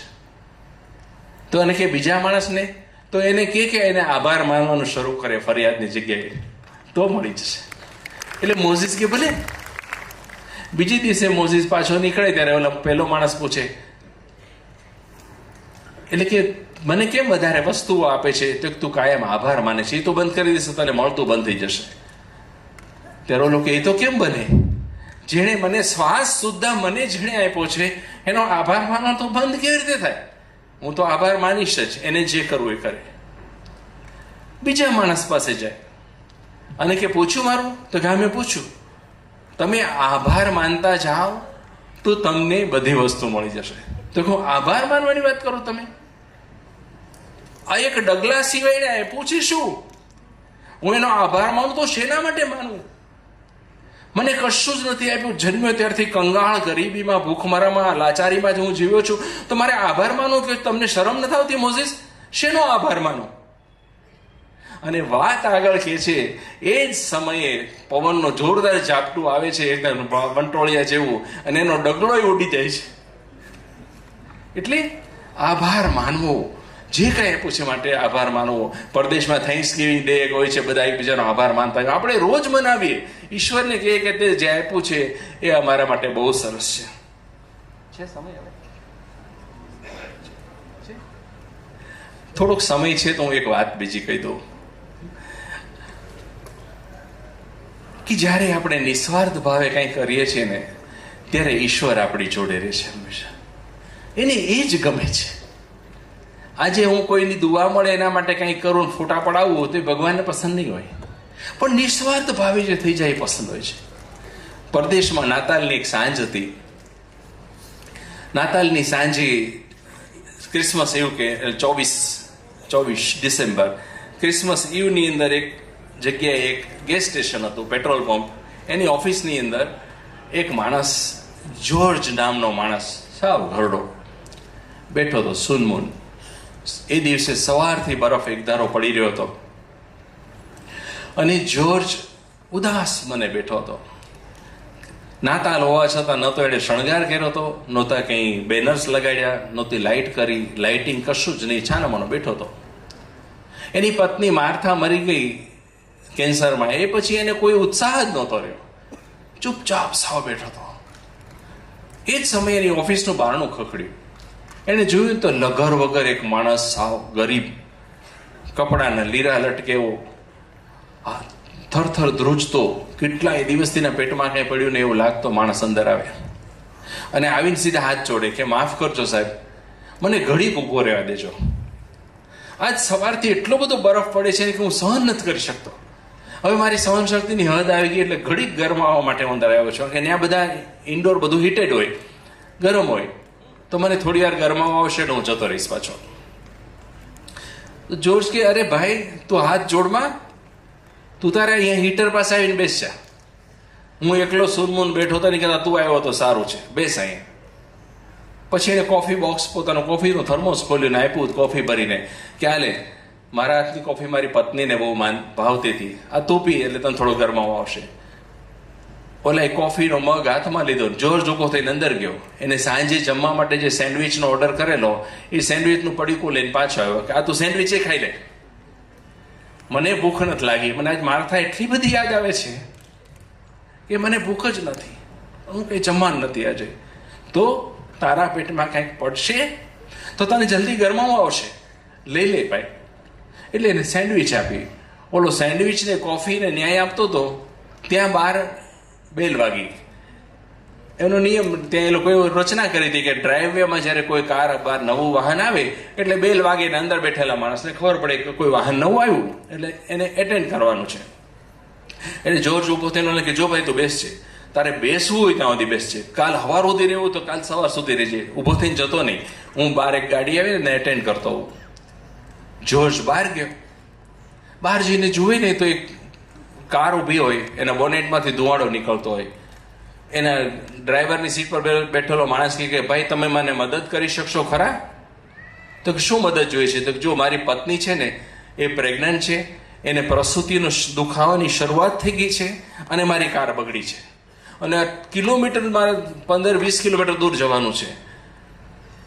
તો એને કે બીજા માણસને, તો એને કે એને આભાર માનવાનું શરૂ કરે ફરિયાદની જગ્યાએ, તો મળી જશે. એટલે મોઝીસ કે ભલે. બીજી દિવસે મોઝીસ પાછો નીકળે ત્યારે ઓલો પહેલો માણસ પૂછે, એટલે કે મને કેમ વધારે વસ્તુઓ આપે છે? તો તું કાયમ આભાર માને છે, એ તો બંધ કરી દેશે તને મળતું બંધ થઈ જશે. ત્યારે ઓલો કે એ તો કેમ બને? જેણે મને શ્વાસ સુદ્ધા મને જેણે આપ્યો છે એનો આભાર માનવાનો તો બંધ કેવી રીતે થાય? હું તો આભાર માનીશ જ, એને જે કરવું એ કરે. બીજા માણસ પાસે જાય અને કે પૂછ્યું મારું? તો કે મેં પૂછ્યું. તમે આભાર માનતા જાઓ તો તમને બધી વસ્તુ મળી જશે. તો હું આભાર માનવાની વાત કરું તમે? આ એક ડગલા સિવાય આપ્યું છે શું? હું એનો આભાર માનું તો શેના માટે માનું? મને કશું જ નથી આપ્યું. જન્મ્યો ત્યારથી કંગાળ, ગરીબીમાં, ભૂખમરામાં, લાચારીમાં જ હું જીવ્યો છું. તો મારે આભાર માનો કે તમને શરમ નથી આવતી મોઝીસ? શેનો આભાર માનો? અને વાત આગળ કે છે એ જ સમયે પવનનો જોરદાર ઝાપટું આવે છે, એકદમ વંટોળિયા જેવું, અને એનો ડગલો ઉડી જાય છે. એટલે આભાર માનવો, જે કંઈ આપ્યું છે માટે આભાર માનવો. પરદેશમાં થેન્ક્સગિવિંગ ડે હોય છે, બધા એકબીજાનો આભાર માનતા હોય. આપણે રોજ મનાવીએ, ઈશ્વરને કહીએ કે તે જે આપ્યું છે એ અમારા માટે બહુ સરસ છે. સમય હવે થોડોક સમય છે તો હું એક વાત બીજી કહી દઉં કે જ્યારે આપણે નિસ્વાર્થ ભાવે કંઈ કરીએ છીએ ને ત્યારે ઈશ્વર આપણી જોડે રહે છે હંમેશા. એને એ જ ગમે છે. આજે હું કોઈની દુઆ મળે એના માટે કંઈ કરું, ફોટા પડાવું, તો એ ભગવાનને પસંદ નહીં હોય. પણ નિસ્વાર્થ ભાવે જે થઈ જાય એ પસંદ હોય છે. પરદેશમાં નાતાલની એક સાંજ હતી. નાતાલની સાંજે ક્રિસમસ ઇવ કે 24 ડિસેમ્બર, ક્રિસમસ ઇવની અંદર એક જગ્યાએ એક ગેસ સ્ટેશન હતું, પેટ્રોલ પંપ, એની ઓફિસની અંદર એક માણસ, જ્યોર્જ નામનો માણસ, સાવ ઘરડો બેઠો હતો, સૂનમૂન. એ દિવસે સવારથી બરફ એકધારો પડી રહ્યો હતો અને જ્યોર્જ ઉદાસ મને બેઠો હતો. નાતાલ હોવા છતાં ન તો એને શણગાર કર્યો હતો, નહોતા કંઈ બેનર્સ લગાડ્યા, નહોતી લાઇટ કરી, લાઇટિંગ કશું જ નહીં, છાનામાનો બેઠો હતો. એની પત્ની માર્થા મરી ગઈ કેન્સરમાં, એ પછી એને કોઈ ઉત્સાહ જ નહોતો રહ્યો, ચૂપચાપ સાવ બેઠો હતો. એ જ સમયે એની ઓફિસનું બારણું ખખડ્યું. એને જોયું તો લગર વગર એક માણસ, સાવ ગરીબ, કપડાના લીરા લટકેવો, થરથર ધ્રુજતો, કેટલાય દિવસથી પેટમાં કંઈ પડ્યું ને એવું લાગતો માણસ અંદર આવે અને આવીને સીધા હાથ જોડે કે માફ કરજો સાહેબ, મને ઘડીક ઊભો રહેવા દેજો. આજ સવારથી એટલો બધો બરફ પડે છે કે હું સહન નથી કરી શકતો. હવે મારી સહન શક્તિની હદ આવી ગઈ, એટલે ઘડીક ગરમાવા માટે હું અંદર આવ્યો છું કે ત્યાં બધા ઇન્ડોર બધું હીટેડ હોય, ગરમ હોય, તો મને થોડી વાર ગરમાવા આવશે એટલે હું જતો રહીશ પાછો. જોર્જ કે અરે ભાઈ, તું હાથ જોડમાં, તું તારે અહીંયા હીટર પાસે આવીને બેસ જા. હું એકલો સુનમૂન બેઠો હતો, નહીં કહેતા તું આવ્યો તો સારું છે, બેસ અહીંયા. પછી એને કોફી બોક્સ, પોતાનો કોફીનો થર્મોસ ખોલીને આપ્યું, કોફી ભરીને કે હાલે, મારા હાથની કોફી મારી પત્નીને બહુ ભાવતી હતી, આ તું પી એટલે તને થોડો ગરમાવો આવશે. ઓલા કોફીનો મગ હાથમાં લીધો, જોર્જ ઊભો થઈને અંદર ગયો. એને સાંજે જમવા માટે જે સેન્ડવિચનો ઓર્ડર કરેલો, એ સેન્ડવિચનું પડીકું લઈને પાછો આવ્યો કે આ તું સેન્ડવિચ એ ખાઈ લે, મને ભૂખ નથી લાગી. મને આજ માર્થા એટલી બધી યાદ આવે છે કે મને ભૂખ જ નથી, હું કંઈ જમવાનું નથી આજે. તો તારા પેટમાં કંઈક પડશે તો તને જલ્દી ગરમાવો આવશે, લઈ લે ભાઈ. એટલે એને સેન્ડવિચ આપી. ઓલો સેન્ડવિચને કોફીને ન્યાય આપતો હતો, ત્યાં બહાર બેલ વાગી. એનો નિયમ ત્યાં એ લોકોએ રચના કરી હતી કે ડ્રાઈવેમાં જ્યારે કોઈ કાર બહાર નવું વાહન આવે એટલે બેલ વાગે ને અંદર બેઠેલા માણસને ખબર પડે કે કોઈ વાહન નવું આવ્યું, એટલે એને એટેન્ડ કરવાનું છે. એટલે જોર્જ ઊભો થઈને કે જો ભાઈ તું બેસ છે, તારે બેસવું હોય ત્યાં સુધી બેસ છે, કાલ સવાર સુધી રહેવું તો કાલ સવાર સુધી રહેજે, ઊભો થઈને જતો નહીં. હું બહાર એક ગાડી આવી ને એટેન્ડ કરતો હોઉં. જોર્જ બહાર ગયો. બહાર જઈને જુએ ને તો એક કાર ઊભી હોય, એના બોનેટમાંથી ધુવાડો નીકળતો હોય. એના ડ્રાઈવરની સીટ પર બેઠેલો માણસ કે ભાઈ તમે મને મદદ કરી શકશો ખરા? તો શું મદદ જોઈએ છે? તો જો મારી પત્ની છે ને એ પ્રેગ્નન્ટ છે, એને પ્રસૂતિનો દુખાવાની શરૂઆત થઈ ગઈ છે અને મારી કાર બગડી છે અને કિલોમીટર મારે 15-20 કિલોમીટર દૂર જવાનું છે.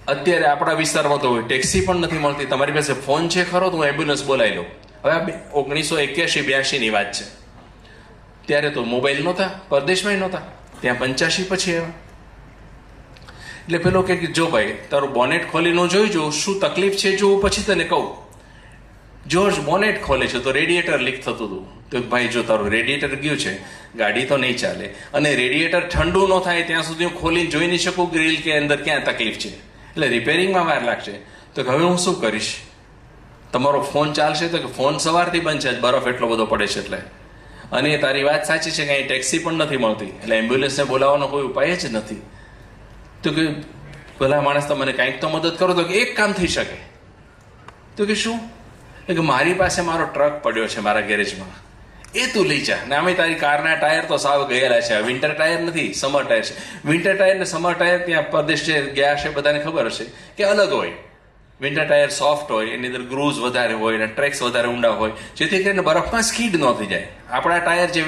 અત્યારે આપણા વિસ્તારમાં તો ટેક્સી પણ નથી મળતી, તમારી પાસે ફોન છે ખરો? તો હું એમ્બ્યુલન્સ બોલાવી લઉં. હવે 1981-82ની વાત છે. ત્યારે તો મોબાઈલ નહોતા, પરદેશમાં નહોતા, ત્યાં 85 પછી આવ્યા. એટલે પેલો કે જો ભાઈ તારું બોનેટ ખોલીને જોઈ જો શું તકલીફ છે, જો પછી તને કહું. જોર્જ બોનેટ ખોલે છે તો રેડિએટર લીક થતું હતું. તો ભાઈ જો તારું રેડિએટર ગયું છે, ગાડી તો નહીં ચાલે, અને રેડિએટર ઠંડુ ન થાય ત્યાં સુધી હું ખોલીને જોઈ નહીં શકું ગ્રીલ કે અંદર ક્યાં તકલીફ છે, એટલે રિપેરિંગમાં વાર લાગશે. તો હવે હું શું કરીશ? તમારો ફોન ચાલશે? તો કે ફોન સવારથી બંધ છે, બરફ એટલો બધો પડે છે એટલે. અને તારી વાત સાચી છે કે અહીં ટેક્સી પણ નથી મળતી, એટલે એમ્બ્યુલન્સને બોલાવવાનો કોઈ ઉપાય જ નથી. તો કે ભલા માણસ તમને કાંઈક તો મદદ કરો. તો કે એક કામ થઈ શકે. તો કે શું? કે મારી પાસે મારો ટ્રક પડ્યો છે મારા ગેરેજમાં, એ તું લઈ જા. ને આમે તારી કારના ટાયર તો સાવ ગયેલા છે, વિન્ટર ટાયર નથી, સમર ટાયર છે. વિન્ટર ટાયર ને સમર ટાયર ત્યાં પ્રદેશ ગયા હશે બધાને ખબર હશે કે અલગ હોય. વિન્ટર ટાયર સોફ્ટ હોય, એની અંદર ગ્રુઝ વધારે હોય અને ટ્રેક્સ વધારે ઊંડા હોય, જેથી કરીને બરફમાં સ્કીડ ન થઈ જાય. આપણા ટાયર જે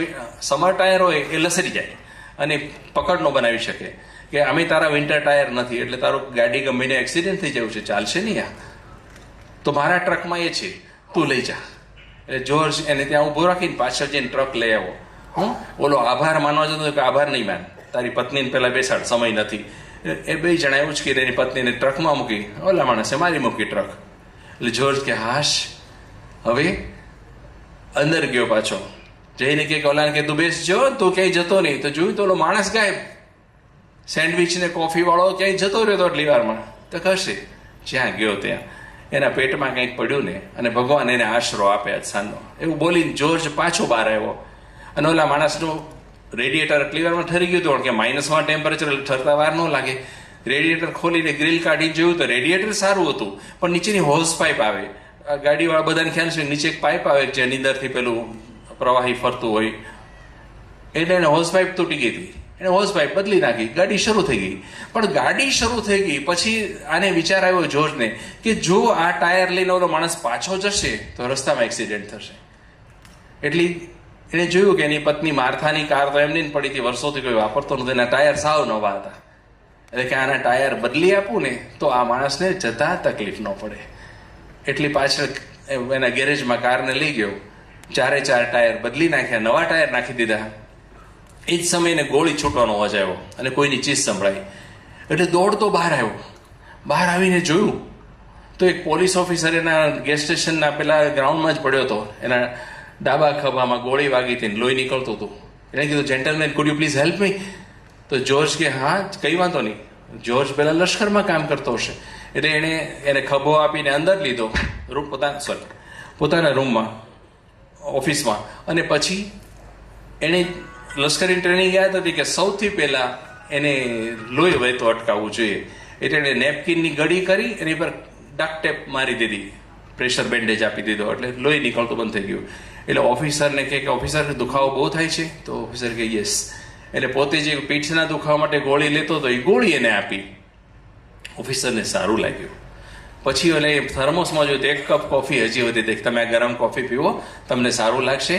સમર ટાયર હોય એ લસરી જાય અને પકડ ન બનાવી શકે. કે અમે તારા વિન્ટર ટાયર નથી, એટલે તારું ગાડી ગમીને એક્સિડન્ટ થઈ જવું છે, ચાલશે નહીં આ. તો મારા ટ્રકમાં એ છે, તું લઈ જા. એટલે જોર્જ એને ત્યાં ઊભો રાખીને પાછળ જઈને ટ્રક લઈ આવો. ઓલો આભાર માનવા જતો કે આભાર નહીં માન, તારી પત્નીને પહેલા બેસાડ, સમય નથી. એ બે જણા એવું જ કે એની પત્નીને ટ્રકમાં મૂકી, ઓલા માણસે મારી મૂકી ટ્રક. એટલે જોર્જ કે હાશ. હવે અંદર ગયો પાછો, જઈને કે ઓલાને કે તું બેસ જો, તું ક્યાંય જતો નહીં. તો જોયું તો ઓલો માણસ ગાયબ. સેન્ડવિચ ને કોફી વાળો ક્યાંય જતો રહ્યો તો એટલી વારમાં. તો કશે જ્યાં ગયો ત્યાં એના પેટમાં કંઈક પડ્યું ને, અને ભગવાન એને આશરો આપે આજ સાંજનો, એવું બોલીને જોર્જ પાછો બહાર આવ્યો. અને ઓલા માણસનું રેડિએટર એટલી વારમાં ઠરી ગયું હતું કે -1 ટેમ્પરેચર ઠરતા વાર ન લાગે. રેડિએટર ખોલીને ગ્રીલ કાઢીને જોયું તો રેડિએટર સારું હતું, પણ નીચેની હોઝ પાઇપ આવે. ગાડીવાળા બધાને ખ્યાલ છે નીચે એક પાઇપ આવે જેની અંદરથી પેલું પ્રવાહી ફરતું હોય, એટલે એને હોઝ પાઇપ તૂટી ગઈ હતી. એને હોઝ પાઇપ બદલી નાખી, ગાડી શરૂ થઈ ગઈ. પણ ગાડી શરૂ થઈ ગઈ પછી આને વિચાર આવ્યો જોર્જને કે જો આ ટાયર લઈને ઓલો માણસ પાછો જશે તો રસ્તામાં એક્સિડન્ટ થશે. એટલે એને જોયું કે એની પત્ની માર્થાની કાર તો એમની જ પડી હતી, વર્ષોથી કોઈ વાપરતો નથી, એના ટાયર સાવ નવા હતા. એટલે કે આના ટાયર બદલી આપું ને તો આ માણસને જતા તકલીફ ન પડે. એટલી પાછળ એના ગેરેજમાં કારને લઈ ગયો, 4 ટાયર બદલી નાખ્યા, નવા ટાયર નાખી દીધા. એ જ સમયે એને ગોળી છૂટવાનો અવાજ આવ્યો અને કોઈની ચીસ સંભળાઈ. એટલે દોડતો બહાર આવ્યો. બહાર આવીને જોયું તો એક પોલીસ ઓફિસર એના ગેસ સ્ટેશનના પેલા ગ્રાઉન્ડમાં જ પડ્યો હતો. એના ડાબા ખભામાં ગોળી વાગી હતી, લોહી નીકળતું હતું. એને કીધું, gentleman, food you please help me? તો જોર્જ કે હા, કઈ વાંધો નહીં. જોર્જ પેલા લશ્કરમાં કામ કરતો હશે એટલે એને ખભો આપીને અંદર લીધો પોતાના રૂમમાં, ઓફિસમાં. અને પછી એને લશ્કરી ટ્રેનિંગ યાદ હતી કે સૌથી પહેલા એને લોહી વહેતો અટકાવવું જોઈએ. એટલે એને નેપકિનની ગળી કરી એની પર ડક ટેપ મારી દીધી, પ્રેશર બેન્ડેજ આપી દીધો, એટલે લોહી નીકળતું બંધ થઈ ગયું. એટલે ઓફિસરને કે ઓફિસર, દુખાવો બહુ થાય છે? તો ઓફિસર કે યસ. એટલે પોતે જે પીઠના દુખાવા માટે ગોળી લેતો હતો એ ગોળી એને આપી. ઓફિસરને સારું લાગ્યું. પછી એટલે થર્મોસમાં જોયું તો 1 કપ કોફી હજી હતી. દેખ, તમે આ ગરમ કોફી પીવો, તમને સારું લાગશે.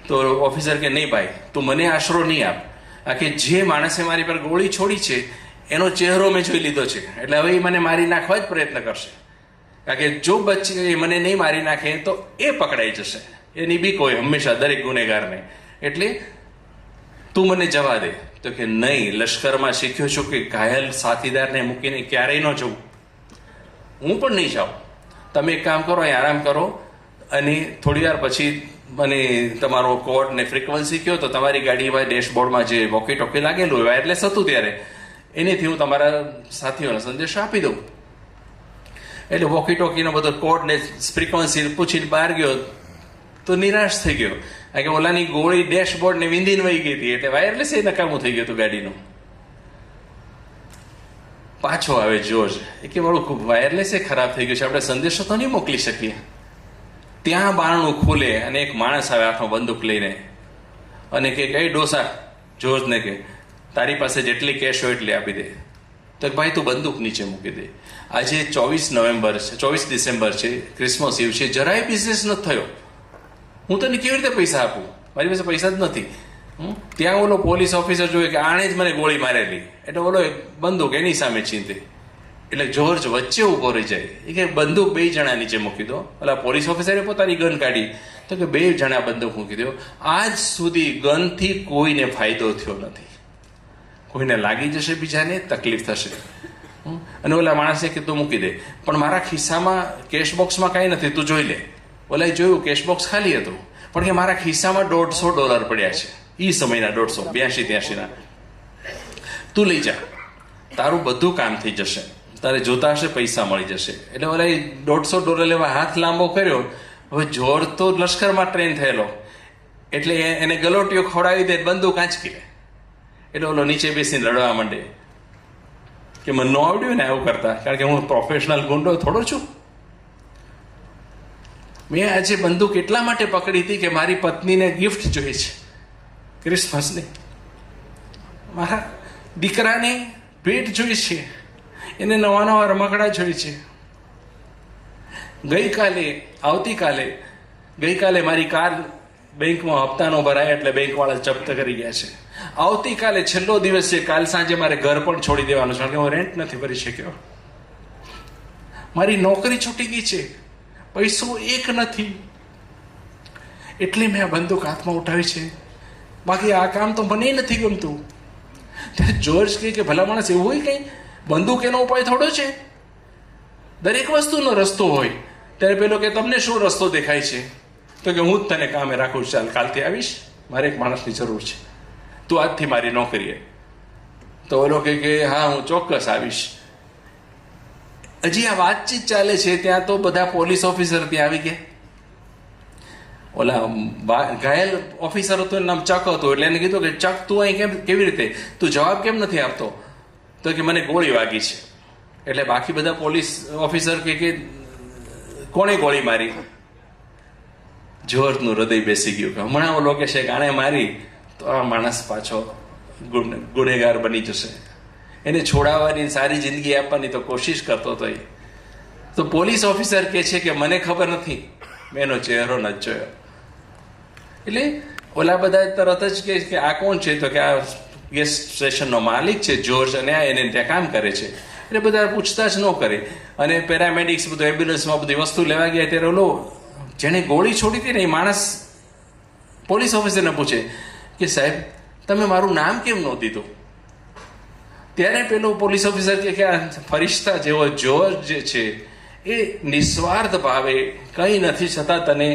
તો ઓફિસર કે નહીં ભાઈ, તું મને આશરો નહીં આપ. આ કે જે માણસે મારી પર ગોળી છોડી છે એનો ચહેરો મેં જોઈ લીધો છે, એટલે હવે એ મને મારી નાખવા જ પ્રયત્ન કરશે. કારણ કે જો બચી મને નહીં મારી નાખે તો એ પકડાઈ જશે. એની બીક હોય હંમેશા દરેક ગુનેગારને. એટલે તું મને જવા દે. તો કે નહીં, લશ્કરમાં શીખ્યો છું કે ઘાયલ સાથીદારને મૂકીને ક્યારેય ન જવું. હું પણ નહીં જાઉં. તમે એક કામ કરો, અહીં આરામ કરો અને થોડી વાર પછી મને તમારો કોડ ને ફ્રીક્વન્સી કહો તો તમારી ગાડીમાં ડેશબોર્ડમાં જે વોકી ટોકી લાગેલું હોય, વાયરલેસ હતું ત્યારે, એનેથી હું તમારા સાથીઓને સંદેશો આપી દઉં. એટલે વોકી ટોકીનો બધો કોડ ને ફ્રીક્વન્સી પૂછીને બહાર ગયો તો નિરાશ થઈ ગયો. કારણ કે ઓલાની ગોળી ડેશબોર્ડ ને વિંધીને વહી ગઈ હતી, એટલે વાયરલેસ એ નકામું થઈ ગયું હતું ગાડીનું. પાછો આવે જોર્જ, એ કે મારું વાયરલેસ એ ખરાબ થઈ ગયું છે, આપણે સંદેશો તો નહીં મોકલી શકીએ. ત્યાં બારણું ખુલે અને એક માણસ આવે હાથમાં બંદૂક લઈને અને કે કઈ ડોસા જોર્જને કે તારી પાસે જેટલી કેશ હોય એટલી આપી દે. તો ભાઈ તું બંદૂક નીચે મૂકી દે. આજે 24 ડિસેમ્બર છે, ક્રિસમસ ઇવ છે, જરાય બિઝનેસ નથી થયો. હું તને કેવી રીતે પૈસા આપું? મારી પાસે પૈસા જ નથી. ત્યાં ઓલો પોલીસ ઓફિસર જોયે કે આણે જ મને ગોળી મારેલી, એટલે ઓલો બંદૂક એની સામે ચીંધે. એટલે જોર્જ વચ્ચે ઉભો રહી જાય. એ કે બંદૂક 2 જણા નીચે મૂકી દો. ઓલા પોલીસ ઓફિસરે પોતાની ગન કાઢી તો કે 2 જણા બંદૂક મૂકી દો. આજ સુધી ગનથી કોઈને ફાયદો થયો નથી. કોઈને લાગી જશે, બીજાને તકલીફ થશે. અને ઓલા માણસે કે તું મૂકી દે, પણ મારા ખિસ્સામાં કેશ બોક્સમાં કાંઈ નથી, તું જોઈ લે. ઓલાએ જોયું, કેશ બોક્સ ખાલી હતું, પણ કે મારા ખિસ્સામાં $150 પડ્યા છે. એ સમયના 150, 82, 83ના. તું લઈ જા, તારું બધું કામ થઈ જશે, તારે જોતા હશે પૈસા મળી જશે. એટલે ઓલા $150 લેવા હાથ લાંબો કર્યો. હવે જોર તો લશ્કરમાં ટ્રેન થયેલો, એટલે એને ગલોટીઓ ખવડાવી દે, બંદૂક આંચકી લે. એટલે ઓલો નીચે બેસીને રડવા માંડે કે મને ન આવડ્યું ને આવું કરતા, કારણ કે હું પ્રોફેશનલ ગુંડો થોડો છું. મેં આજે બંદૂક એટલા માટે પકડી હતી કે મારી પત્નીને ગિફ્ટ જોઈ છે ક્રિસમસની, મારા દીકરાને ભેટ જોઈ છે, એને નવા રમકડા જોઈ છે. ગઈકાલે મારી કાર બેંકમાં હપ્તા નો ભરાય એટલે બેંકવાળા જપ્ત કરી ગયા છે. આવતીકાલે છેલ્લો દિવસ છે, કાલ સાંજે મારે ઘર પણ છોડી દેવાનું છે, કારણ કે હું રેન્ટ નથી ભરી શક્યો. મારી નોકરી છૂટી ગઈ છે, પૈસો એક નથી, એટલે મેં આ બંદૂક હાથમાં ઉઠાવી છે. બાકી આ કામ તો મને નથી ગમતું. ત્યારે જોર્જ કે ભલા માણસ એવું હોય કઈ? બંદૂક એનો ઉપાય થોડો છે, દરેક વસ્તુનો રસ્તો હોય. ત્યારે પેલો કે તમને શું રસ્તો દેખાય છે? તો કે હું જ તને કામે રાખું, ચાલ કાલથી આવીશ, મારે એક માણસની જરૂર છે, તું આજથી મારી નોકરીએ. તો ઓલો કે હા હું ચોક્કસ આવીશ. હજી આ વાતચીત ચાલે છે ત્યાં તો બધા પોલીસ ઓફિસર ત્યાં આવી ગયા. ઓલા ઘાયલ ઓફિસર હતો, એનું નામ ચક હતું. એટલે એને કીધું કે ચક તું અહીં કેવી રીતે, તું જવાબ કેમ નથી આપતો? તો કે મને ગોળી વાગી છે. એટલે બાકી બધા પોલીસ ઓફિસર કે કોણે ગોળી મારી? જોર્જનું હૃદય બેસી ગયું કે હમણાં ઓલો કે છે કે આણે મારી તો આ માણસ પાછો ગુનેગાર બની જશે, એને છોડાવવાની સારી જિંદગી આપવાની તો કોશિશ કરતો હતો એ. તો પોલીસ ઓફિસર કે છે કે મને ખબર નથી, મેં એનો ચહેરો નથી જોયો. એટલે ઓલા બધા તરત જ કહે કે આ કોણ છે, તો કે આ ગેસ સ્ટેશનનો માલિક છે જોર્જ, અને આ એને ત્યાં કામ કરે છે. એટલે બધા પૂછતાછ ન કરે. અને પેરામેડિક્સ બધું એમ્બ્યુલન્સમાં બધી વસ્તુ લેવા ગયા ત્યારે ઓલો જેણે ગોળી છોડી હતી ને એ માણસ પોલીસ ઓફિસરને પૂછે કે સાહેબ તમે મારું નામ કેમ ન દીધું? ત્યારે પેલો પોલીસ ઓફિસર કે આ ફરિશ્તા જેવો જોર્જ જે છે એ નિસ્વાર્થ ભાવે કંઈ નથી છતાં તને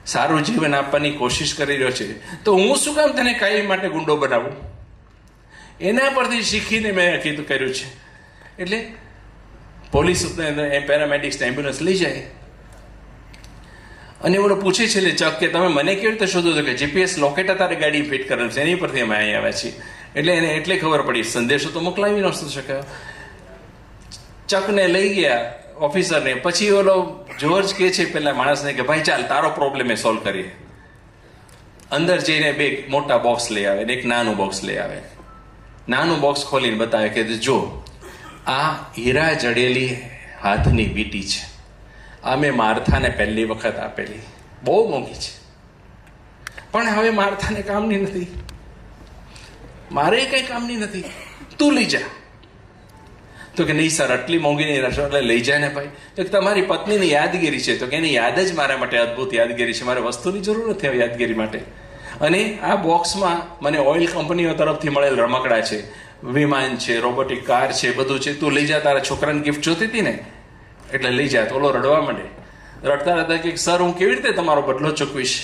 સારું જીવન આપવાની કોશિશ કરી રહ્યો છે, તો હું શું કામ તને કાયમ માટે ગુંડો બનાવું? એના પરથી શીખીને મેં કીધું કર્યું છે. એટલે પોલીસ પેરામેડિક્સ એમ્બ્યુલન્સ લઈ જાય અને ઓલો પૂછે છે ચક કે તમે મને કેવી રીતે શોધો છો? કે જીપીએસ લોકેટર તારે ગાડી ફિટ કરેલું છે, એની પરથી અમે અહીં આવ્યા છીએ. એટલે એને એટલે ખબર પડી, સંદેશો તો મોકલાવી નહોતો શક્યો. ચકને લઈ ગયા ઓફિસરને. પછી ઓલો જોર્જ કે છે પેલા માણસને કે ભાઈ ચાલ તારો પ્રોબ્લેમ એ સોલ્વ કરીએ. અંદર જઈને બે મોટા બોક્સ લઈ આવે ને એક નાનું બોક્સ લઈ આવે. નાનું બોક્સ ખોલીને બતાવે કે જો આ હીરા જડેલી હાથની વીંટી છે, આ મેં માર્થાને પહેલી વખત આપેલી, બહુ મોંઘી છે, પણ હવે માર્થાને કામની નથી, મારે કઈ કામની નથી, તું લઈ જા. તો કે નહીં સર આટલી મોંઘી નહીં રહેશે. એટલે લઈ જાય ને ભાઈ. તો તમારી પત્નીની યાદગીરી છે, તો કે એની યાદ જ મારા માટે અદ્ભુત યાદગીરી છે, મારે વસ્તુની જરૂર નથી હવે યાદગીરી માટે. અને આ બોક્સમાં મને ઓઇલ કંપનીઓ તરફથી મળેલ રમકડા છે, વિમાન છે, રોબોટિક કાર છે, બધું છે, તું લઈ જા. તારા છોકરાને ગિફ્ટ જોતી હતી ને એટલે લઈ જાય. તો ઓલો રડવા માંડે. રડતા રડતા કે સર હું કેવી રીતે તમારો બદલો ચૂકવીશ?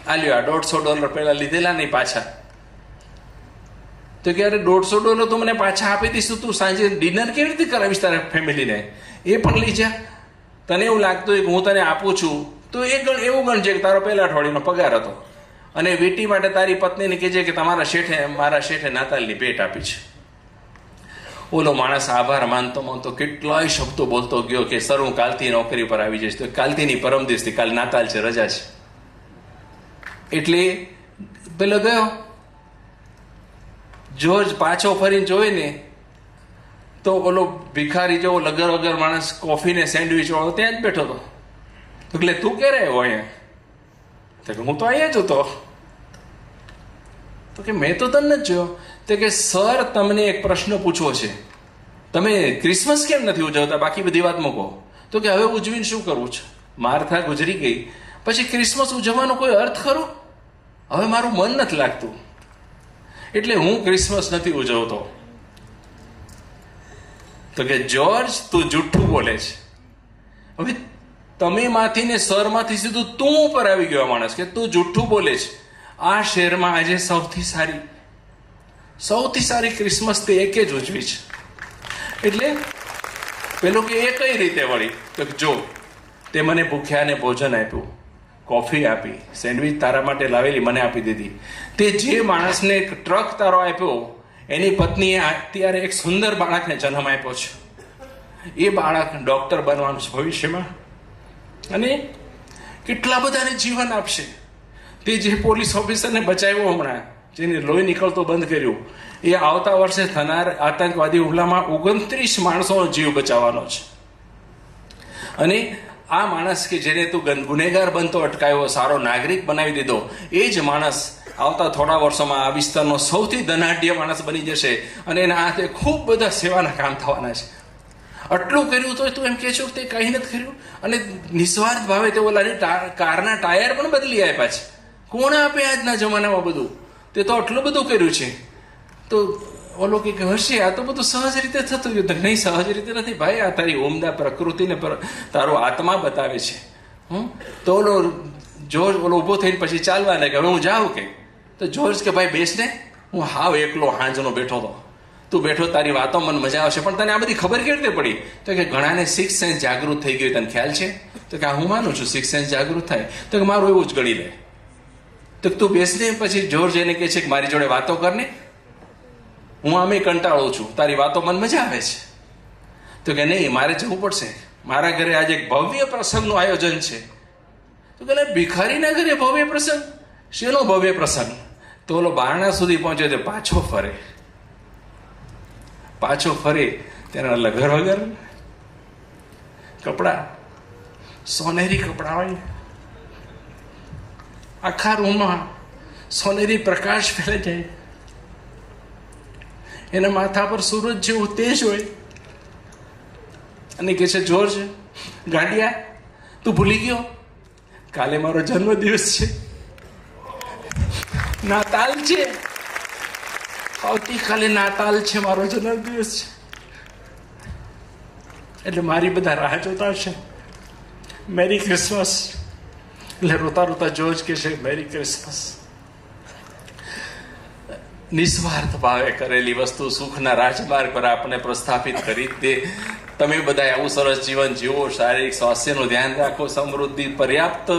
આ લ્યો આ $150 પહેલા લીધેલા નહીં પાછા. તો કે અરે $150 તો મને પાછા આપી દઈશું, તું સાંજે ડિનર કેવી રીતે કરાવીશ તારા ફેમિલીને? એ પણ લઈ જા. તને એવું લાગતું હોય કે હું તને આપું છું તો એ એવું ગણજે કે તારો પહેલા અઠવાડિયાનો પગાર હતો. અને વીટી માટે તારી પત્નીને કહેજે કે મારા શેઠે નાતાલની ભેટ આપી છે. ઓલો માણસ આભાર માનતો માનતો કેટલાય શબ્દો બોલતો ગયો કે સર હું કાલથી નોકરી પર આવી જઈશ. તો કાલથી પરમ દિવસથી, કાલ નાતાલ છે, રજા છે. એટલે પેલો ગયો. જોર્જ પાછો ફરીને જોઈ ને તો ઓલો ભિખારી જેવો લગર વગર માણસ કોફી ને સેન્ડવિચ વાળો ત્યાં જ બેઠો હતો. એટલે તું ક્યારે આવ્યો અહીંયા? તો કે હું તો અહીંયા જ હતો. તો કે મેં તો તને જ જોયો. તો કે સર તમને એક પ્રશ્ન પૂછવો છે, તમે ક્રિસમસ કેમ નથી ઉજવતા? બાકી બધી વાત મૂકો. તો કે હવે ઉજવીને શું કરવું છે? માર્થા ગુજરી ગઈ પછી ક્રિસમસ ઉજવવાનો કોઈ અર્થ ખરો? હવે મારું મન નથી લાગતું એટલે હું ક્રિસમસ નથી ઉજવતો. તો કે જોર્જ તું જુઠ્ઠું બોલે છે. હવે તમે માંથી ને સર માંથી સીધું તું ઉપર આવી ગયો માણસ કે તું જુઠ્ઠું બોલે છે. આ શહેરમાં આજે સૌથી સારી ક્રિસમસ તે એકે જ ઉજવી છે. એટલે પેલું કે એ કઈ રીતે વળી? તો જો તે મને ભૂખ્યાને ભોજન આપ્યું, કોફી આપી, સેન્ડવિચ તારા માટે લાવેલી મને આપી દીધી. તે જે માણસને એક ટ્રક તારો આપ્યો એની પત્નીએ અત્યારે એક સુંદર બાળકને જન્મ આપ્યો છે. એ બાળક ડોક્ટર બનવાનું છે ભવિષ્યમાં અને કેટલા બધાને જીવન આપશે. તે જે પોલીસ ઓફિસરને બચાવ્યો હમણાં, જેને લોહી નીકળતો બંધ કર્યું, એ આવતા વર્ષે થનાર આતંકવાદી હુમલામાં 29 માણસોનો જીવ બચાવવાનો છે. અને આ માણસ કે જેને તું ગુનેગાર બનતો અટકાવ્યો, સારો નાગરિક બનાવી દીધો, એ જ માણસ આવતા થોડા વર્ષોમાં આ વિસ્તારનો સૌથી ધનાઢ્ય માણસ બની જશે અને એના હાથે ખૂબ બધા સેવાના કામ થવાના છે. આટલું કર્યું તો તું એમ કહે છો તે કંઈ નથી કર્યું? અને નિસ્વાર્થ ભાવે તે ઓલાની કારના ટાયર પણ બદલી આપ્યા છે. કોણ આપે આજના જમાનામાં બધું? તે તો આટલું બધું કર્યું છે. તો ઓલો કે હશે આ તો બધું સહજ રીતે થતું ગયું. નહીં, સહજ રીતે નથી ભાઈ. આ તારી ઉમદા પ્રકૃતિને તારો આત્મા બતાવે છે. તો ઓલો જોર્જ ઊભો થઈને પછી ચાલવા લાગે. હવે હું જાઉં કે? તો જોર્જ કે ભાઈ બેસ ને, હું હાવ એકલો હાંજનો બેઠો હતો, તું બેઠો, તારી વાતો મને મજા આવશે. પણ તને આ બધી ખબર કેવી રીતે પડી? તો કે ઘણાને સિક્સ સેન્સ જાગૃત થઈ ગયું, તને ખ્યાલ છે? તો કે હું માનું છું સિક્સ સેન્સ જાગૃત થાય. તો કે મારું એવું જ ગણી લે. તો તું બેસને. પછી જોર્જ એને કહે છે કે મારી જોડે વાતો કરને, હું આમે કંટાળું છું, તારી વાતો મને મજા આવે છે. તો કે નહીં, મારે જવું પડશે, મારા ઘરે આજે એક ભવ્ય પ્રસંગનું આયોજન છે. તો કે ભિખારીના ઘરે ભવ્ય પ્રસંગ. શેનો ભવ્ય પ્રસંગ? તો ઓલો બારણા સુધી પહોંચ્યો તો પાછો ફરે ત્યારે લગર વગર કપડા, સોનેરી કપડા હોય, આખા રૂમમાં સોનેરી પ્રકાશ ફેલાઈ જાય, એના માથા પર સૂરજ જેવું તેજ હોય, અને કે છે, જોર્જ ગાંડિયા, તું ભૂલી ગયો કાલે મારો જન્મદિવસ છે, નાતાલ છે, આવતીકાલે નાતાલ છે, મારો જન્મદિવસ છે. એટલે મારી બધા રાહ જોતા છે, મેરી ક્રિસમસ. એટલે રોતા રોતા જોર્જ કે છે, મેરી ક્રિસમસ. નિસ્વાર્થ ભાવે કરેલી વસ્તુ સુખના રાજમાર્ગ પર આપણને પ્રસ્થાપિત કરી દે. તમે બધા આવું સરસ જીવન જીવો, શારીરિક સ્વાસ્થ્યનું ધ્યાન રાખો, સમૃદ્ધિ પર્યાપ્ત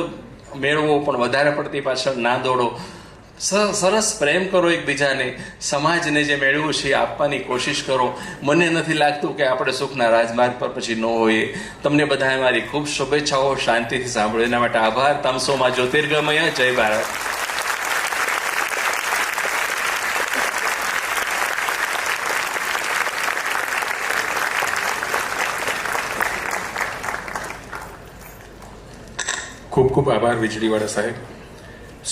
મેળવો, પણ વધારે પડતી પાછળ ના દોડો. સરસ પ્રેમ કરો એકબીજાને, સમાજને જે મેળવ્યું છે એ આપવાની કોશિશ કરો. મને નથી લાગતું કે આપણે સુખના રાજમાર્ગ પર પછી ન હોઈએ. તમને બધાએ મારી ખૂબ શુભેચ્છાઓ. શાંતિથી સાંભળો એના માટે આભાર. તમસોમાં જ્યોતિર્ગમય. જય ભારત. ખૂબ ખૂબ આભાર વીજળીવાળા સાહેબ.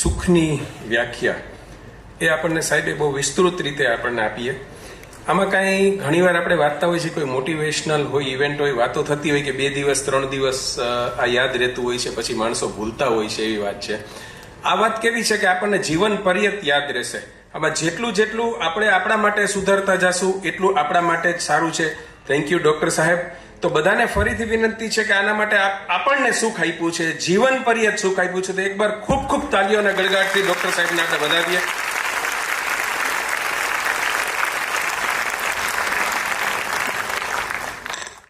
સુખની વ્યાખ્યા એ આપણને સાહેબે બહુ વિસ્તૃત રીતે આપણને આપીએ. આમાં કાંઈ ઘણીવાર આપણે વાંચતા હોઈએ છીએ, કોઈ મોટિવેશનલ હોય, ઇવેન્ટ હોય, વાતો થતી હોય કે 2 દિવસ 3 દિવસ આ યાદ રહેતું હોય છે, પછી માણસો ભૂલતા હોય છે, એવી વાત છે. આ વાત કેવી છે કે આપણને જીવન પર્યંત યાદ રહેશે. આમાં જેટલું આપણે આપણા માટે સુધરતા જશું એટલું આપણા માટે જ સારું છે. થેન્ક યુ ડોક્ટર સાહેબ. તો બધાને ફરીથી વિનંતી છે કે આના માટે આપણને સુખ આપ્યું છે, જીવન પર્યંત સુખ આપ્યું છે, તો એકવાર ખૂબ ખૂબ તાલીઓ અને ગળગાટથી ડોક્ટર સાહેબને આપણે વધાવીએ.